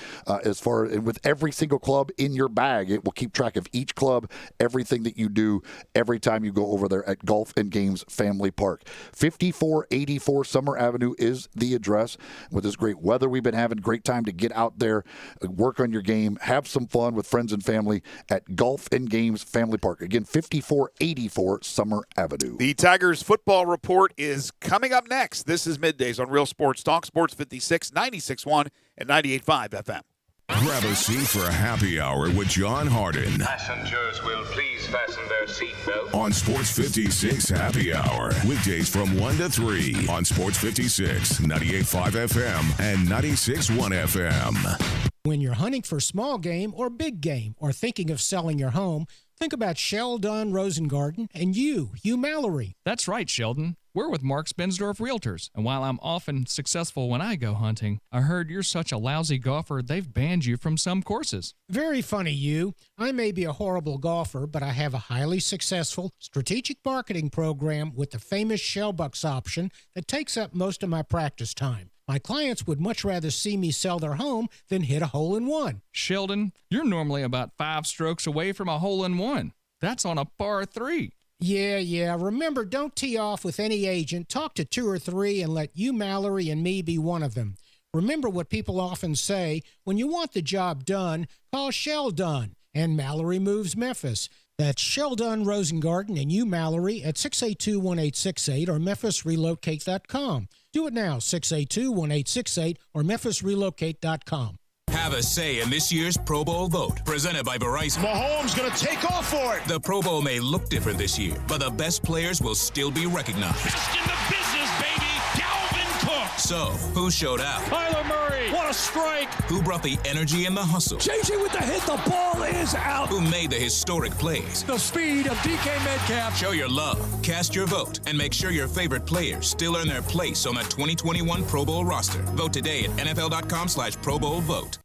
Speaker 4: as far as with every single club in your bag. It will keep track of each club, everything that you do every time you go over there at Golf and Games Family Park. 5484 Summer Avenue is the address. With this great weather we've been having, great time to get out there, work on your game, have some fun with friends and family at Golf and Games Family Park. Again, 5484 Summer Avenue.
Speaker 3: The Tigers football report is coming up next. This is Middays on Real Sports Talk, Sports 56, 96.1 and 98.5 FM.
Speaker 1: Grab a seat for a happy hour with John Harden.
Speaker 13: Passengers will please fasten their seatbelts.
Speaker 1: On Sports 56 Happy Hour. Weekdays from 1 to 3 on Sports 56, 98.5 FM and 96.1 FM.
Speaker 14: When you're hunting for small game or big game or thinking of selling your home, think about Sheldon Rosengarten and you Mallory.
Speaker 15: That's right, Sheldon. We're with Mark Spensdorf Realtors, and while I'm often successful when I go hunting, I heard you're such a lousy golfer they've banned you from some courses.
Speaker 14: Very funny, you. I may be a horrible golfer, but I have a highly successful strategic marketing program with the famous Shellbucks option that takes up most of my practice time. My clients would much rather see me sell their home than hit a hole-in-one.
Speaker 15: Sheldon, you're normally about 5 strokes away from a hole-in-one. That's on a par 3.
Speaker 14: Yeah. Remember, don't tee off with any agent. Talk to 2 or 3 and let you, Mallory, and me be one of them. Remember what people often say, when you want the job done, call Sheldon. And Mallory Moves Memphis. That's Sheldon Rosengarten and you, Mallory, at 682-1868 or memphisrelocate.com. Do it now, 682-1868 or memphisrelocate.com.
Speaker 18: Have a say in this year's Pro Bowl vote. Presented by Verizon.
Speaker 19: Mahomes going to take off for it.
Speaker 18: The Pro Bowl may look different this year, but the best players will still be recognized.
Speaker 19: Best in the business, baby. Dalvin Cook.
Speaker 18: So, who showed out?
Speaker 19: Kyler Murray. What a strike.
Speaker 18: Who brought the energy and the hustle?
Speaker 19: JJ with the hit. The ball is out.
Speaker 18: Who made the historic plays?
Speaker 19: The speed of DK Metcalf.
Speaker 18: Show your love. Cast your vote and make sure your favorite players still earn their place on the 2021 Pro Bowl roster. Vote today at NFL.com/Pro Bowl vote.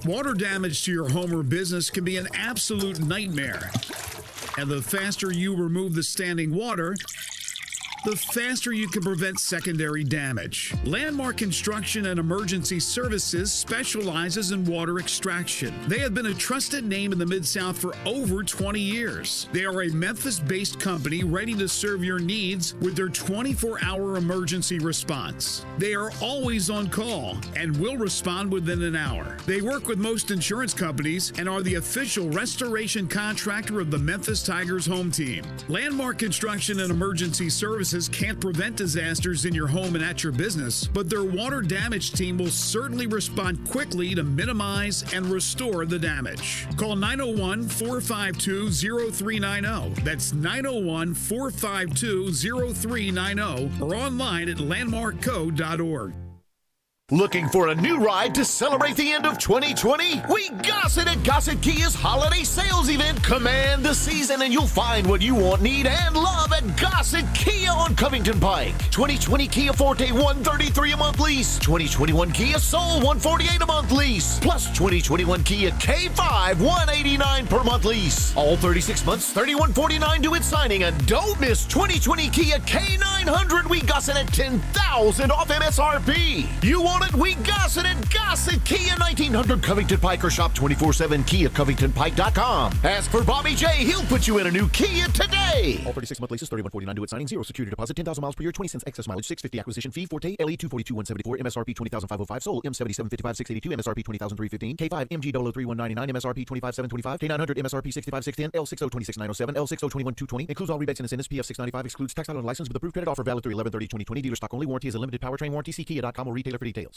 Speaker 2: Water damage to your home or business can be an absolute nightmare. And the faster you remove the standing water, the faster you can prevent secondary damage. Landmark Construction and Emergency Services specializes in water extraction. They have been a trusted name in the Mid-South for over 20 years. They are a Memphis-based company ready to serve your needs with their 24-hour emergency response. They are always on call and will respond within an hour. They work with most insurance companies and are the official restoration contractor of the Memphis Tigers home team. Landmark Construction and Emergency Services can't prevent disasters in your home and at your business, but their water damage team will certainly respond quickly to minimize and restore the damage. Call 901-452-0390. That's 901-452-0390 or online at landmarkco.org.
Speaker 17: Looking for a new ride to celebrate the end of 2020? We Gossett at Gossett Kia's holiday sales event. Command the season and you'll find what you want, need, and love at Gossett Kia on Covington Pike. 2020 Kia Forte $133 a month lease. 2021 Kia Soul $148 a month lease. Plus 2021 Kia K5 $189 per month lease. All 36 months, $3149 due at signing. And don't miss 2020 Kia K900. We Gossett at $10,000 off MSRP. You want it? We Gossett at Gossett Kia 1900 Covington Pike or shop 24/7 KiaCovingtonPike.com. Ask for Bobby J. He'll put you in a new Kia today.
Speaker 9: All 36-month leases, $3149 due at signing, 0 security deposit, 10,000 miles per year, 20 cents excess mileage, $650 acquisition fee, Forte, LE 242,174, MSRP 20,505, sold, M7755, $682, MSRP 20,315, K5, MG 003,199, MSRP 25,725, K900, MSRP 65,610, L60 26,907, L60 21,220, includes all rebates and incentives, PF 695, excludes tax title and license with approved credit offer valid through 11/30/2020, dealer stock only, warranty is a limited powertrain warranty, see Kia.com or retailer for details.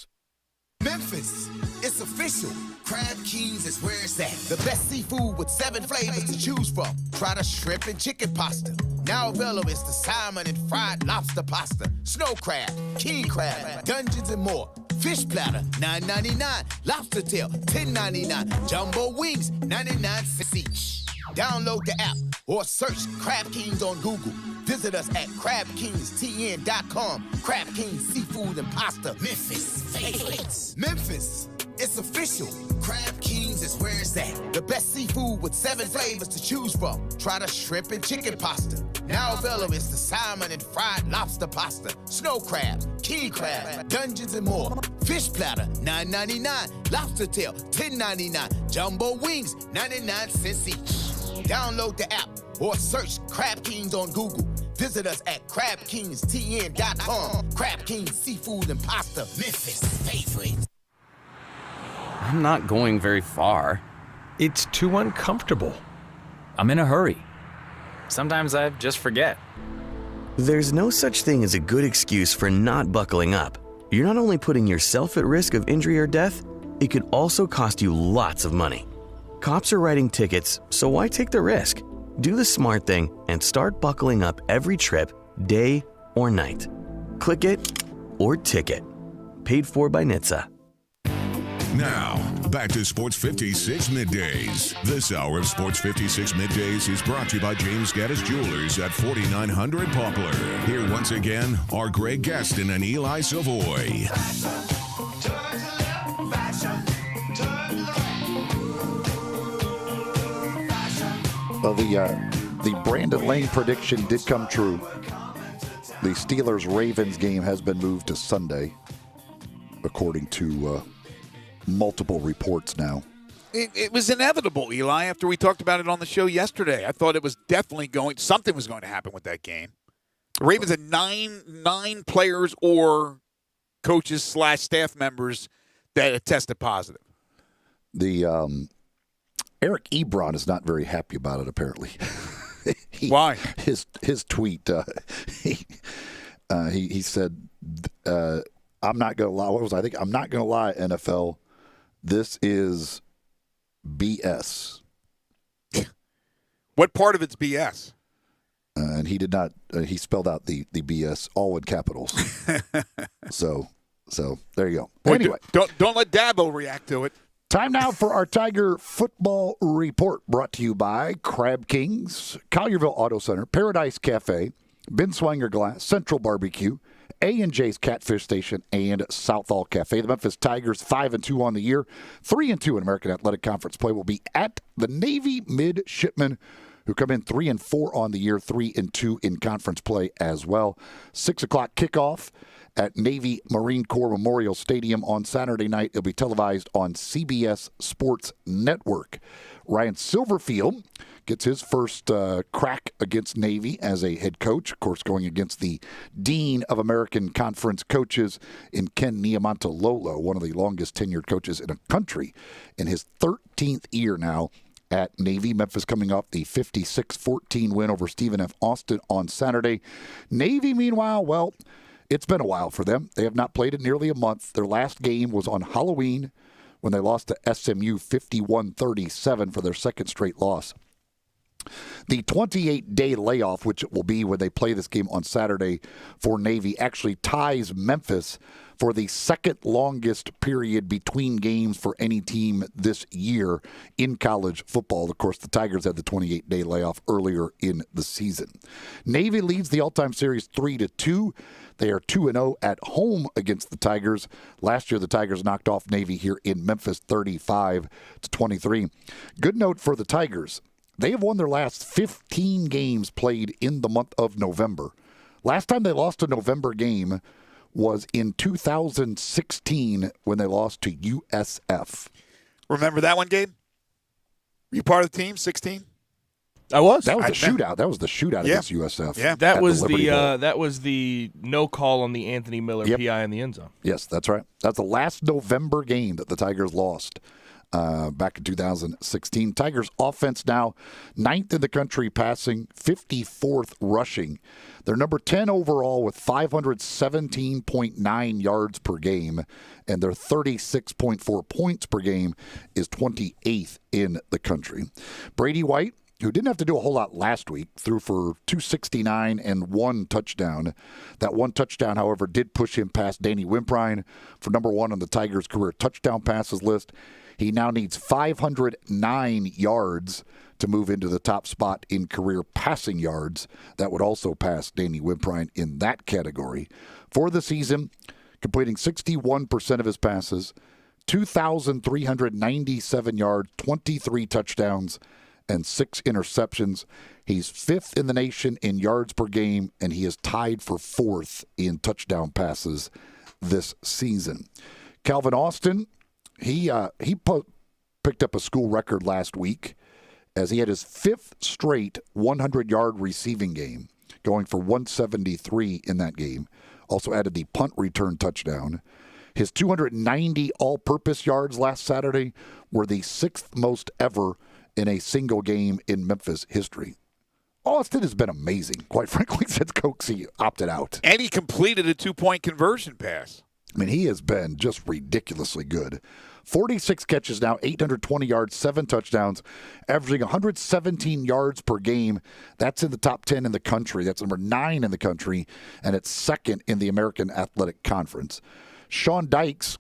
Speaker 26: Memphis, it's official. Crab Kings is where it's at. The best seafood with 7 flavors to choose from. Try the shrimp and chicken pasta. Now available is the salmon and fried lobster pasta, snow crab, king crab, dungeons and more. Fish platter, $9.99. Lobster tail, $10.99. Jumbo wings, 99 cents each. Download the app or search Crab Kings on Google. Visit us at crabkingstn.com. Crab Kings Seafood and Pasta, Memphis favorites. Memphis, it's It's official. Crab Kings is where it's at. The best seafood with 7 flavors to choose from. Try the shrimp and chicken pasta. Now available is the salmon and fried lobster pasta. Snow crab, king crab, dungeons and more. Fish platter, $9.99. Lobster tail, $10.99. Jumbo wings, 99 cents each. Download the app or search Crab Kings on Google. Visit us at crabkingstn.com. Crab Kings Seafood and Pasta, Memphis' favorite.
Speaker 11: I'm not going very far.
Speaker 20: It's too uncomfortable.
Speaker 11: I'm in a hurry. Sometimes I just forget.
Speaker 21: There's no such thing as a good excuse for not buckling up. You're not only putting yourself at risk of injury or death, it could also cost you lots of money. Cops are writing tickets, so why take the risk? Do the smart thing and start buckling up every trip, day or night. Click it or ticket. Paid for by NHTSA.
Speaker 1: Now, back to Sports 56 Middays. This hour of Sports 56 Middays is brought to you by James Gaddis Jewelers at 4900 Poplar. Here once again are Greg Gaston and Eli Savoy.
Speaker 4: Well, the Brandon Lane prediction did come true. The Steelers-Ravens game has been moved to Sunday, according to multiple reports now.
Speaker 3: It was inevitable, Eli, after we talked about it on the show yesterday. I thought it was definitely something was going to happen with that game. The Ravens had nine players or coaches / staff members that had tested positive.
Speaker 4: The Eric Ebron is not very happy about it, apparently.
Speaker 3: Why?
Speaker 4: His tweet, he said, I'm not going to lie. What was I think? I'm not going to lie, NFL. This is BS.
Speaker 3: What part of it's BS?
Speaker 4: And he did not. He spelled out the BS all in capitals. so there you go.
Speaker 3: Boy,
Speaker 4: anyway,
Speaker 3: don't let Dabo react to it.
Speaker 4: Time now for our Tiger Football Report, brought to you by Crab Kings, Collierville Auto Center, Paradise Cafe, Ben Swanger Glass, Central Barbecue, A&J's Catfish Station, and Southall Cafe. The Memphis Tigers 5-2 on the year, 3-2 in American Athletic Conference play, will be at the Navy Midshipmen, who come in 3-4 on the year, 3-2 in conference play as well. 6 o'clock kickoff at Navy Marine Corps Memorial Stadium on Saturday night. It'll be televised on CBS Sports Network. Ryan Silverfield gets his first crack against Navy as a head coach, of course, going against the Dean of American Conference Coaches in Ken Niamontalolo, one of the longest tenured coaches in the country, in his 13th year now at Navy. Memphis coming off the 56-14 win over Stephen F. Austin on Saturday. Navy, meanwhile, well, it's been a while for them. They have not played in nearly a month. Their last game was on Halloween when they lost to SMU 51-37 for their second straight loss. The 28-day layoff, which it will be when they play this game on Saturday for Navy, actually ties Memphis for the second longest period between games for any team this year in college football. Of course, the Tigers had the 28-day layoff earlier in the season. Navy leads the all-time series 3-2. They are 2-0 at home against the Tigers. Last year, the Tigers knocked off Navy here in Memphis 35-23. Good note for the Tigers. They have won their last 15 games played in the month of November. Last time they lost a November game was in 2016 when they lost to USF.
Speaker 3: Remember that one, Gabe? Were you part of the team, 16?
Speaker 22: I was.
Speaker 4: That was the shootout. That was the shootout against USF.
Speaker 3: Yeah,
Speaker 22: that was the no call on the Anthony Miller PI in the end zone.
Speaker 4: Yes, that's right. That's the last November game that the Tigers lost back in 2016. Tigers offense now 9th in the country passing, 54th rushing. They're number 10 overall with 517.9 yards per game, and their 36.4 points per game is 28th in the country. Brady White, who didn't have to do a whole lot last week, threw for 269 and 1 touchdown. That 1 touchdown, however, did push him past Danny Wimprine for number 1 on the Tigers' career touchdown passes list. He now needs 509 yards to move into the top spot in career passing yards. That would also pass Danny Wimprine in that category. For the season, completing 61% of his passes, 2,397 yards, 23 touchdowns, and 6 interceptions. He's 5th in the nation in yards per game, and he is tied for 4th in touchdown passes this season. Calvin Austin, he picked up a school record last week as he had his 5th straight 100-yard receiving game, going for 173 in that game. Also added the punt return touchdown. His 290 all-purpose yards last Saturday were the 6th most ever in a single game in Memphis history. Austin has been amazing, quite frankly, since Coxie opted out.
Speaker 3: And he completed a 2-point conversion pass.
Speaker 4: I mean, he has been just ridiculously good. 46 catches now, 820 yards, 7 touchdowns, averaging 117 yards per game. That's in the top 10 in the country. That's number 9 in the country, and it's 2nd in the American Athletic Conference. Sean Dykes,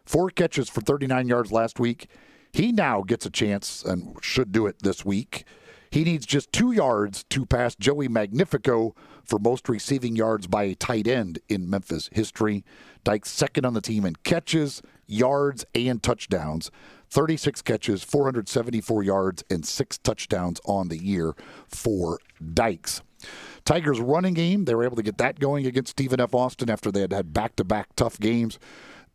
Speaker 4: 4 catches for 39 yards last week. He now gets a chance and should do it this week. He needs just 2 yards to pass Joey Magnifico for most receiving yards by a tight end in Memphis history. Dykes 2nd on the team in catches, yards, and touchdowns. 36 catches, 474 yards, and 6 touchdowns on the year for Dykes. Tigers' running game, they were able to get that going against Stephen F. Austin after they had had back-to-back tough games.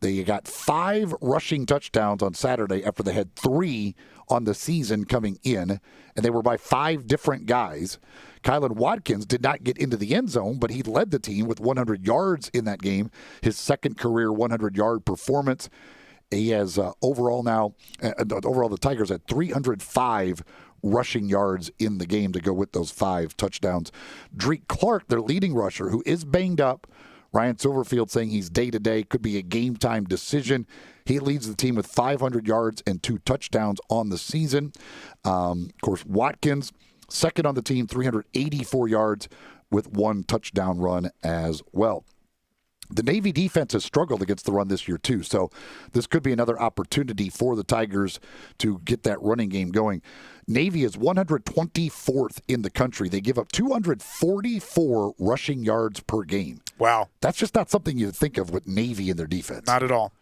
Speaker 4: They got 5 rushing touchdowns on Saturday after they had 3 on the season coming in, and they were by 5 different guys. Kylan Watkins did not get into the end zone, but he led the team with 100 yards in that game, his 2nd career 100-yard performance. He has overall the Tigers had 305 rushing yards in the game to go with those 5 touchdowns. Drake Clark, their leading rusher, who is banged up, Ryan Silverfield saying he's day-to-day, could be a game-time decision. He leads the team with 500 yards and 2 touchdowns on the season. Of course, Watkins, 2nd on the team, 384 yards with 1 touchdown run as well. The Navy defense has struggled against the run this year, too, so this could be another opportunity for the Tigers to get that running game going. Navy is 124th in the country. They give up 244 rushing yards per game.
Speaker 3: Wow.
Speaker 4: That's just not something you think of with Navy in their defense.
Speaker 3: Not at all.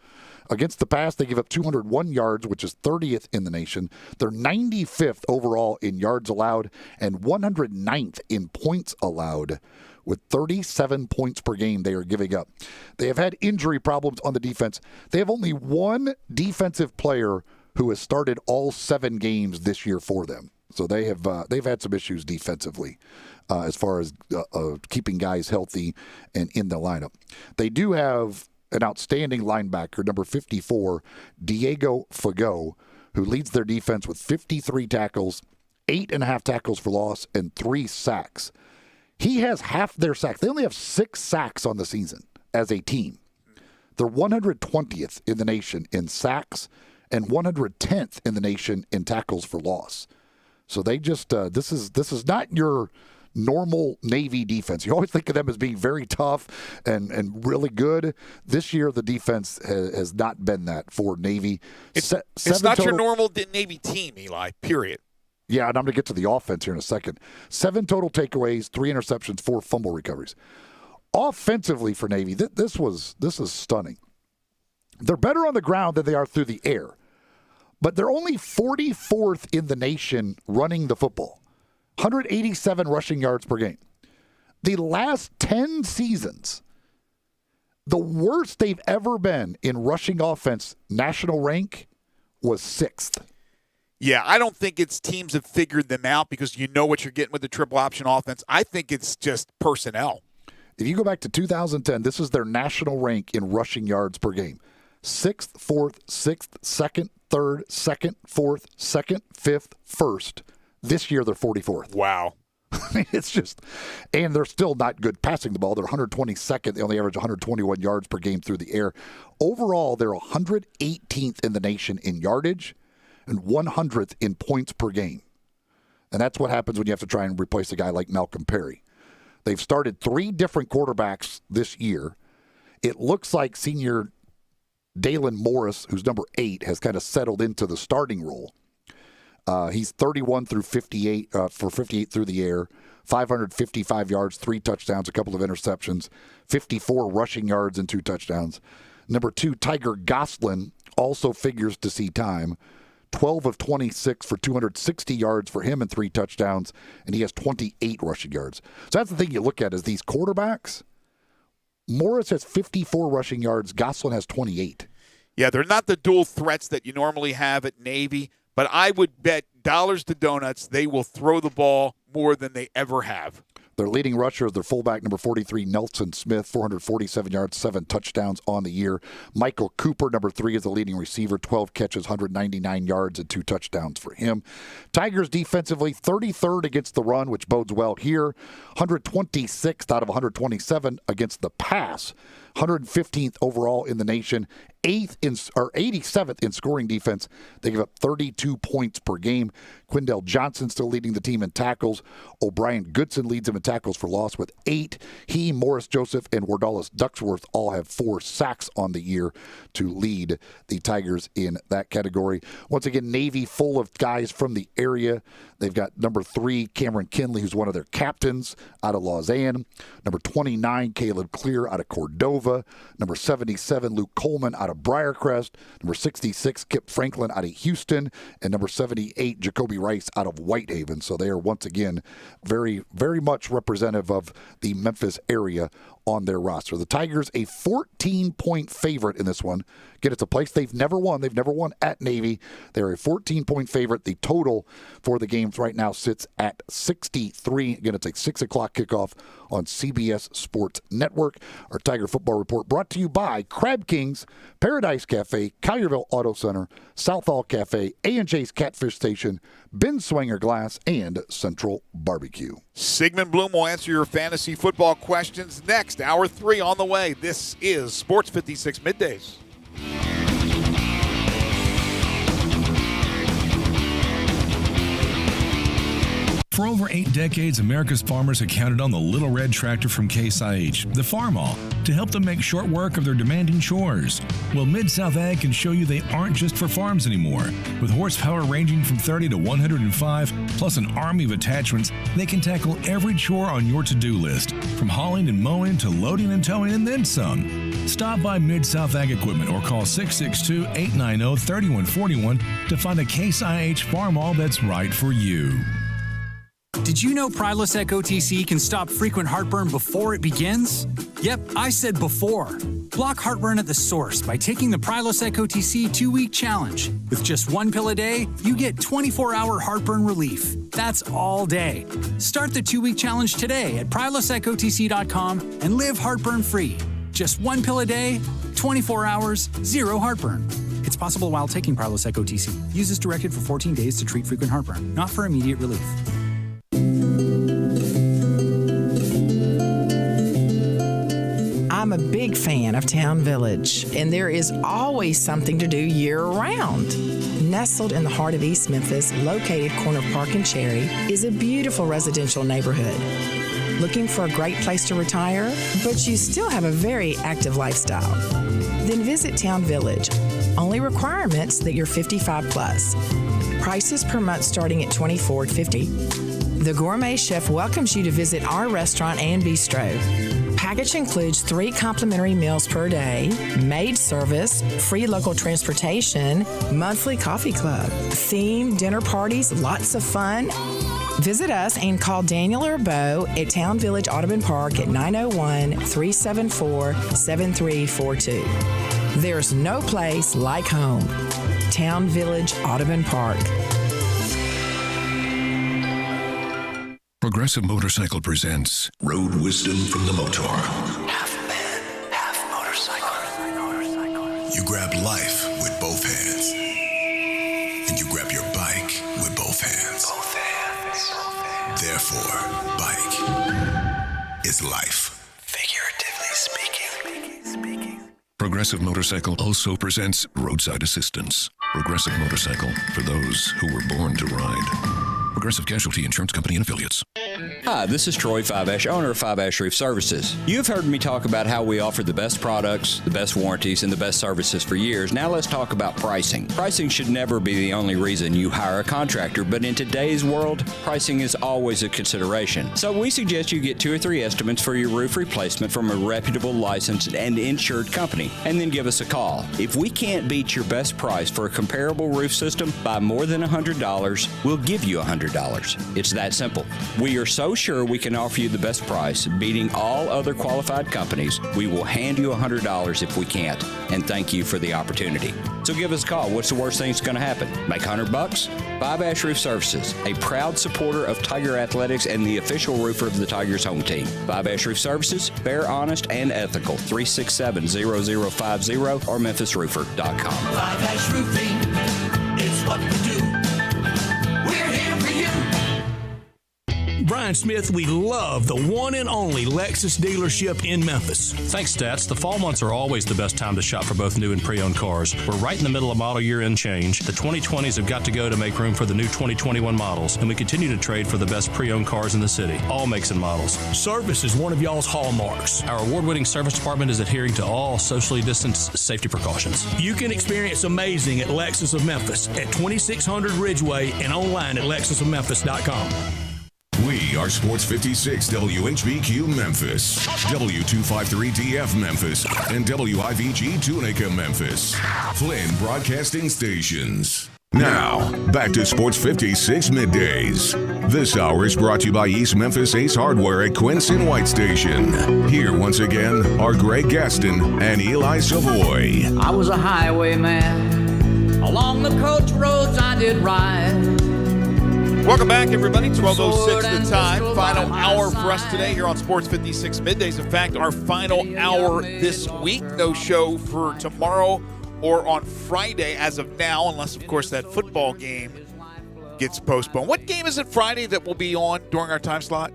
Speaker 4: Against the pass, they give up 201 yards, which is 30th in the nation. They're 95th overall in yards allowed and 109th in points allowed, with 37 points per game they are giving up. They have had injury problems on the defense. They have only 1 defensive player who has started all 7 games this year for them. So they've had some issues defensively as far as keeping guys healthy and in the lineup. They do have an outstanding linebacker, number 54, Diego Fago, who leads their defense with 53 tackles, 8.5 tackles for loss, and 3 sacks. He has half their sacks. They only have 6 sacks on the season as a team. They're 120th in the nation in sacks and 110th in the nation in tackles for loss. So they just this is not your normal Navy defense. You always think of them as being very tough and really good. This year, the defense has not been that for Navy.
Speaker 3: It's not your normal Navy team, Eli, period.
Speaker 4: Yeah, and I'm going to get to the offense here in a second. 7 total takeaways, 3 interceptions, 4 fumble recoveries. Offensively for Navy, this is stunning. They're better on the ground than they are through the air, but they're only 44th in the nation running the football. 187 rushing yards per game. The last 10 seasons, the worst they've ever been in rushing offense, national rank, was 6th.
Speaker 3: Yeah, I don't think it's teams have figured them out because you know what you're getting with the triple option offense. I think it's just personnel.
Speaker 4: If you go back to 2010, this is their national rank in rushing yards per game. 6th, 4th, 6th, 2nd, 3rd, 2nd, 4th, 2nd, 5th, 1st. This year, they're 44th.
Speaker 3: Wow.
Speaker 4: I mean, it's just, and they're still not good passing the ball. They're 122nd. They only average 121 yards per game through the air. Overall, they're 118th in the nation in yardage and 100th in points per game. And that's what happens when you have to try and replace a guy like Malcolm Perry. They've started 3 different quarterbacks this year. It looks like senior Dalen Morris, who's number 8, has kind of settled into the starting role. He's 31 through 58 for 58 through the air, 555 yards, 3 touchdowns, a couple of interceptions, 54 rushing yards and 2 touchdowns. Number 2, Tiger Goslin, also figures to see time. 12 of 26 for 260 yards for him and 3 touchdowns, and he has 28 rushing yards. So that's the thing you look at is these quarterbacks. Morris has 54 rushing yards. Gosselin has 28.
Speaker 3: Yeah, they're not the dual threats that you normally have at Navy, but I would bet dollars to donuts they will throw the ball more than they ever have.
Speaker 4: Their leading rusher is their fullback, number 43, Nelson Smith, 447 yards, 7 touchdowns on the year. Michael Cooper, number 3, is the leading receiver, 12 catches, 199 yards, and 2 touchdowns for him. Tigers defensively, 33rd against the run, which bodes well here. 126th out of 127 against the pass. 115th overall in the nation, 87th in scoring defense. They give up 32 points per game. Quindell Johnson still leading the team in tackles. O'Brien Goodson leads them in tackles for loss with 8. He, Morris Joseph, and Wardalis Ducksworth all have 4 sacks on the year to lead the Tigers in that category. Once again, Navy full of guys from the area. They've got number 3, Cameron Kinley, who's one of their captains out of Lausanne. Number 29, Caleb Clear out of Cordova. Number 77, Luke Coleman out of Briarcrest. Number 66, Kip Franklin out of Houston. And number 78, Jacoby Rice out of Whitehaven. So they are once again very, very much representative of the Memphis area on their roster. The Tigers, a 14-point favorite in this one. Again, it's a place they've never won. They've never won at Navy. They're a 14-point favorite. The total for the games right now sits at 63. Again, it's a 6 o'clock kickoff on CBS Sports Network. Our Tiger Football Report brought to you by Crab Kings, Paradise Cafe, Collierville Auto Center, Southall Cafe, A&J's Catfish Station, Ben Swinger Glass, and Central Barbecue.
Speaker 3: Sigmund Bloom will answer your fantasy football questions next. Hour 3 on the way. This is Sports 56 Middays.
Speaker 5: For over 8 decades, America's farmers have counted on the Little Red Tractor from Case IH, the Farmall, to help them make short work of their demanding chores. Well, Mid-South Ag can show you they aren't just for farms anymore. With horsepower ranging from 30 to 105, plus an army of attachments, they can tackle every chore on your to-do list, from hauling and mowing to loading and towing and then some. Stop by Mid-South Ag Equipment or call 662-890-3141 to find a Case IH Farmall that's right for you.
Speaker 6: Did you know Prilosec OTC can stop frequent heartburn before it begins? Yep, I said before. Block heartburn at the source by taking the Prilosec OTC 2-week challenge. With just 1 pill a day, you get 24-hour heartburn relief. That's all day. Start the 2-week challenge today at prilosecotc.com and live heartburn-free. Just 1 pill a day, 24 hours, 0 heartburn. It's possible while taking Prilosec OTC. Use as directed for 14 days to treat frequent heartburn, not for immediate relief.
Speaker 7: I'm a big fan of Town Village, and there is always something to do year-round. Nestled in the heart of East Memphis, located corner of Park and Cherry, is a beautiful residential neighborhood. Looking for a great place to retire, but you still have a very active lifestyle? Then visit Town Village. Only requirements that you're 55 plus. Prices per month starting at $24.50. The Gourmet Chef welcomes you to visit our restaurant and bistro. Package includes 3 complimentary meals per day, maid service, free local transportation, monthly coffee club, themed dinner parties, lots of fun. Visit us and call Daniel or Bo at Town Village Audubon Park at 901-374-7342. There's no place like home. Town Village Audubon Park.
Speaker 8: Progressive Motorcycle presents Road Wisdom from the Motor.
Speaker 23: Half man, half motorcycle.
Speaker 8: You grab life with both hands. And you grab your bike with both hands.
Speaker 23: Both hands.
Speaker 8: Therefore, bike is life.
Speaker 23: Figuratively speaking.
Speaker 8: Progressive Motorcycle also presents Roadside Assistance. Progressive Motorcycle for those who were born to ride. Progressive Casualty Insurance Company and Affiliates.
Speaker 10: Hi, this is Troy Five-Ash, owner of Five-Ash Roof Services. You've heard me talk about how we offer the best products, the best warranties, and the best services for years. Now let's talk about pricing. Pricing should never be the only reason you hire a contractor, but in today's world, pricing is always a consideration. So we suggest you get 2 or 3 estimates for your roof replacement from a reputable, licensed, and insured company, and then give us a call. If we can't beat your best price for a comparable roof system by more than $100, we'll give you $100. It's that simple. We are so sure we can offer you the best price, beating all other qualified companies. We will hand you $100 if we can't, and thank you for the opportunity. So give us a call. What's the worst thing that's going to happen? Make $100? Five-Ash Roof Services, a proud supporter of Tiger Athletics and the official roofer of the Tigers home team. Five-Ash Roof Services, fair, honest, and ethical. 367-0050 or memphisroofer.com.
Speaker 23: Five-Ash Roofing is what we do. We're here for you.
Speaker 12: Brian Smith, we love the one and only Lexus dealership in Memphis.
Speaker 13: Thanks, Stats. The fall months are always the best time to shop for both new and pre-owned cars. We're right in the middle of model year-end change. The 2020s have got to go to make room for the new 2021 models, and we continue to trade for the best pre-owned cars in the city, all makes and models.
Speaker 12: Service is one of y'all's hallmarks.
Speaker 13: Our award-winning service department is adhering to all socially distanced safety precautions.
Speaker 12: You can experience amazing at Lexus of Memphis at 2600 Ridgeway and online at lexusofmemphis.com.
Speaker 1: We are Sports 56 WHBQ Memphis, W253DF Memphis, and WIVG Tunica Memphis. Flynn Broadcasting Stations. Now, back to Sports 56 Middays. This hour is brought to you by East Memphis Ace Hardware at Quincy White Station. Here once again are Greg Gaston and Eli Savoy.
Speaker 16: I was a highwayman. Along the coach roads I did ride.
Speaker 3: Welcome back, everybody. 12:06 the time. Final hour for us today here on Sports 56 Middays. In fact, our final hour this week. No show for tomorrow or on Friday as of now, unless, of course, that football game gets postponed. What game is it Friday that will be on during our time slot?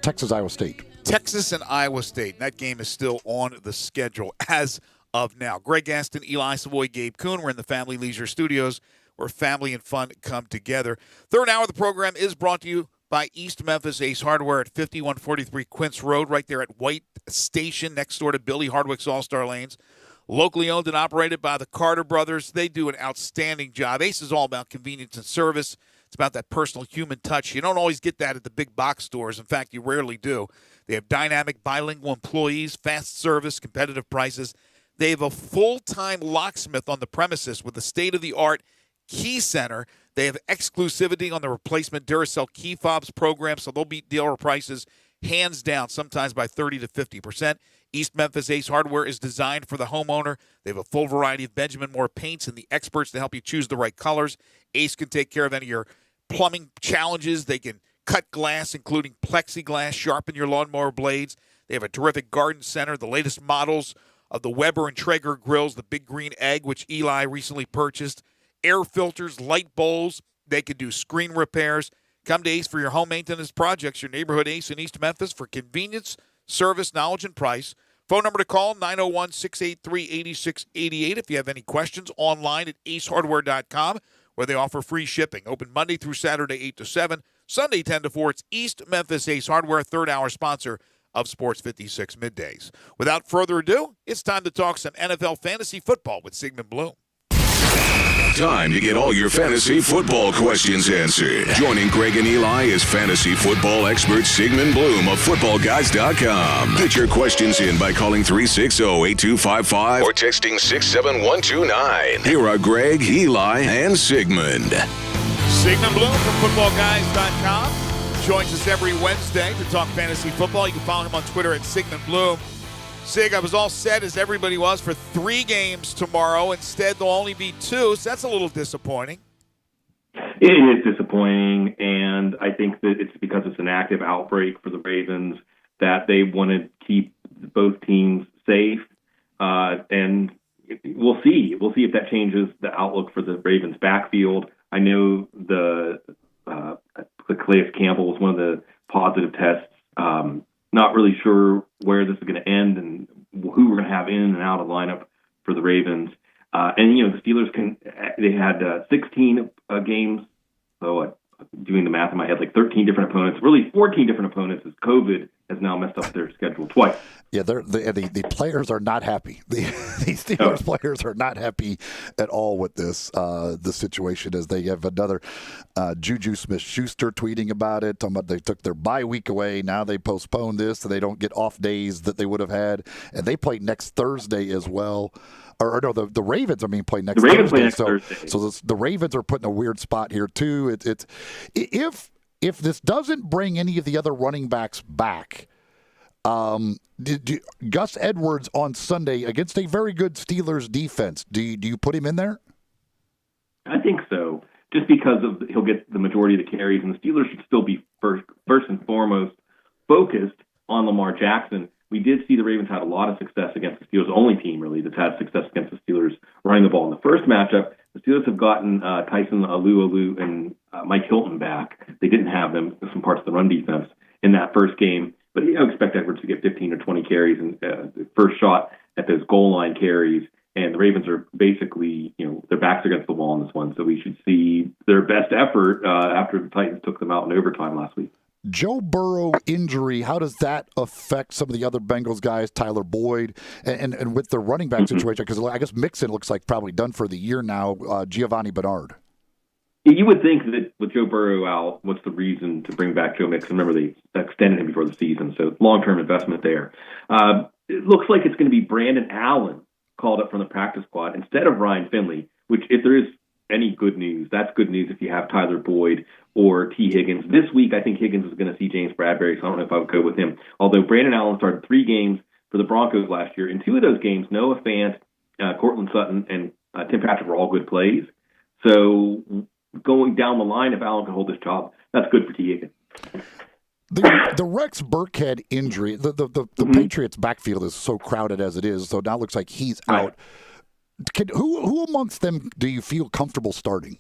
Speaker 4: Texas, Iowa State.
Speaker 3: Texas and Iowa State. That game is still on the schedule as of now. Greg Gaston, Eli Savoy, Gabe Kuhn. We're in the Family Leisure Studios, where family and fun come together. Third hour of the program is brought to you by East Memphis Ace Hardware at 5143 Quince Road, right there at White Station, next door to Billy Hardwick's All-Star Lanes. Locally owned and operated by the Carter brothers. They do an outstanding job. Ace is all about convenience and service. It's about that personal human touch. You don't always get that at the big box stores. In fact, you rarely do. They have dynamic bilingual employees, fast service, competitive prices. They have a full-time locksmith on the premises with a state-of-the-art Key Center. They have exclusivity on the replacement Duracell key fobs program, so they'll beat dealer prices hands down, sometimes by 30 to 50%. East Memphis Ace Hardware is designed for the homeowner. They have a full variety of Benjamin Moore paints and the experts to help you choose the right colors. Ace can take care of any of your plumbing challenges. They can cut glass, including plexiglass, sharpen your lawnmower blades. They have a terrific garden center, the latest models of the Weber and Traeger grills, the Big Green Egg, which Eli recently purchased, air filters, light bowls. They can do screen repairs. Come to Ace for your home maintenance projects. Your neighborhood Ace in East Memphis for convenience, service, knowledge, and price. Phone number to call, 901-683-8688. If you have any questions, online at acehardware.com, where they offer free shipping. Open Monday through Saturday, 8 to 7. Sunday, 10 to 4. It's East Memphis Ace Hardware, third hour sponsor of Sports 56 Middays. Without further ado, it's time to talk some NFL fantasy football with Sigmund Bloom.
Speaker 1: Time to get all your fantasy football questions answered. Joining Greg and Eli is fantasy football expert Sigmund Bloom of FootballGuys.com. Get your questions in by calling 360-8255 or texting 67129. Here are Greg, Eli, and Sigmund.
Speaker 3: Sigmund Bloom from FootballGuys.com joins us every Wednesday to talk fantasy football. You can follow him on Twitter at Sigmund Bloom. Sig, I was all set, as everybody was, for 3 games tomorrow. Instead, there'll only be 2, so that's a little disappointing.
Speaker 24: It is disappointing, and I think that it's because it's an active outbreak for the Ravens that they want to keep both teams safe, and we'll see. We'll see if that changes the outlook for the Ravens' backfield. I know the Calais Campbell was one of the positive tests. Not really sure where this is going to end and who we're going to have in and out of lineup for the Ravens. And, the Steelers they had 16 games, so doing the math in my head, like 13 different opponents, really 14 different opponents, as COVID has now messed up their schedule twice.
Speaker 4: Yeah, the players are not happy. The Steelers players are not happy at all with this the situation, as they have another Juju Smith-Schuster tweeting about it, talking about they took their bye week away. Now they postponed this, so they don't get off days that they would have had. And they play next Thursday as well. Or no, the Ravens, play next Thursday.
Speaker 24: The Ravens play next Thursday.
Speaker 4: So the Ravens are put in a weird spot here, too. If this doesn't bring any of the other running backs back, Gus Edwards on Sunday against a very good Steelers defense, do you put him in there?
Speaker 24: I think so, just because he'll get the majority of the carries, and the Steelers should still be first and foremost focused on Lamar Jackson. We did see the Ravens had a lot of success against the Steelers, only team really that's had success against the Steelers running the ball. In the first matchup, the Steelers have gotten Tyson Alu and Mike Hilton back. They didn't have them, some parts of the run defense in that first game. But expect Edwards to get 15 or 20 carries and the first shot at those goal line carries. And the Ravens are basically, their backs against the wall in this one. So we should see their best effort after the Titans took them out in overtime last week.
Speaker 4: Joe Burrow injury, how does that affect some of the other Bengals guys, Tyler Boyd, and with the running back situation? Because I guess Mixon looks like probably done for the year now, Giovanni Bernard.
Speaker 24: You would think that with Joe Burrow out, what's the reason to bring back Joe Mixon? Remember, they extended him before the season, so long-term investment there. It looks like it's going to be Brandon Allen called up from the practice squad instead of Ryan Finley, which if there is any good news, that's good news if you have Tyler Boyd or T. Higgins. This week, I think Higgins is going to see James Bradbury, so I don't know if I would go with him. Although Brandon Allen started 3 games for the Broncos last year. In 2 of those games, Noah Fant, Cortland Sutton, and Tim Patrick were all good plays. So going down the line, if Allen can hold his job, that's good for T. Higgins.
Speaker 4: The Rex Burkhead injury, the Patriots' backfield is so crowded as it is, so now it looks like he's out. Who amongst them do you feel comfortable starting?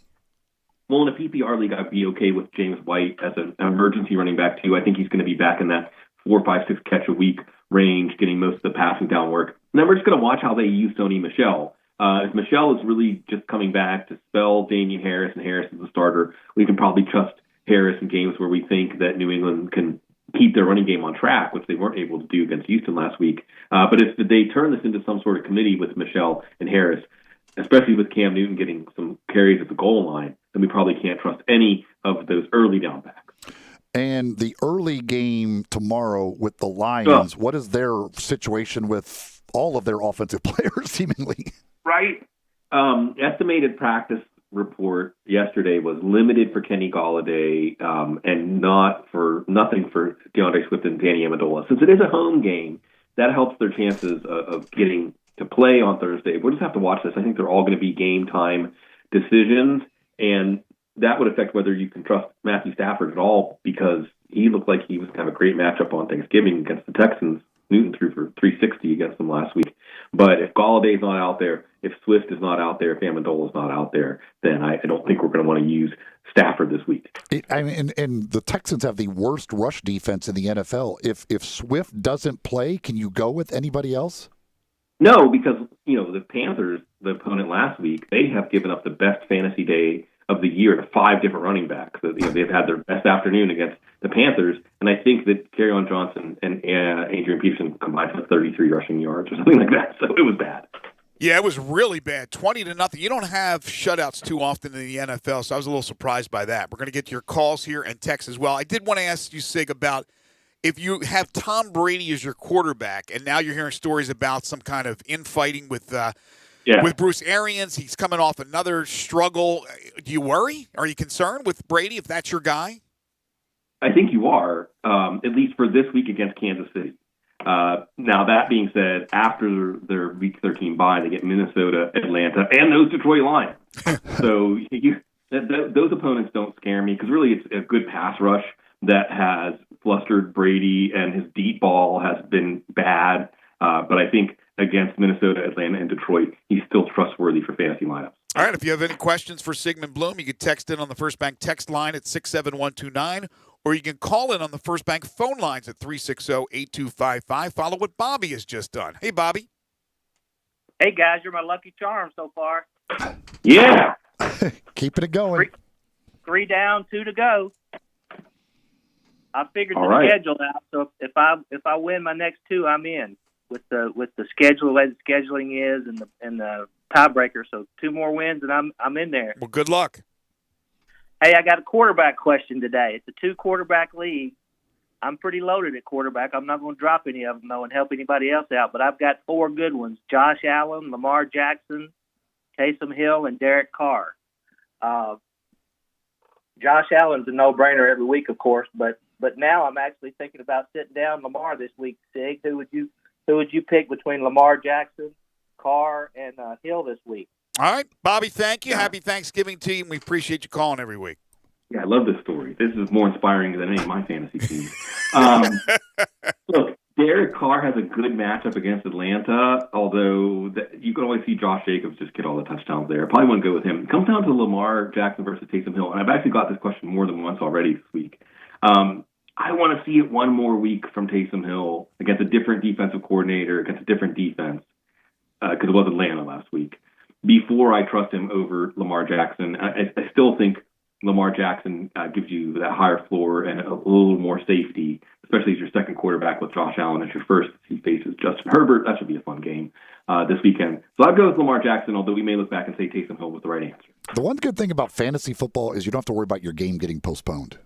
Speaker 24: Well, in a PPR league, I'd be okay with James White as an emergency running back, too. I think he's going to be back in that 4, 5, 6 catch a week range, getting most of the passing down work. And then we're just going to watch how they use Sony Michel. If Michel is really just coming back to spell Damian Harris and Harris as the starter, we can probably trust Harris in games where we think that New England can keep their running game on track, which they weren't able to do against Houston last week. But if they turn this into some sort of committee with Michel and Harris, especially with Cam Newton getting some carries at the goal line, then we probably can't trust any of those early down backs.
Speaker 4: And the early game tomorrow with the Lions, what is their situation with all of their offensive players, seemingly?
Speaker 24: Right. Estimated practice report yesterday was limited for Kenny Golladay and nothing for DeAndre Swift and Danny Amendola. Since it is a home game, that helps their chances of getting to play on Thursday. We'll just have to watch this. I think they're all going to be game time decisions, and that would affect whether you can trust Matthew Stafford at all, because he looked like he was kind of a great matchup on Thanksgiving against the Texans. Newton threw for 360 against them last week. But if Galladay's not out there, if Swift is not out there, if Amendola's not out there, then I don't think we're going to want to use Stafford this week.
Speaker 4: And the Texans have the worst rush defense in the NFL. If Swift doesn't play, can you go with anybody else?
Speaker 24: No, because the Panthers, the opponent last week, they have given up the best fantasy day of the year to 5 different running backs. So, they've had their best afternoon against the Panthers, and I think that Kerryon Johnson and Adrian Peterson combined for 33 rushing yards or something like that. So it was bad.
Speaker 3: Yeah, it was really bad, 20-0. You don't have shutouts too often in the NFL, so I was a little surprised by that. We're going to get to your calls here and texts as well. I did want to ask you, Sig, about if you have Tom Brady as your quarterback, and now you're hearing stories about some kind of infighting with Bruce Arians. He's coming off another struggle. Do you worry? Are you concerned with Brady if that's your guy?
Speaker 24: I think you are, at least for this week against Kansas City. Now, that being said, after their Week 13 bye, they get Minnesota, Atlanta, and those Detroit Lions. So those opponents don't scare me, because really it's a good pass rush that has flustered Brady, and his deep ball has been bad. But I think against Minnesota, Atlanta, and Detroit, he's still trustworthy for fantasy lineups.
Speaker 3: All right, if you have any questions for Sigmund Bloom, you can text in on the First Bank text line at 67129, or you can call in on the First Bank phone lines at 360-8255. Follow what Bobby has just done. Hey, Bobby.
Speaker 2: Hey, guys, you're my lucky charm so far.
Speaker 24: Yeah.
Speaker 4: Keeping it going.
Speaker 2: 3 down, 2 to go. I figured
Speaker 24: All
Speaker 2: the
Speaker 24: right.
Speaker 2: schedule out, so if I win my next 2, I'm in with the schedule, the way the scheduling is, and the tiebreaker. So 2 more wins, and I'm in there.
Speaker 3: Well, good luck.
Speaker 2: Hey, I got a quarterback question today. It's a 2-quarterback league. I'm pretty loaded at quarterback. I'm not going to drop any of them, though, and help anybody else out. But I've got 4 good ones: Josh Allen, Lamar Jackson, Taysom Hill, and Derek Carr. Josh Allen's a no-brainer every week, of course, but now I'm actually thinking about sitting down Lamar this week. Sig, who would you pick between Lamar Jackson, Carr, and Hill this week?
Speaker 3: All right, Bobby, thank you. Happy Thanksgiving to you, and we appreciate you calling every week.
Speaker 24: Yeah, I love this story. This is more inspiring than any of my fantasy teams. Look, Derek Carr has a good matchup against Atlanta, although you can always see Josh Jacobs just get all the touchdowns there. Probably wouldn't go with him. It comes down to Lamar Jackson versus Taysom Hill, and I've actually got this question more than once already this week. I want to see it one more week from Taysom Hill against a different defensive coordinator, against a different defense, because it was Atlanta last week, before I trust him over Lamar Jackson. I still think Lamar Jackson gives you that higher floor and a little more safety, especially as your second quarterback with Josh Allen as your first. He faces Justin Herbert. That should be a fun game this weekend. So I'd go with Lamar Jackson, although we may look back and say Taysom Hill was the right answer.
Speaker 4: The one good thing about fantasy football is you don't have to worry about your game getting postponed.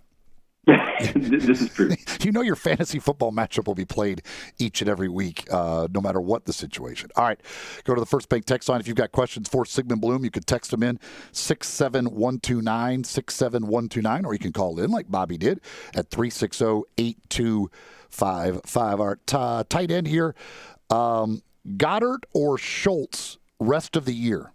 Speaker 24: This is true.
Speaker 4: You know your fantasy football matchup will be played each and every week, no matter what the situation. All right, go to the First Bank text line. If you've got questions for Sigmund Bloom, you could text them in 67129, 67129, or you can call in like Bobby did at 360-8255. Our tight end here, Goddard or Schultz rest of the year?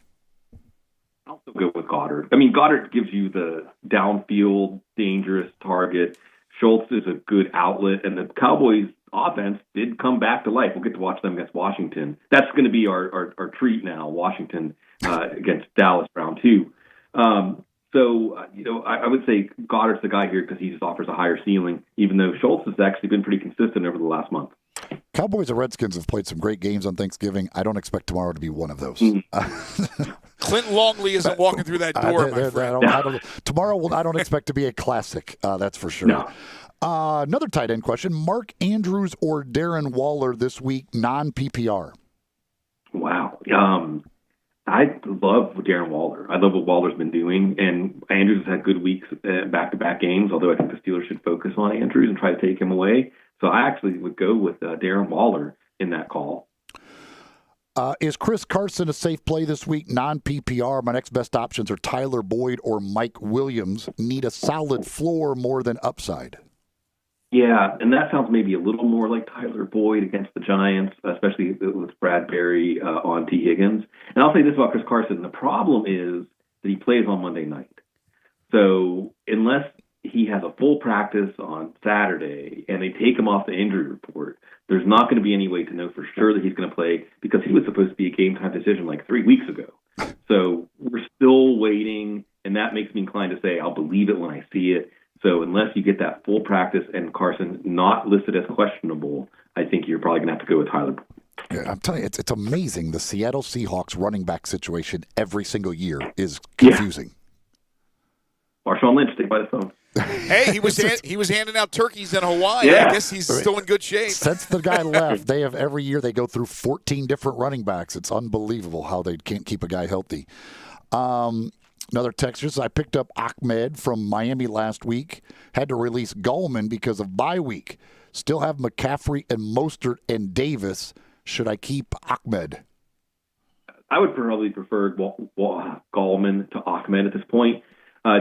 Speaker 24: I'll still go with Goddard. I mean, Goddard gives you the downfield, dangerous target. Schultz is a good outlet, and the Cowboys' offense did come back to life. We'll get to watch them against Washington. That's going to be our treat now, Washington against Dallas round 2. I would say Goddard's the guy here because he just offers a higher ceiling, even though Schultz has actually been pretty consistent over the last month.
Speaker 4: Cowboys and Redskins have played some great games on Thanksgiving. I don't expect tomorrow to be one of those.
Speaker 3: Clint Longley isn't walking through that door, my friend.
Speaker 4: Tomorrow, I don't expect to be a classic. That's for sure.
Speaker 24: No.
Speaker 4: Another tight end question. Mark Andrews or Darren Waller this week, non-PPR?
Speaker 24: Wow. I love Darren Waller. I love what Waller's been doing, and Andrews has had good weeks, back-to-back games, although I think the Steelers should focus on Andrews and try to take him away. So I actually would go with Darren Waller in that call.
Speaker 4: Is Chris Carson a safe play this week? Non-PPR. My next best options are Tyler Boyd or Mike Williams. Need a solid floor more than upside.
Speaker 24: Yeah, and that sounds maybe a little more like Tyler Boyd against the Giants, especially with Bradbury on T. Higgins. And I'll say this about Chris Carson. The problem is that he plays on Monday night. So unless he has a full practice on Saturday and they take him off the injury report, there's not going to be any way to know for sure that he's going to play because he was supposed to be a game-time decision like 3 weeks ago. So we're still waiting, and that makes me inclined to say I'll believe it when I see it. So unless you get that full practice and Carson not listed as questionable, I think you're probably going to have to go with Tyler.
Speaker 4: Yeah, I'm telling you, it's amazing. The Seattle Seahawks running back situation every single year is confusing.
Speaker 24: Yeah. Marshawn Lynch, stay by the phone.
Speaker 3: Hey, he was handing out turkeys in Hawaii.
Speaker 24: Yeah.
Speaker 3: I guess he's still in good shape.
Speaker 4: Since the guy left, they have every year they go through 14 different running backs. It's unbelievable how they can't keep a guy healthy. Another text says, I picked up Ahmed from Miami last week. Had to release Gallman because of bye week. Still have McCaffrey and Mostert and Davis. Should I keep Ahmed?
Speaker 24: I would probably prefer Gallman to Ahmed at this point.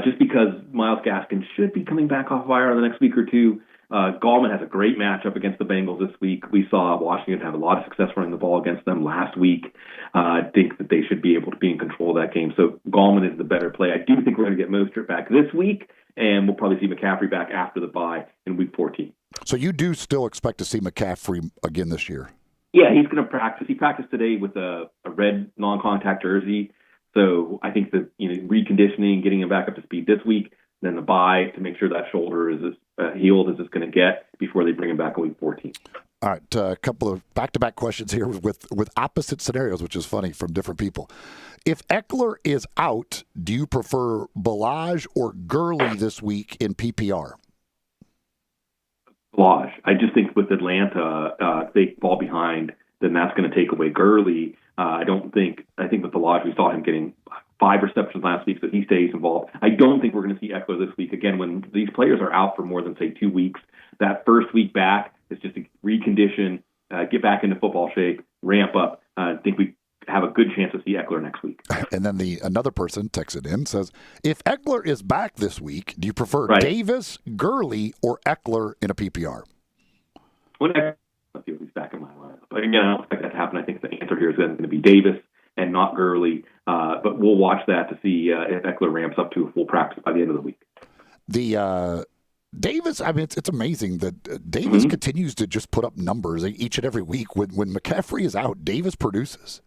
Speaker 24: Just because Myles Gaskin should be coming back off IR the next week or two. Gallman has a great matchup against the Bengals this week. We saw Washington have a lot of success running the ball against them last week. I think that they should be able to be in control of that game. So Gallman is the better play. I do think we're going to get Mostert back this week, and we'll probably see McCaffrey back after the bye in week 14.
Speaker 4: So you do still expect to see McCaffrey again this year?
Speaker 24: Yeah, he's going to practice. He practiced today with a red non-contact jersey. So I think that reconditioning, getting him back up to speed this week, then the bye to make sure that shoulder is as healed as it's going to get before they bring him back in week 14.
Speaker 4: All right, a couple of back-to-back questions here with opposite scenarios, which is funny from different people. If Eckler is out, do you prefer Balaj or Gurley this week in PPR?
Speaker 24: Balaj. I just think with Atlanta, if they fall behind, then that's going to take away Gurley. I think with Balaj, we saw him getting 5 receptions last week, so he stays involved. I don't think we're going to see Eckler this week. Again, when these players are out for more than, say, 2 weeks, that first week back is just to recondition, get back into football shape, ramp up. I think we have a good chance to see Eckler next week.
Speaker 4: And then another person texted in, says, if Eckler is back this week, do you prefer Davis, Gurley, or Eckler in a PPR?
Speaker 24: When he's back in my lineup. But again, I don't expect that to happen. I think the answer here is going to be Davis and not Gurley. But we'll watch that to see if Eckler ramps up to a full practice by the end of the week.
Speaker 4: The Davis, I mean, it's amazing that Davis continues to just put up numbers each and every week. When McCaffrey is out, Davis produces.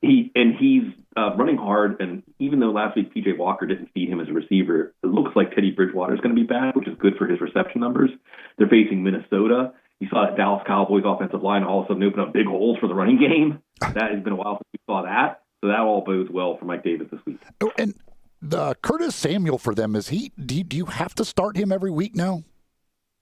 Speaker 24: He's running hard, and even though last week P.J. Walker didn't feed him as a receiver, it looks like Teddy Bridgewater is going to be back, which is good for his reception numbers. They're facing Minnesota. You saw that Dallas Cowboys offensive line all of a sudden open up big holes for the running game. That has been a while since we saw that. So that all bodes well for Mike Davis this week.
Speaker 4: Oh, and the Curtis Samuel for them, do you have to start him every week now?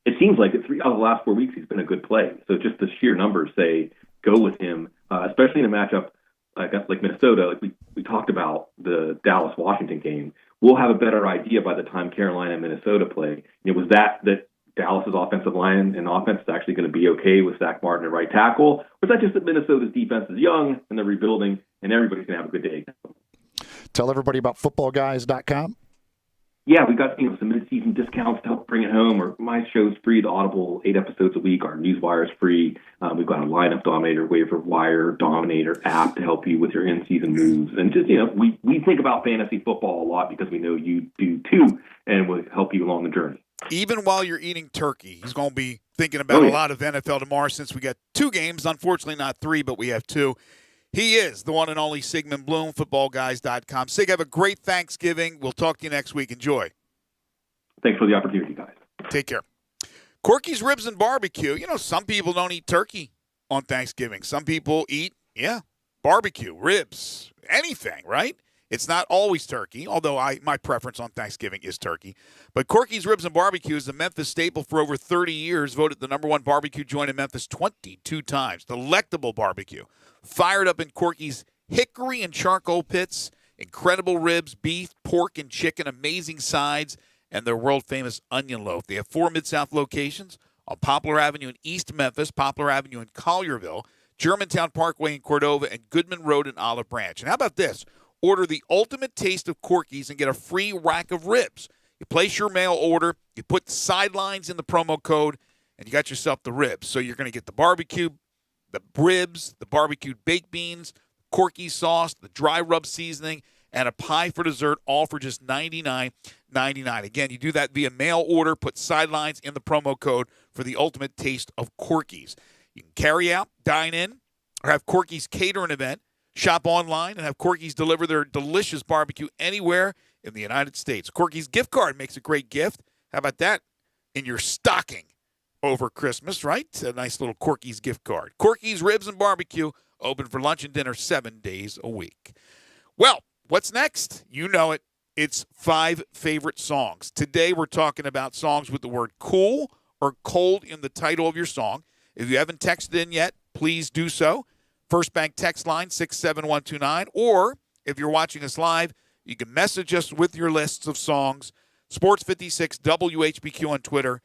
Speaker 24: It seems like 3 out of the last 4 weeks he's been a good play. So just the sheer numbers say go with him, especially in a matchup like Minnesota. Like we talked about the Dallas-Washington game. We'll have a better idea by the time Carolina and Minnesota play. Was that Dallas's offensive line and offense is actually going to be okay with Zach Martin at right tackle? Or is that just that Minnesota's defense is young and they're rebuilding and everybody's going to have a good day?
Speaker 4: Tell everybody about footballguys.com.
Speaker 24: Yeah, we got some mid-season discounts to help bring it home. Or my show's free, the Audible, 8 episodes a week. Our Newswire is free. We've got a lineup dominator, waiver wire dominator app to help you with your in-season moves. And just we think about fantasy football a lot because we know you do too, and we'll help you along the journey.
Speaker 3: Even while you're eating turkey, he's going to be thinking about a lot of NFL tomorrow since we got 2 games. Unfortunately, not 3, but we have 2. He is the one and only Sigmund Bloom, footballguys.com. Sig, have a great Thanksgiving. We'll talk to you next week. Enjoy.
Speaker 24: Thanks for the opportunity, guys.
Speaker 3: Take care. Corky's Ribs and Barbecue. Some people don't eat turkey on Thanksgiving. Some people eat, barbecue, ribs, anything, right? It's not always turkey, although my preference on Thanksgiving is turkey. But Corky's Ribs and Barbecue is the Memphis staple for over 30 years, voted the #1 barbecue joint in Memphis 22 times. Delectable barbecue. Fired up in Corky's hickory and charcoal pits, incredible ribs, beef, pork, and chicken, amazing sides, and their world-famous onion loaf. They have 4 Mid-South locations on Poplar Avenue in East Memphis, Poplar Avenue in Collierville, Germantown Parkway in Cordova, and Goodman Road in Olive Branch. And how about this? Order the ultimate taste of Corky's and get a free rack of ribs. You place your mail order, you put sidelines in the promo code, and you got yourself the ribs. So you're going to get the barbecue, the ribs, the barbecued baked beans, Corky's sauce, the dry rub seasoning, and a pie for dessert, all for just $99.99. Again, you do that via mail order, put sidelines in the promo code for the ultimate taste of Corky's. You can carry out, dine in, or have Corky's cater an event. Shop online and have Corky's deliver their delicious barbecue anywhere in the United States. Corky's gift card makes a great gift. How about that in your stocking over Christmas, right? A nice little Corky's gift card. Corky's Ribs and Barbecue, open for lunch and dinner 7 days a week. Well, what's next? You know it. It's 5 favorite songs. Today we're talking about songs with the word cool or cold in the title of your song. If you haven't texted in yet, please do so. First Bank text line 67129, or if you're watching us live, you can message us with your lists of songs. Sports 56 WHBQ on Twitter,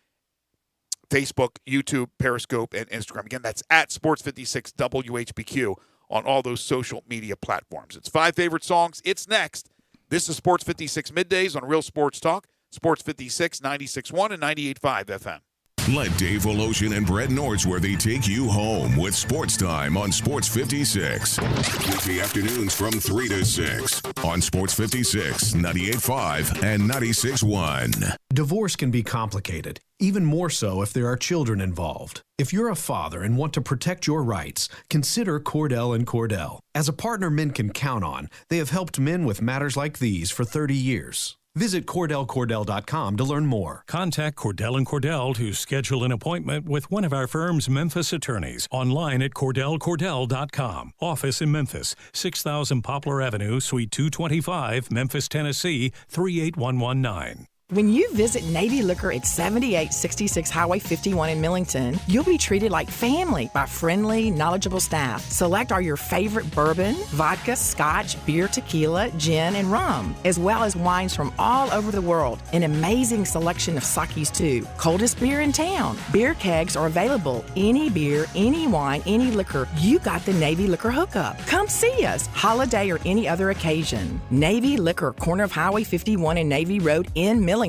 Speaker 3: Facebook, YouTube, Periscope, and Instagram. Again, that's at Sports 56 WHBQ on all those social media platforms. It's 5 favorite songs. It's next. This is Sports 56 Middays on Real Sports Talk, Sports 56 96.1 and 98.5 FM.
Speaker 1: Let Dave Voloshin and Brett Nordsworthy take you home with Sports Time on Sports 56. Weekday afternoons from 3 to 6 on Sports 56, 98.5, and 96.1.
Speaker 14: Divorce can be complicated, even more so if there are children involved. If you're a father and want to protect your rights, consider Cordell & Cordell. As a partner men can count on, they have helped men with matters like these for 30 years. Visit CordellCordell.com to learn more.
Speaker 13: Contact Cordell & Cordell to schedule an appointment with one of our firm's Memphis attorneys. Online at CordellCordell.com. Office in Memphis, 6000 Poplar Avenue, Suite 225, Memphis, Tennessee, 38119.
Speaker 7: When you visit Navy Liquor at 7866 Highway 51 in Millington, you'll be treated like family by friendly, knowledgeable staff. Select are your favorite bourbon, vodka, scotch, beer, tequila, gin, and rum, as well as wines from all over the world. An amazing selection of sakis, too. Coldest beer in town. Beer kegs are available. Any beer, any wine, any liquor. You got the Navy Liquor hookup. Come see us, holiday or any other occasion. Navy Liquor, corner of Highway 51 and Navy Road in Millington.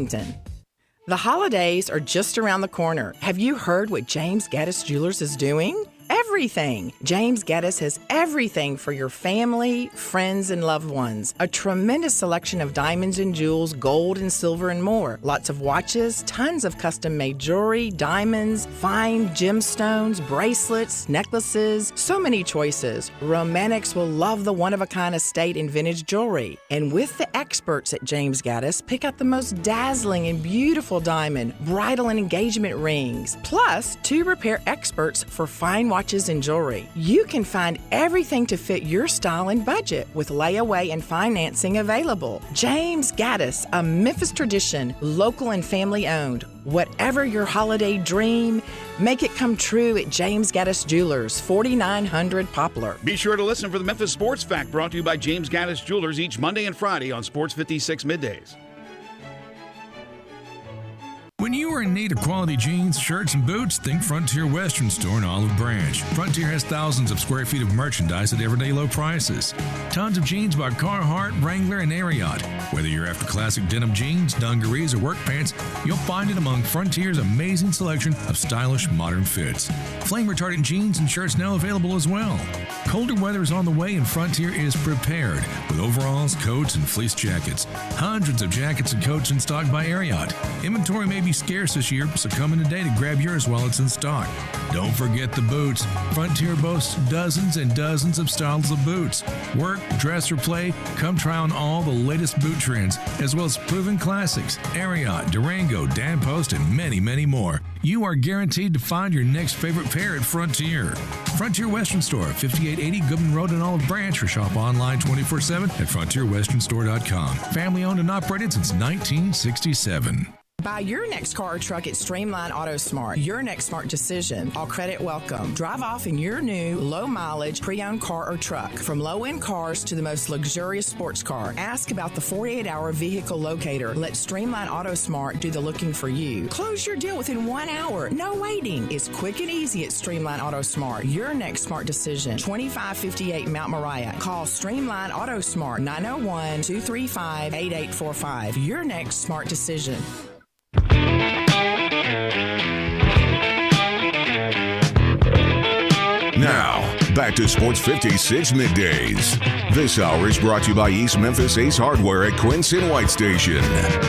Speaker 7: The holidays are just around the corner. Have you heard what James Gaddis Jewelers is doing? Everything. James Gaddis has everything for your family, friends, and loved ones. A tremendous selection of diamonds and jewels, gold and silver, and more. Lots of watches, tons of custom-made jewelry, diamonds, fine gemstones, bracelets, necklaces, so many choices. Romantics will love the one-of-a-kind estate and vintage jewelry. And with the experts at James Gaddis, pick out the most dazzling and beautiful diamond, bridal and engagement rings, plus 2 repair experts for fine watches and jewelry. You can find everything to fit your style and budget with layaway and financing available. James Gaddis, a Memphis tradition, local and family owned. Whatever your holiday dream, make it come true at James Gaddis Jewelers, 4900 Poplar.
Speaker 3: Be sure to listen for the Memphis Sports Fact, brought to you by James Gaddis Jewelers each Monday and Friday on Sports 56 Middays.
Speaker 5: When you are in need of quality jeans, shirts, and boots, think Frontier Western Store in Olive Branch. Frontier has thousands of square feet of merchandise at everyday low prices. Tons of jeans by Carhartt, Wrangler, and Ariat. Whether you're after classic denim jeans, dungarees, or work pants, you'll find it among Frontier's amazing selection of stylish modern fits. Flame-retardant jeans and shirts now available as well. Colder weather is on the way and Frontier is prepared with overalls, coats, and fleece jackets. Hundreds of jackets and coats in stock by Ariat. Inventory may be scarce this year, so come in today to grab yours while it's in stock. Don't forget the boots. Frontier boasts dozens and dozens of styles of boots. Work, dress, or play, come try on all the latest boot trends, as well as proven classics, Ariat, Durango, Dan Post, and many, many more. You are guaranteed to find your next favorite pair at Frontier. Frontier Western Store, 5880 Goodman Road in Olive Branch, or shop online 24/7 at frontierwesternstore.com. Family owned and operated since 1967.
Speaker 7: Buy your next car or truck at Streamline Auto Smart. Your next smart decision. All credit welcome. Drive off in your new, low-mileage, pre-owned car or truck. From low-end cars to the most luxurious sports car. Ask about the 48-hour vehicle locator. Let Streamline Auto Smart do the looking for you. Close your deal within 1 hour. No waiting. It's quick and easy at Streamline Auto Smart. Your next smart decision. 2558 Mount Moriah. Call Streamline Auto Smart, 901-235-8845. Your next smart decision.
Speaker 1: Now, back to Sports 56 Middays. This hour is brought to you by East Memphis Ace Hardware at Quince and White Station.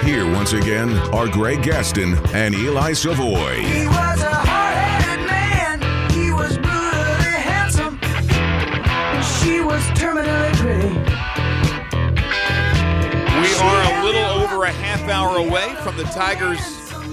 Speaker 1: Here once again are Greg Gaston and Eli Savoy.
Speaker 23: He was a hard-headed man. He was brutally handsome. She was terminally pretty.
Speaker 3: We are a little over a half hour away from the Tigers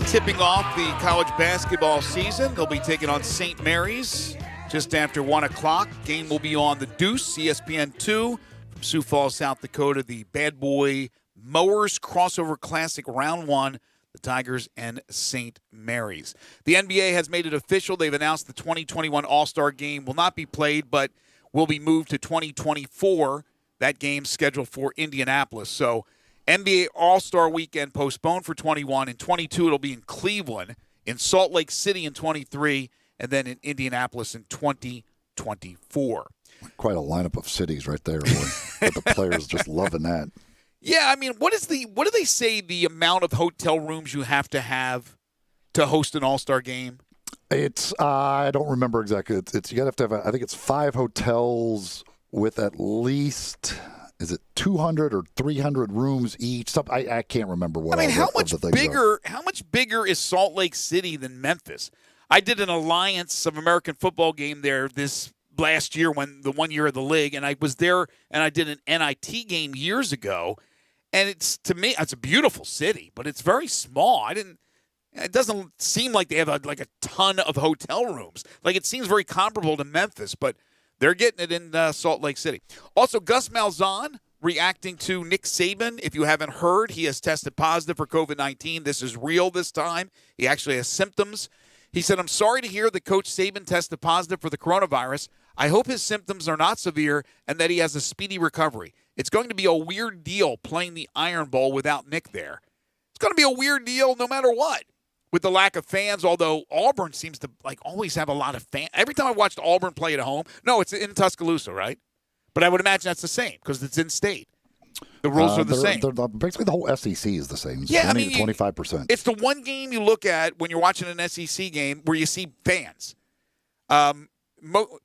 Speaker 3: tipping off the college basketball season. They'll be taking on St. Mary's just after 1 o'clock. Game will be on the Deuce, ESPN2, from Sioux Falls, South Dakota. The Bad Boy Mowers Crossover Classic Round 1, the Tigers and St. Mary's. The NBA has made it official. They've announced the 2021 All-Star Game will not be played, but will be moved to 2024. That game's scheduled for Indianapolis. So NBA All-Star Weekend postponed for 21. In 22, it'll be in Cleveland, in Salt Lake City in 23, and then in Indianapolis in 2024.
Speaker 4: Quite a lineup of cities right there, boy. But the players just loving that.
Speaker 3: Yeah, I mean, what do they say the amount of hotel rooms you have to host an All-Star game?
Speaker 4: It's I don't remember exactly. It's you got to have I think it's 5 hotels with at least, is it 200 or 300 rooms each? I can't remember what.
Speaker 3: I mean, how much bigger is Salt Lake City than Memphis? I did an Alliance of American Football game there this last year, when the 1 year of the league, and I was there and I did an NIT game years ago, And to me, it's a beautiful city, but it's very small. It doesn't seem like they have a ton of hotel rooms. Like, it seems very comparable to Memphis, but they're getting it in Salt Lake City. Also, Gus Malzahn reacting to Nick Saban. If you haven't heard, he has tested positive for COVID-19. This is real this time. He actually has symptoms. He said, "I'm sorry to hear that Coach Saban tested positive for the coronavirus. I hope his symptoms are not severe and that he has a speedy recovery. It's going to be a weird deal playing the Iron Bowl without Nick there. It's going to be a weird deal no matter what. With the lack of fans, although Auburn seems to always have a lot of fans. Every time I watched Auburn play at home, no, it's in Tuscaloosa, right? But I would imagine that's the same because it's in state. The rules are the same.
Speaker 4: Basically, the whole SEC is the same. It's 20 to 25%.
Speaker 3: It's the one game you look at when you're watching an SEC game where you see fans.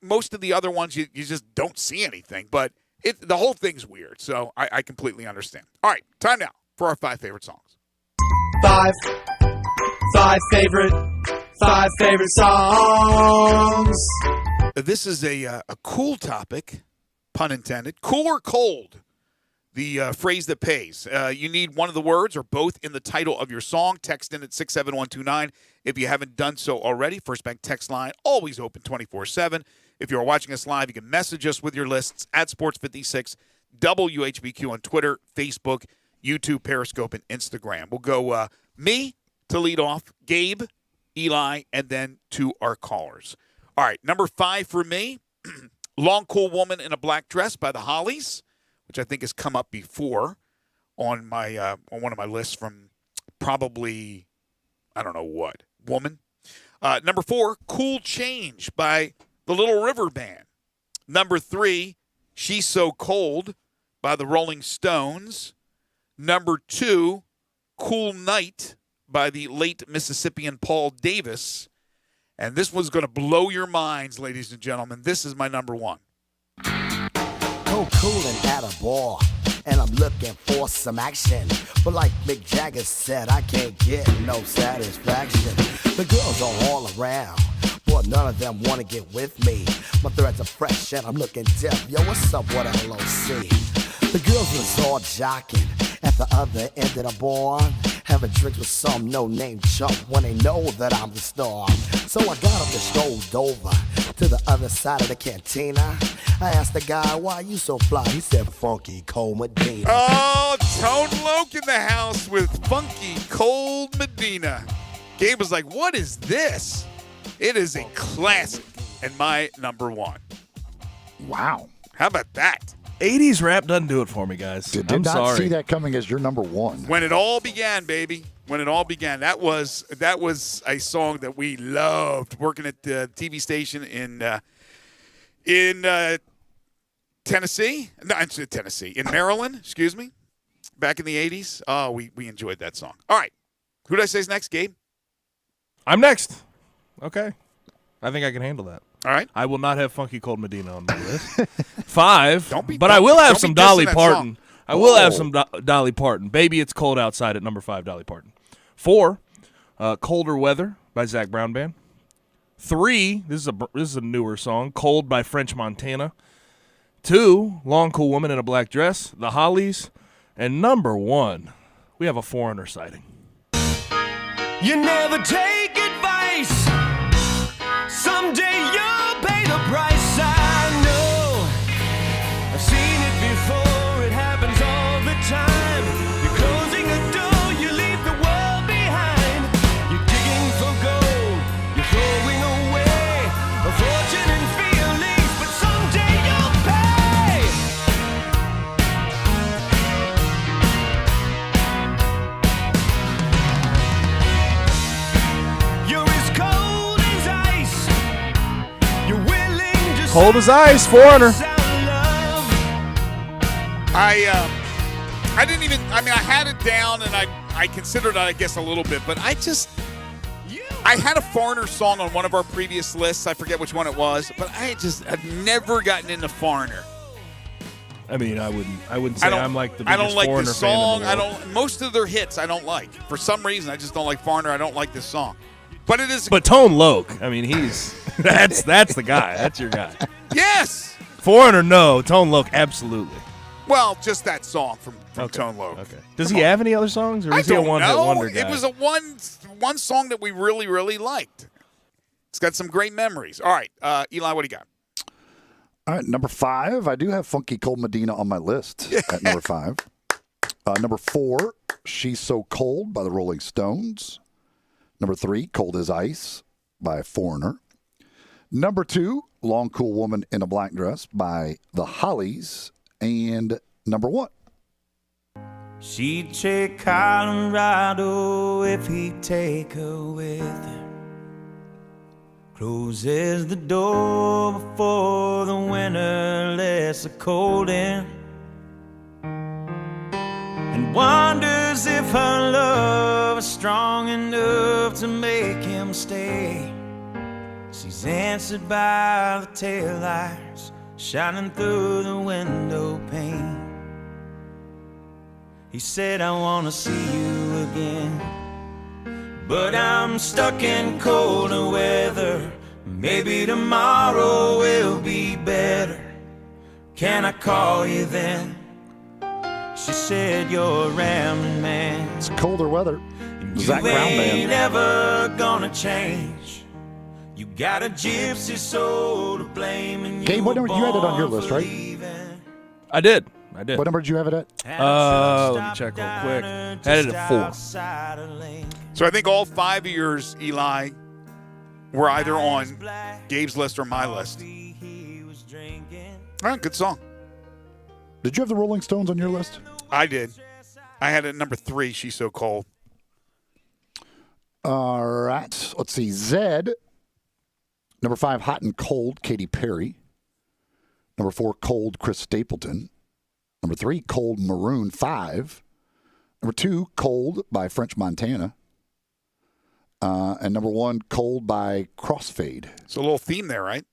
Speaker 3: Most of the other ones, you just don't see anything. But the whole thing's weird, so I completely understand. All right, time now for our 5 favorite songs.
Speaker 9: Five favorite songs.
Speaker 3: This is a cool topic, pun intended. Cool or cold? The phrase that pays. You need one of the words or both in the title of your song. Text in at 67129 if you haven't done so already. First Bank text line, always open 24/7. If you're watching us live, you can message us with your lists at Sports56, WHBQ on Twitter, Facebook, YouTube, Periscope, and Instagram. We'll go me to lead off, Gabe, Eli, and then to our callers. All right, number 5 for me, Long Cool Woman in a Black Dress by the Hollies, which I think has come up before on my on one of my lists from probably, I don't know what, woman. Number 4, Cool Change by the Little River Band. Number 3, She's So Cold by the Rolling Stones. Number 2, Cool Night by the late Mississippian Paul Davis. And this one's going to blow your minds, ladies and gentlemen. This is my number 1.
Speaker 15: Coolin' at a bar, and I'm looking for some action. But like Mick Jagger said, I can't get no satisfaction. The girls are all around, but none of them wanna get with me. My threads are fresh and I'm looking deaf. Yo, what's up, what LOC? The girls was all jocking at the other end of the bar, having drinks with some no-name chump when they know that I'm the star. So I got up and strolled over to the other side of the cantina. I asked the guy, why you so fly? He said, Funky Cold Medina.
Speaker 3: Oh, Tone Loc in the house with Funky Cold Medina. Gabe was like, what is this? It is a classic and my number 1.
Speaker 4: Wow.
Speaker 3: How about that?
Speaker 22: 80s rap doesn't do it for me, guys.
Speaker 4: Did not see that coming as your number 1.
Speaker 3: When it all began, baby. When it all began. That was a song that we loved working at the TV station in Tennessee. No, Tennessee. In Maryland, excuse me. Back in the 80s. Oh, we enjoyed that song. All right. Who did I say is next, Gabe?
Speaker 22: I'm next. Okay. I think I can handle that.
Speaker 3: All right.
Speaker 22: I will not have Funky Cold Medina on my list. 5. But I will have some Dolly Parton. I will have some Dolly Parton. Baby, It's Cold Outside at number 5, Dolly Parton. 4, Colder Weather by Zac Brown Band. 3, this is a newer song, Cold by French Montana. 2, Long Cool Woman in a Black Dress, The Hollies. And number 1, we have a Foreigner sighting.
Speaker 9: You never take advice. Someday you'll pay the price. I know. I've seen it before. It happens all the time. You're closing the door. You leave the world behind. You're digging for gold. You're throwing away a fortune and feelings. But someday you'll pay. You're as cold as ice. You're willing to
Speaker 22: Cold as ice, Foreigner.
Speaker 3: I didn't even, I had it down and I considered it, I guess, a little bit, but I had a Foreigner song on one of our previous lists. I forget which one it was, but I've never gotten into Foreigner.
Speaker 22: I mean, I wouldn't say I'm like the biggest
Speaker 3: I don't like
Speaker 22: Foreigner
Speaker 3: this song.
Speaker 22: fan in the world.
Speaker 3: Most of their hits I don't like. For some reason, I just don't like Foreigner. I don't like this song. But it is.
Speaker 22: But Tone Loc, I mean, that's the guy. That's your guy.
Speaker 3: Yes.
Speaker 22: Foreigner, no. Tone Loc, absolutely.
Speaker 3: Well, just that song from Tone Loc.
Speaker 22: Okay. Does he have any other songs, or is he a one-hit wonder guy?
Speaker 3: It was a one song that we really, really liked. It's got some great memories. All right, Eli, what do you got?
Speaker 4: All right, number 5. I do have Funky Cold Medina on my list at number 5. Number 4, She's So Cold by the Rolling Stones. Number 3, Cold as Ice by Foreigner. Number 2, Long Cool Woman in a Black Dress by the Hollies. And number 1.
Speaker 9: She'd take Colorado if he'd take her with him. Closes the door before the winter lets the cold in, and wonders if her love is strong enough to make him stay. She's answered by the taillights shining through the window pane. He said, I want to see you again, but I'm stuck in colder weather. Maybe tomorrow will be better. Can I call you then? She said, you're a rambling man.
Speaker 4: It's colder weather. Zach
Speaker 9: You
Speaker 4: Brown
Speaker 9: ain't
Speaker 4: Band.
Speaker 9: ever gonna change. You got a gypsy soul to blame, and
Speaker 4: Gabe, what number? You had it on your list, right?
Speaker 22: I did.
Speaker 4: What number did you have it at?
Speaker 22: Let me check real quick. Had it at 4.
Speaker 3: So I think all 5 of yours, Eli, were either on Gabe's list or my list. All right, good song.
Speaker 4: Did you have the Rolling Stones on your list?
Speaker 3: I did. I had it at number 3, She's So Cold.
Speaker 4: All right. Let's see. Zed. Number 5, Hot and Cold, Katy Perry. Number 4, Cold, Chris Stapleton. Number 3, Cold, Maroon 5. Number 2, Cold by French Montana. And number 1, Cold by Crossfade.
Speaker 3: It's a little theme there, right?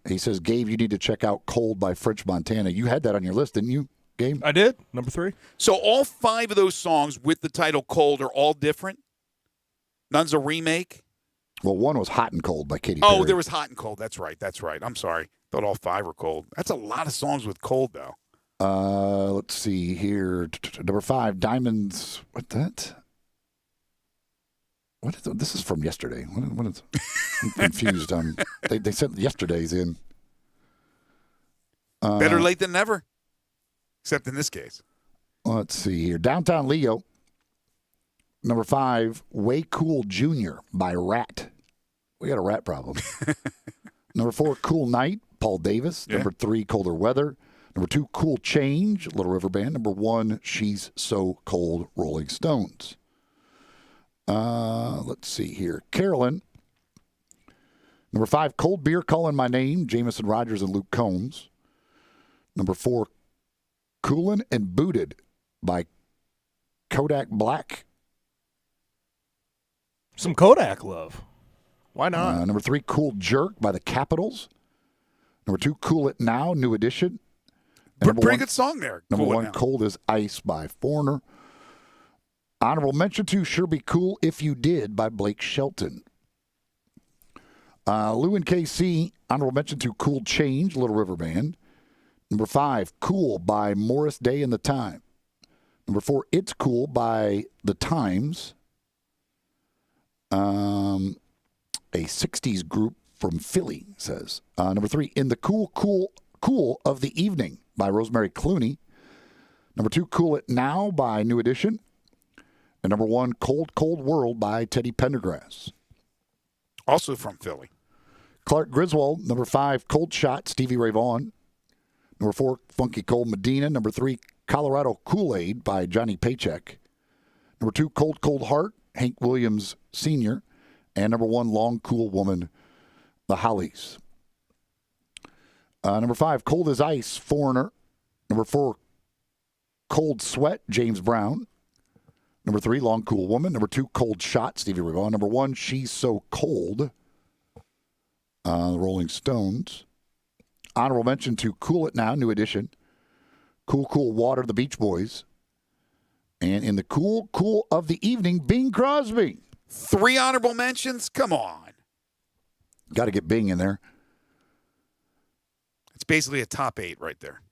Speaker 4: He says, Gabe, you need to check out Cold by French Montana. You had that on your list, didn't you, Gabe?
Speaker 22: I did. Number 3.
Speaker 3: So all 5 of those songs with the title Cold are all different? None's a remake?
Speaker 4: Well, one was Hot and Cold by Katy Perry.
Speaker 3: Oh, there was Hot and Cold. That's right. I'm sorry. Thought all 5 were cold. That's a lot of songs with cold, though.
Speaker 4: Let's see here. Number 5, Diamonds. What's that? What is it? This is from yesterday. What is? I'm confused. They sent yesterday's in.
Speaker 3: Better late than never, except in this case.
Speaker 4: Let's see here. Downtown Leo. Number 5, Way Cool Jr. by Rat. We got a rat problem. Number 4, Cool Night, Paul Davis.
Speaker 3: Yeah.
Speaker 4: Number 3, Colder Weather. Number 2, Cool Change, Little River Band. Number 1, She's So Cold, Rolling Stones. Let's see here. Carolyn. Number 5, Cold Beer Calling My Name, Jamison Rogers and Luke Combs. Number 4, Coolin' and Booted by Kodak Black.
Speaker 22: Some Kodak love. Why not?
Speaker 4: Number 3, Cool Jerk by the Capitals. Number 2, Cool It Now, New Edition. And
Speaker 3: Pretty good song there.
Speaker 4: Number
Speaker 3: Cool It
Speaker 4: 1,
Speaker 3: Now.
Speaker 4: Cold as Ice by Foreigner. Honorable mention to Sure Be Cool If You Did by Blake Shelton. Lou and KC, honorable mention to Cool Change, Little River Band. Number 5, Cool by Morris Day and the Time. Number 4, It's Cool by The Times. A 60s group from Philly says. Number 3, In the Cool of the Evening by Rosemary Clooney. Number 2, Cool It Now by New Edition. And number 1, Cold, Cold World by Teddy Pendergrass.
Speaker 3: Also from Philly.
Speaker 4: Clark Griswold. Number 5, Cold Shot, Stevie Ray Vaughan. Number 4, Funky Cold Medina. Number 3, Colorado Kool-Aid by Johnny Paycheck. Number 2, Cold, Cold Heart, Hank Williams Sr. And number 1, Long Cool Woman, The Hollies. Number 5, Cold as Ice, Foreigner. Number 4, Cold Sweat, James Brown. Number 3, Long Cool Woman. Number 2, Cold Shot, Stevie Ray Vaughan. Number 1, She's So Cold, the Rolling Stones. Honorable mention to Cool It Now, New Edition. Cool, Cool Water, the Beach Boys. And in the Cool, Cool of the Evening, Bing Crosby.
Speaker 3: 3 honorable mentions? Come on.
Speaker 4: Got to get Bing in there.
Speaker 3: It's basically a top 8 right there.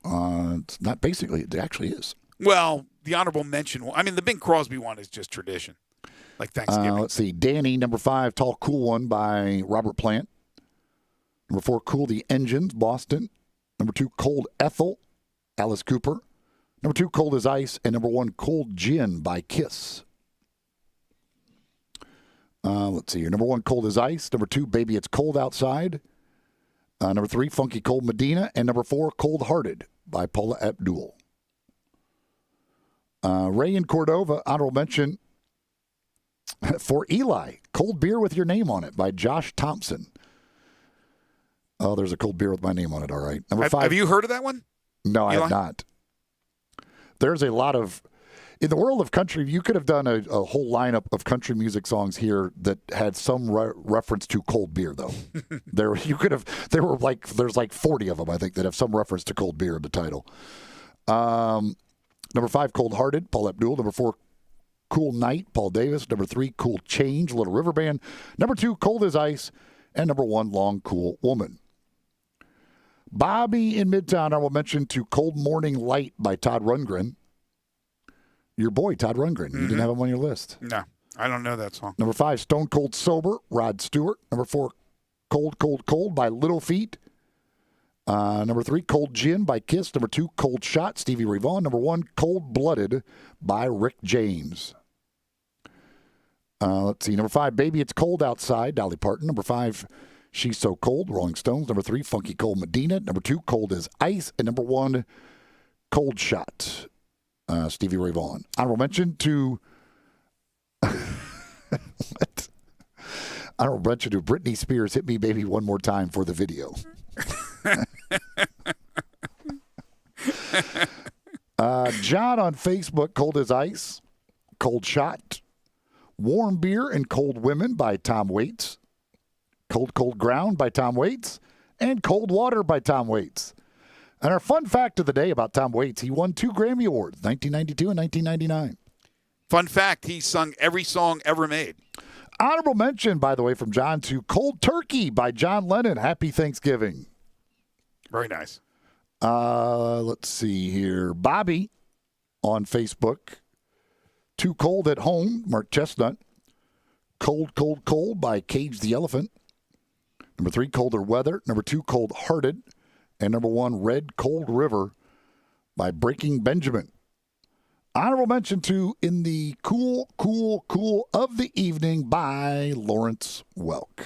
Speaker 4: It's not basically. It actually is.
Speaker 3: Well, the honorable mention one. I mean, the Bing Crosby one is just tradition, like Thanksgiving.
Speaker 4: Let's see. Danny, number 5, Tall Cool One by Robert Plant. Number 4, Cool the Engines, Boston. Number 2, Cold Ethel, Alice Cooper. Number 2, Cold as Ice. And number 1, Cold Gin by Kiss. Let's see here. Number 1, Cold as Ice. Number 2, Baby It's Cold Outside. Number 3, Funky Cold Medina. And number 4, Cold Hearted by Paula Abdul. Ray in Cordova, honorable mention for Eli, Cold Beer with Your Name on It by Josh Thompson. Oh, there's a cold beer with my name on it, all right. Number 5.
Speaker 3: Have you heard of that one?
Speaker 4: No, I
Speaker 3: Eli?
Speaker 4: have not. There's a lot of, in the world of country, you could have done a whole lineup of country music songs here that had some reference to cold beer, though. There's like 40 of them, I think, that have some reference to cold beer in the title. Number 5, Cold Hearted, Paul Abdul. Number 4, Cool Night, Paul Davis. Number 3, Cool Change, Little River Band. Number 2, Cold as Ice. And number 1, Long Cool Woman. Bobby in Midtown, I will mention to Cold Morning Light by Todd Rundgren. Your boy, Todd Rundgren. You didn't have him on your list.
Speaker 3: No, I don't know that song.
Speaker 4: Number 5, Stone Cold Sober, Rod Stewart. Number 4, Cold, Cold, Cold by Little Feat. Number 3, Cold Gin by Kiss. Number 2, Cold Shot, Stevie Ray Vaughan. Number 1, Cold Blooded by Rick James. Let's see. Number 5, Baby It's Cold Outside, Dolly Parton. Number 5, She's So Cold, Rolling Stones. Number 3, Funky Cold Medina. Number 2, Cold as Ice. And number 1, Cold Shot, Stevie Ray Vaughan. Honorable mention to what? Honorable mention to Britney Spears, Hit Me Baby One More Time for the video. John on Facebook, Cold as Ice, Cold Shot, Warm Beer and Cold Women by Tom Waits, Cold Cold Ground by Tom Waits, and Cold Water by Tom Waits. And our fun fact of the day about Tom Waits, he won 2 Grammy Awards, 1992 and 1999.
Speaker 3: Fun fact, he sung every song ever made.
Speaker 4: Honorable mention, by the way, from John to Cold Turkey by John Lennon. Happy Thanksgiving.
Speaker 3: Very nice.
Speaker 4: Let's see here. Bobby on Facebook. Too Cold at Home, Mark Chestnut. Cold, Cold, Cold by Cage the Elephant. Number 3, Colder Weather. Number 2, Cold Hearted. And number 1, Red Cold River by Breaking Benjamin. Honorable mention to In the Cool, Cool, Cool of the Evening by Lawrence Welk.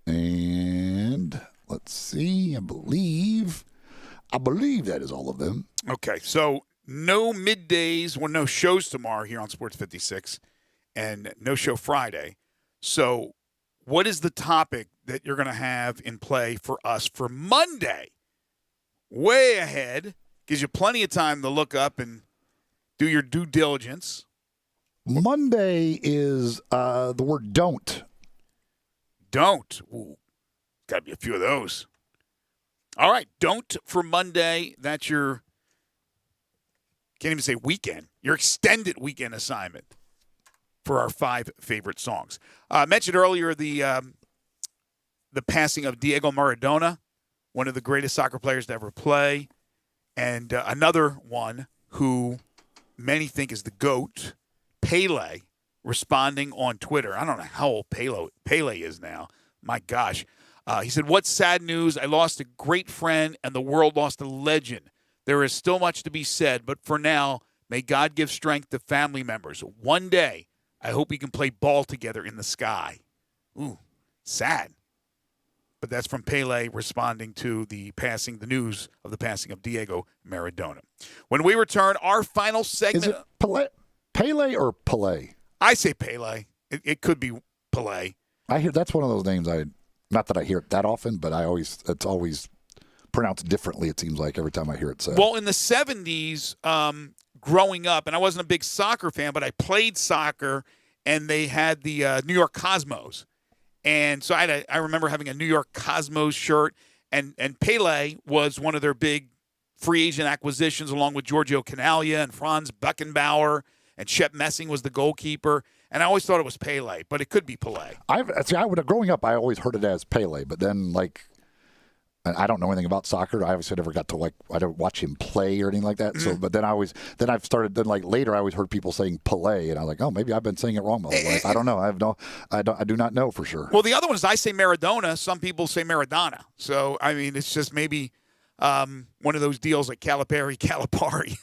Speaker 4: And let's see, I believe that is all of them.
Speaker 3: Okay, so no middays, well, no shows tomorrow here on Sports 56, and no show Friday. So what is the topic that you're going to have in play for us for Monday? Way ahead. Gives you plenty of time to look up and do your due diligence.
Speaker 4: Monday is the word don't.
Speaker 3: Don't. Ooh, got to be a few of those. All right, don't for Monday. That's your, can't even say weekend, your extended weekend assignment for our 5 favorite songs. I mentioned earlier the passing of Diego Maradona, one of the greatest soccer players to ever play. And another one who many think is the GOAT, Pele, responding on Twitter. I don't know how old Pele is now. My gosh. He said, "What sad news. I lost a great friend and the world lost a legend. There is still much to be said, but for now, may God give strength to family members. One day, I hope we can play ball together in the sky." Ooh, sad. But that's from Pele responding to the news of the passing of Diego Maradona. When we return, our final segment.
Speaker 4: Is it Pele or Pele?
Speaker 3: I say Pele. It could be Pele.
Speaker 4: I hear that's one of those names not that I hear it that often, but it's always pronounced differently, it seems like, every time I hear it said.
Speaker 3: Well, in the 70s, growing up, and I wasn't a big soccer fan, but I played soccer, and they had the New York Cosmos. And so I remember having a New York Cosmos shirt, and Pele was one of their big free agent acquisitions, along with Giorgio Canaglia and Franz Beckenbauer, and Shep Messing was the goalkeeper. And I always thought it was Pele, but it could be Pelé.
Speaker 4: Growing up, I always heard it as Pele, but then I don't know anything about soccer. I obviously never got to I don't watch him play or anything like that. So, but then later I always heard people saying Pelé, and I was like, oh, maybe I've been saying it wrong my whole life. I don't know. I do not know for sure.
Speaker 3: Well, the other one is I say Maradona. Some people say Maradona. So I mean, it's just maybe one of those deals like Calipari.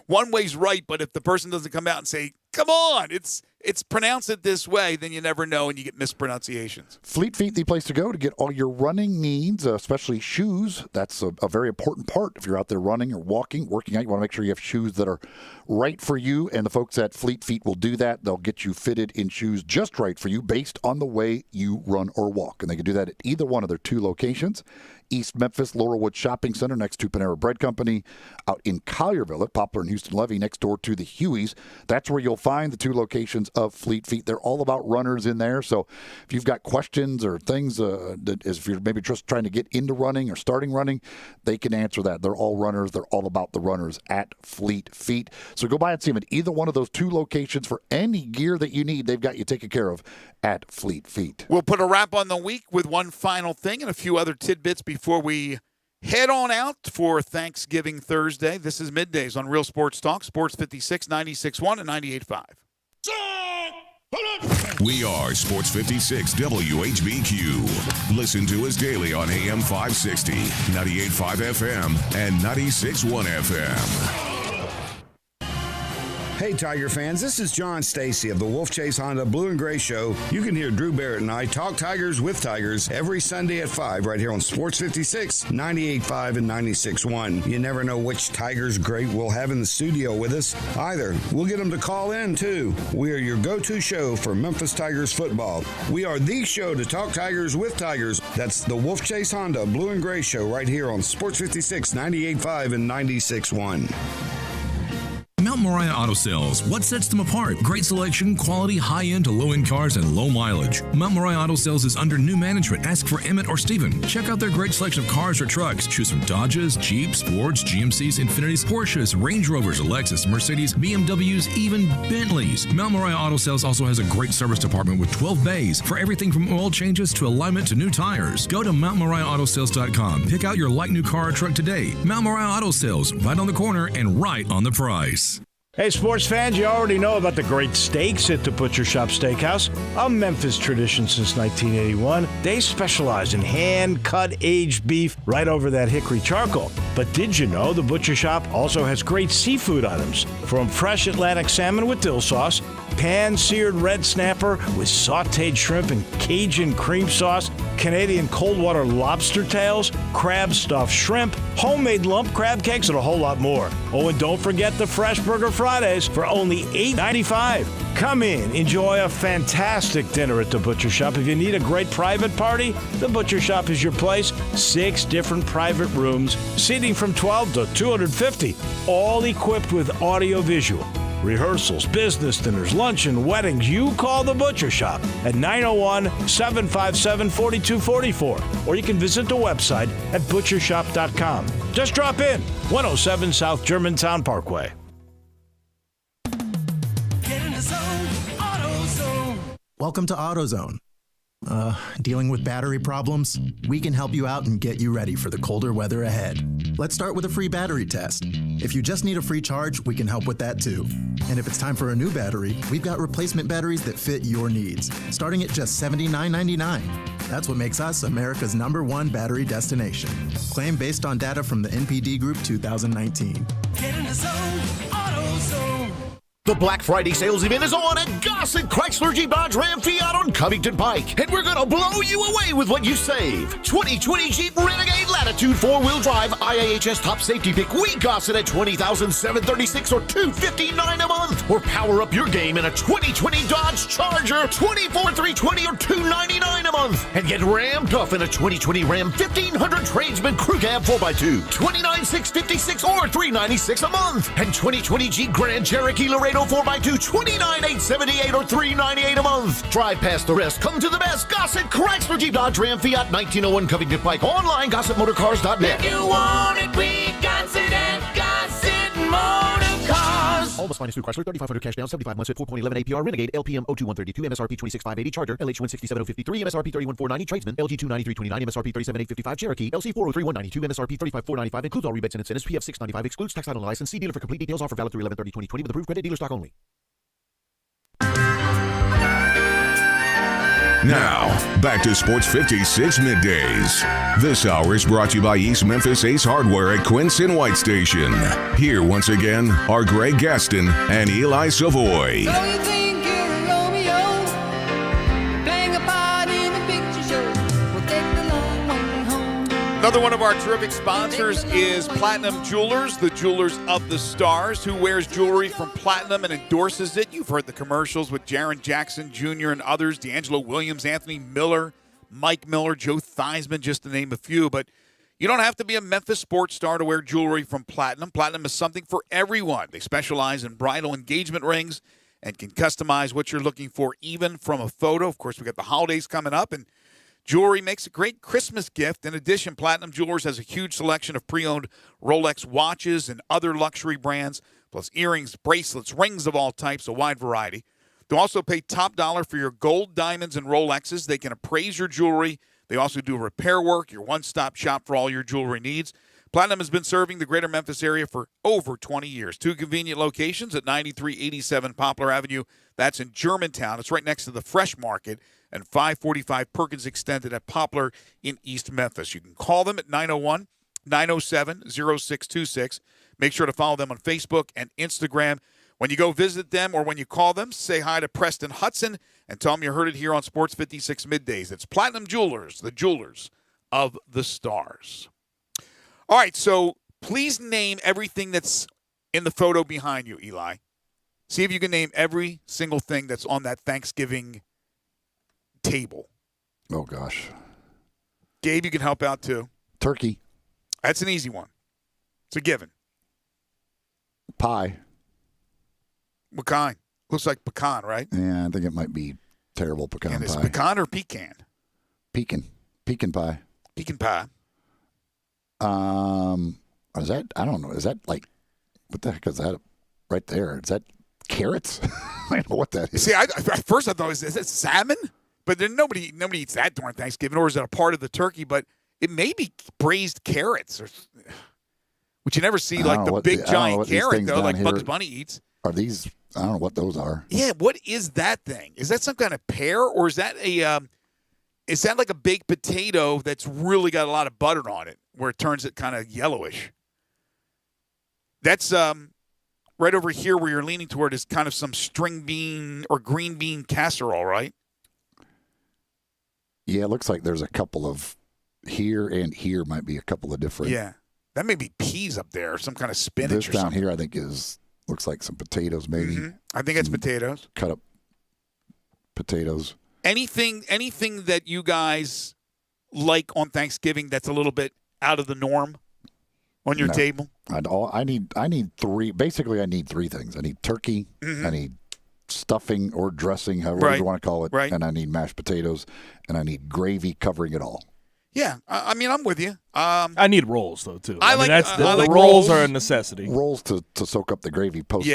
Speaker 3: One way's right, but if the person doesn't come out and say, come on, it's pronounced it this way, then you never know and you get mispronunciations.
Speaker 4: Fleet Feet, the place to go to get all your running needs, especially shoes. That's a very important part. If you're out there running or working out, you want to make sure you have shoes that are right for you, and the folks at Fleet Feet will do that. They'll get you fitted in shoes just right for you based on the way you run or walk, and they can do that at either one of their 2 locations. East Memphis, Laurelwood Shopping Center next to Panera Bread Company, out in Collierville at Poplar and Houston Levy next door to the Hueys. That's where you'll find the 2 locations of Fleet Feet. They're all about runners in there. So if you've got questions or things, if you're maybe just trying to get into running or starting running, they can answer that. They're all runners. They're all about the runners at Fleet Feet. So go by and see them at either one of those 2 locations for any gear that you need. They've got you taken care of at Fleet Feet.
Speaker 3: We'll put a wrap on the week with one final thing and a few other tidbits before we head on out for Thanksgiving Thursday. This is Middays on Real Sports Talk, Sports 56, 96.1 and 98.5.
Speaker 1: We are Sports 56 WHBQ. Listen to us daily on AM 560, 98.5 FM, and 96.1 FM.
Speaker 17: Hey, Tiger fans, this is John Stacy of the Wolf Chase Honda Blue and Gray Show. You can hear Drew Barrett and I talk Tigers with Tigers every Sunday at 5 right here on Sports 56, 98.5 and 96.1. You never know which Tigers great we'll have in the studio with us either. We'll get them to call in, too. We are your go-to show for Memphis Tigers football. We are the show to talk Tigers with Tigers. That's the Wolf Chase Honda Blue and Gray Show right here on Sports 56, 98.5 and 96.1.
Speaker 5: Mount Moriah Auto Sales. What sets them apart? Great selection, quality, high-end to low-end cars, and low mileage. Mount Moriah Auto Sales is under new management. Ask for Emmett or Steven. Check out their great selection of cars or trucks. Choose from Dodges, Jeeps, Fords, GMCs, Infinitis, Porsches, Range Rovers, Lexus, Mercedes, BMWs, even Bentleys. Mount Moriah Auto Sales also has a great service department with 12 bays for everything from oil changes to alignment to new tires. Go to MountMoriahAutoSales.com. Pick out your like new car or truck today. Mount Moriah Auto Sales, right on the corner and right on the price.
Speaker 18: Hey, sports fans, you already know about the great steaks at the Butcher Shop Steakhouse, a Memphis tradition since 1981. They specialize in hand-cut aged beef right over that hickory charcoal. But did you know the Butcher Shop also has great seafood items, from fresh Atlantic salmon with dill sauce, pan-seared red snapper with sautéed shrimp and Cajun cream sauce, Canadian cold water lobster tails, crab stuffed shrimp, homemade lump crab cakes, and a whole lot more. Oh, and don't forget the Fresh Burger Fridays for only $8.95. Come in, enjoy a fantastic dinner at the Butcher Shop. If you need a great private party, the Butcher Shop is your place. 6 different private rooms, seating from 12 to 250, all equipped with audio-visual. Rehearsals, business dinners, lunch, and weddings. You call the Butcher Shop at 901-757-4244. Or you can visit the website at butchershop.com. Just drop in, 107 South Germantown Parkway.
Speaker 23: Get in the zone, AutoZone.
Speaker 19: Welcome to AutoZone. Dealing with battery problems? We can help you out and get you ready for the colder weather ahead. Let's start with a free battery test. If you just need a free charge, we can help with that too. And if it's time for a new battery, we've got replacement batteries that fit your needs, starting at just $79.99. That's what makes us America's #1 battery destination. Claim based on data from the NPD Group 2019.
Speaker 23: Get in the zone, AutoZone.
Speaker 20: The Black Friday sales event is on at Gossett Chrysler Jeep Dodge Ram Fiat on Covington Pike. And we're going to blow you away with what you save. 2020 Jeep Renegade Latitude 4-wheel drive IAHS top safety pick. We Gossett at $20,736 or $259 a month. Or power up your game in a 2020 Dodge Charger, $24,320 or $299 a month. And get rammed up in a 2020 Ram 1500 Tradesman Crew Cab 4x2, $29,656 or $396 a month. And 2020 Jeep Grand Cherokee Laredo 4x2, $29,878 or $398 a month. Drive past the rest. Come to the best. Gossett Chrysler Jeep Dodge Ram Fiat 1901 Covington Pike. Online, GossettMotorCars.net.
Speaker 23: If you want it, we got it at Gossett Motor Cars.
Speaker 20: plus finance through Chrysler. 3,500 cash down. 75 months at 4.11 APR. Renegade LPM 02132. MSRP 26,580. Charger LH 167,053. MSRP 31,490. Tradesman LG 293,329. MSRP 37,855. Cherokee LC 403,192. MSRP 35,495. Includes all rebates and incentives. PF 695. Excludes tax title and license. See dealer for complete details. Offer valid through 11/30/2020 with approved credit. Dealer stock only.
Speaker 1: Now, back to Sports 56 Middays. This hour is brought to you by East Memphis Ace Hardware at Quincy White Station. Here once again are Greg Gaston and Eli Savoy.
Speaker 9: So you think you're a Romeo, playing a part in a picture show. We'll take the long way home.
Speaker 3: Another one of our terrific sponsors is Platinum Jewelers, the jewelers of the stars. Who wears jewelry from Platinum and endorses it? You've heard the commercials with Jaron Jackson Jr. and others, D'Angelo Williams, Anthony Miller, Mike Miller, Joe Theismann, just to name a few. But you don't have to be a Memphis sports star to wear jewelry from Platinum. Platinum is something for everyone. They specialize in bridal engagement rings and can customize what you're looking for, even from a photo. Of course, we got the holidays coming up, and jewelry makes a great Christmas gift. In addition, Platinum Jewelers has a huge selection of pre-owned Rolex watches and other luxury brands, plus earrings, bracelets, rings of all types, a wide variety. They'll also pay top dollar for your gold, diamonds, and Rolexes. They can appraise your jewelry. They also do repair work, your one-stop shop for all your jewelry needs. Platinum has been serving the greater Memphis area for over 20 years. 2 convenient locations at 9387 Poplar Avenue. That's in Germantown. It's right next to the Fresh Market, and 545 Perkins Extended at Poplar in East Memphis. You can call them at 901-907-0626. Make sure to follow them on Facebook and Instagram. When you go visit them or when you call them, say hi to Preston Hudson and tell them you heard it here on Sports 56 Middays. It's Platinum Jewelers, the jewelers of the stars. All right, so please name everything that's in the photo behind you, Eli. See if you can name every single thing that's on that Thanksgiving table.
Speaker 4: Oh, gosh.
Speaker 3: Gabe, you can help out too.
Speaker 4: Turkey.
Speaker 3: That's an easy one. It's a given.
Speaker 4: Pie.
Speaker 3: What kind? Looks like pecan, right?
Speaker 4: Yeah, I think it might be terrible pecan
Speaker 3: And
Speaker 4: pie.
Speaker 3: is it pecan or pecan?
Speaker 4: Pecan pie.
Speaker 3: Pecan pie.
Speaker 4: Is that? I don't know. Is that like? What the heck is that? Right there. Is that carrots? I don't know what that is.
Speaker 3: See, at first I thought, is that salmon? But then nobody eats that during Thanksgiving, or is it a part of the turkey? But it may be braised carrots, which you never see, like the big giant carrot, though, like Bugs Bunny eats.
Speaker 4: Are these? I don't know what those are.
Speaker 3: Yeah, what is that thing? Is that some kind of pear, or is that is that like a baked potato that's really got a lot of butter on it, where it turns it kind of yellowish? That's right over here where you're leaning toward is kind of some string bean or green bean casserole, right?
Speaker 4: Yeah, it looks like there's a couple of here and here might be a couple of different.
Speaker 3: Yeah, that may be peas up there, or some kind of spinach.
Speaker 4: This
Speaker 3: or
Speaker 4: down
Speaker 3: something.
Speaker 4: here, I think looks like some potatoes, maybe.
Speaker 3: Mm-hmm. I think it's potatoes.
Speaker 4: Cut up potatoes.
Speaker 3: Anything that you guys like on Thanksgiving that's a little bit out of the norm on your table?
Speaker 4: I need three. Basically, I need three things. I need turkey.
Speaker 3: Mm-hmm.
Speaker 4: I need stuffing or dressing, however you want to call it.
Speaker 3: Right.
Speaker 4: And I need mashed potatoes, and I need gravy covering it all.
Speaker 3: Yeah, I mean, I'm with you.
Speaker 22: I need rolls though too.
Speaker 3: I like
Speaker 22: the rolls are a necessity.
Speaker 4: Rolls to soak up the gravy post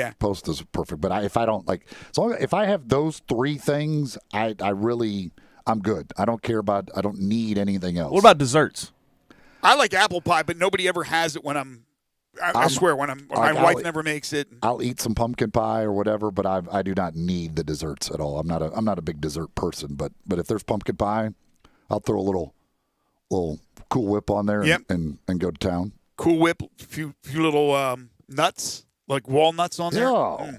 Speaker 4: is perfect. But if I don't if I have those three things, I'm good. I don't need anything else.
Speaker 22: What about desserts?
Speaker 3: I like apple pie, but nobody ever has it when I swear my wife never makes it.
Speaker 4: I'll eat some pumpkin pie or whatever, but I do not need the desserts at all. I'm not a big dessert person, but if there's pumpkin pie, I'll throw a little Cool Whip on there and go to town.
Speaker 3: Cool Whip, few little nuts, like walnuts on there.
Speaker 4: Yeah.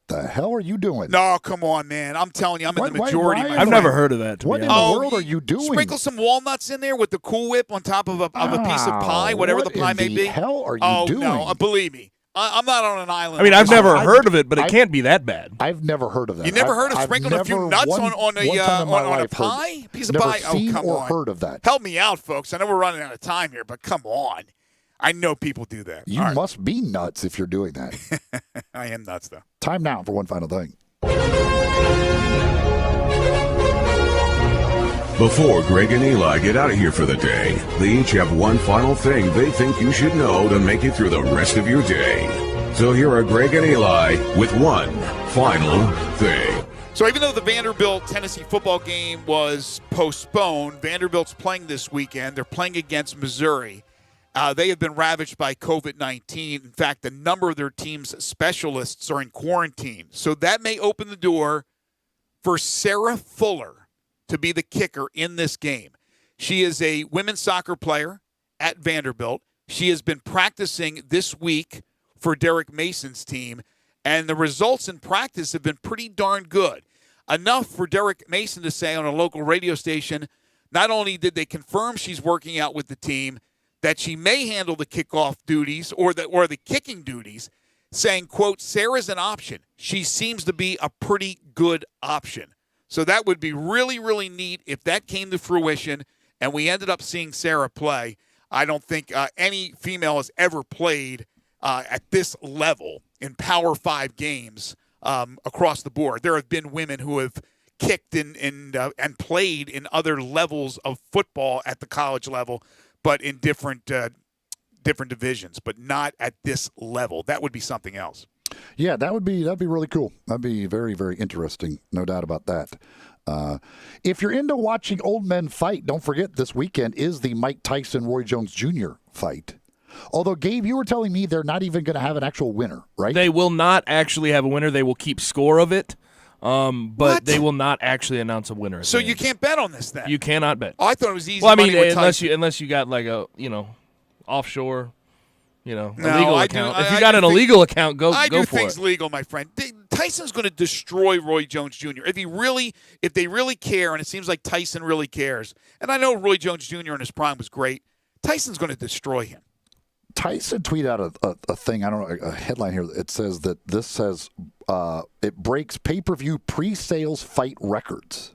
Speaker 4: The hell are you doing?
Speaker 3: No, come on, man. I'm telling you, I'm in the majority.
Speaker 22: I've never heard of that.
Speaker 4: What in the world are you doing?
Speaker 3: Sprinkle some walnuts in there with the Cool Whip on top of a piece of pie, whatever the pie may be.
Speaker 4: What in the hell are you doing?
Speaker 3: Oh, no, believe me. I'm not on an island.
Speaker 22: I mean, I've never heard of it, but it can't be that bad.
Speaker 4: I've never heard of that.
Speaker 3: You never heard of sprinkling a few nuts on a pie? Piece of pie?
Speaker 4: Never seen
Speaker 3: come
Speaker 4: or
Speaker 3: on.
Speaker 4: heard of that.
Speaker 3: Help me out, folks. I know we're running out of time here, but come on. I know people do that.
Speaker 4: You must be nuts if you're doing that.
Speaker 3: I am nuts, though.
Speaker 4: Time now for one final thing.
Speaker 1: Before Greg and Eli get out of here for the day, they each have one final thing they think you should know to make it through the rest of your day. So here are Greg and Eli with one final thing.
Speaker 3: So even though the Vanderbilt-Tennessee football game was postponed, Vanderbilt's playing this weekend. They're playing against Missouri. They have been ravaged by COVID-19. In fact, a number of their team's specialists are in quarantine. So that may open the door for Sarah Fuller to be the kicker in this game. She is a women's soccer player at Vanderbilt. She has been practicing this week for Derek Mason's team, and the results in practice have been pretty darn good. Enough for Derek Mason to say on a local radio station, not only did they confirm she's working out with the team, that she may handle the kickoff duties or the kicking duties, saying, quote, Sarah's an option. She seems to be a pretty good option. So that would be really, really neat if that came to fruition and we ended up seeing Sarah play. I don't think any female has ever played at this level in Power 5 games across the board. There have been women who have kicked and played in other levels of football at the college level, but in different divisions, but not at this level. That would be something else.
Speaker 4: Yeah, that'd be really cool. That'd be very, very interesting. No doubt about that. If you're into watching old men fight, don't forget this weekend is the Mike Tyson-Roy Jones Jr. fight. Although, Gabe, you were telling me they're not even going to have an actual winner, right?
Speaker 22: They will not actually have a winner. They will keep score of it, but they will not actually announce a winner.
Speaker 3: So you can't bet on this then?
Speaker 22: You cannot bet.
Speaker 3: Oh, I thought it was easy.
Speaker 22: Well, I mean,
Speaker 3: money with
Speaker 22: unless you got like a offshore,
Speaker 3: No,
Speaker 22: illegal
Speaker 3: I
Speaker 22: account.
Speaker 3: do-
Speaker 22: If you
Speaker 3: I
Speaker 22: got
Speaker 3: do
Speaker 22: an
Speaker 3: think-
Speaker 22: illegal account, go
Speaker 3: I do
Speaker 22: for
Speaker 3: things
Speaker 22: it.
Speaker 3: legal, my friend. Tyson's going to destroy Roy Jones Jr. If they really care, and it seems like Tyson really cares, and I know Roy Jones Jr. in his prime was great, Tyson's going to destroy him.
Speaker 4: Tyson tweeted out a thing, I don't know, a headline here. It says that this says it breaks pay-per-view pre-sales fight records.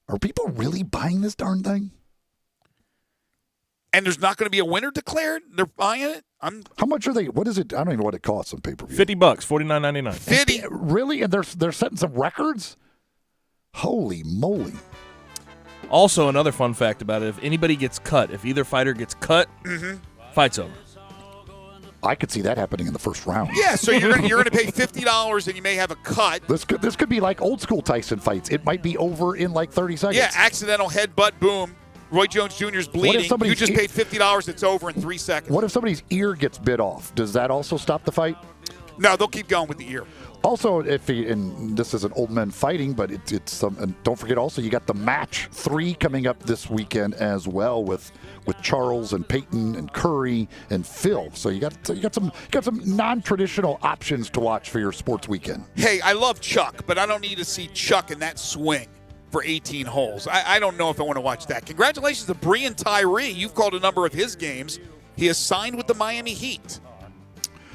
Speaker 4: Are people really buying this darn thing?
Speaker 3: And there's not going to be a winner declared? They're buying it?
Speaker 4: How much are they? What is it? I don't even know what it costs on pay-per-view.
Speaker 22: $50, $49.99.
Speaker 3: 50?
Speaker 4: Really? And they're setting some records? Holy moly.
Speaker 22: Also, another fun fact about it, if anybody gets cut, if either fighter gets cut, fight's over.
Speaker 4: I could see that happening in the first round.
Speaker 3: Yeah, so you're going to pay $50 and you may have a cut.
Speaker 4: This could be like old school Tyson fights. It might be over in like 30 seconds.
Speaker 3: Yeah, accidental headbutt, boom. Roy Jones Jr.'s bleeding. You just paid $50. It's over in 3 seconds.
Speaker 4: What if somebody's ear gets bit off? Does that also stop the fight?
Speaker 3: No, they'll keep going with the ear.
Speaker 4: Also, and this isn't old men fighting, but it's some. And don't forget, also you got the match 3 coming up this weekend as well with Charles and Peyton and Curry and Phil. So you got some non-traditional options to watch for your sports weekend.
Speaker 3: Hey, I love Chuck, but I don't need to see Chuck in that swing for 18 holes. I don't know if I want to watch that. Congratulations to Brian Tyree. You've called a number of his games. He has signed with the Miami Heat.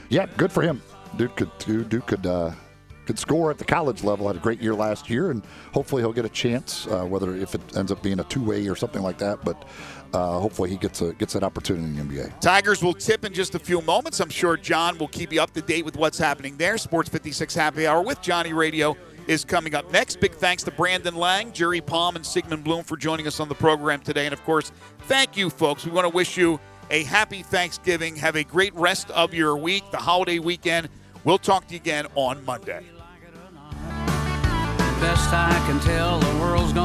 Speaker 4: Yeah, good for him. Dude could score at the college level. Had a great year last year, and hopefully he'll get a chance. Whether if it ends up being a two-way or something like that, but hopefully he gets that opportunity in the NBA.
Speaker 3: Tigers will tip in just a few moments. I'm sure John will keep you up to date with what's happening there. Sports 56 Happy Hour with Johnny Radio is coming up next. Big thanks to Brandon Lang, Jerry Palm, and Sigmund Bloom for joining us on the program today. And, of course, thank you, folks. We want to wish you a happy Thanksgiving. Have a great rest of your week, the holiday weekend. We'll talk to you again on Monday.
Speaker 16: Best I can tell, the world's gone.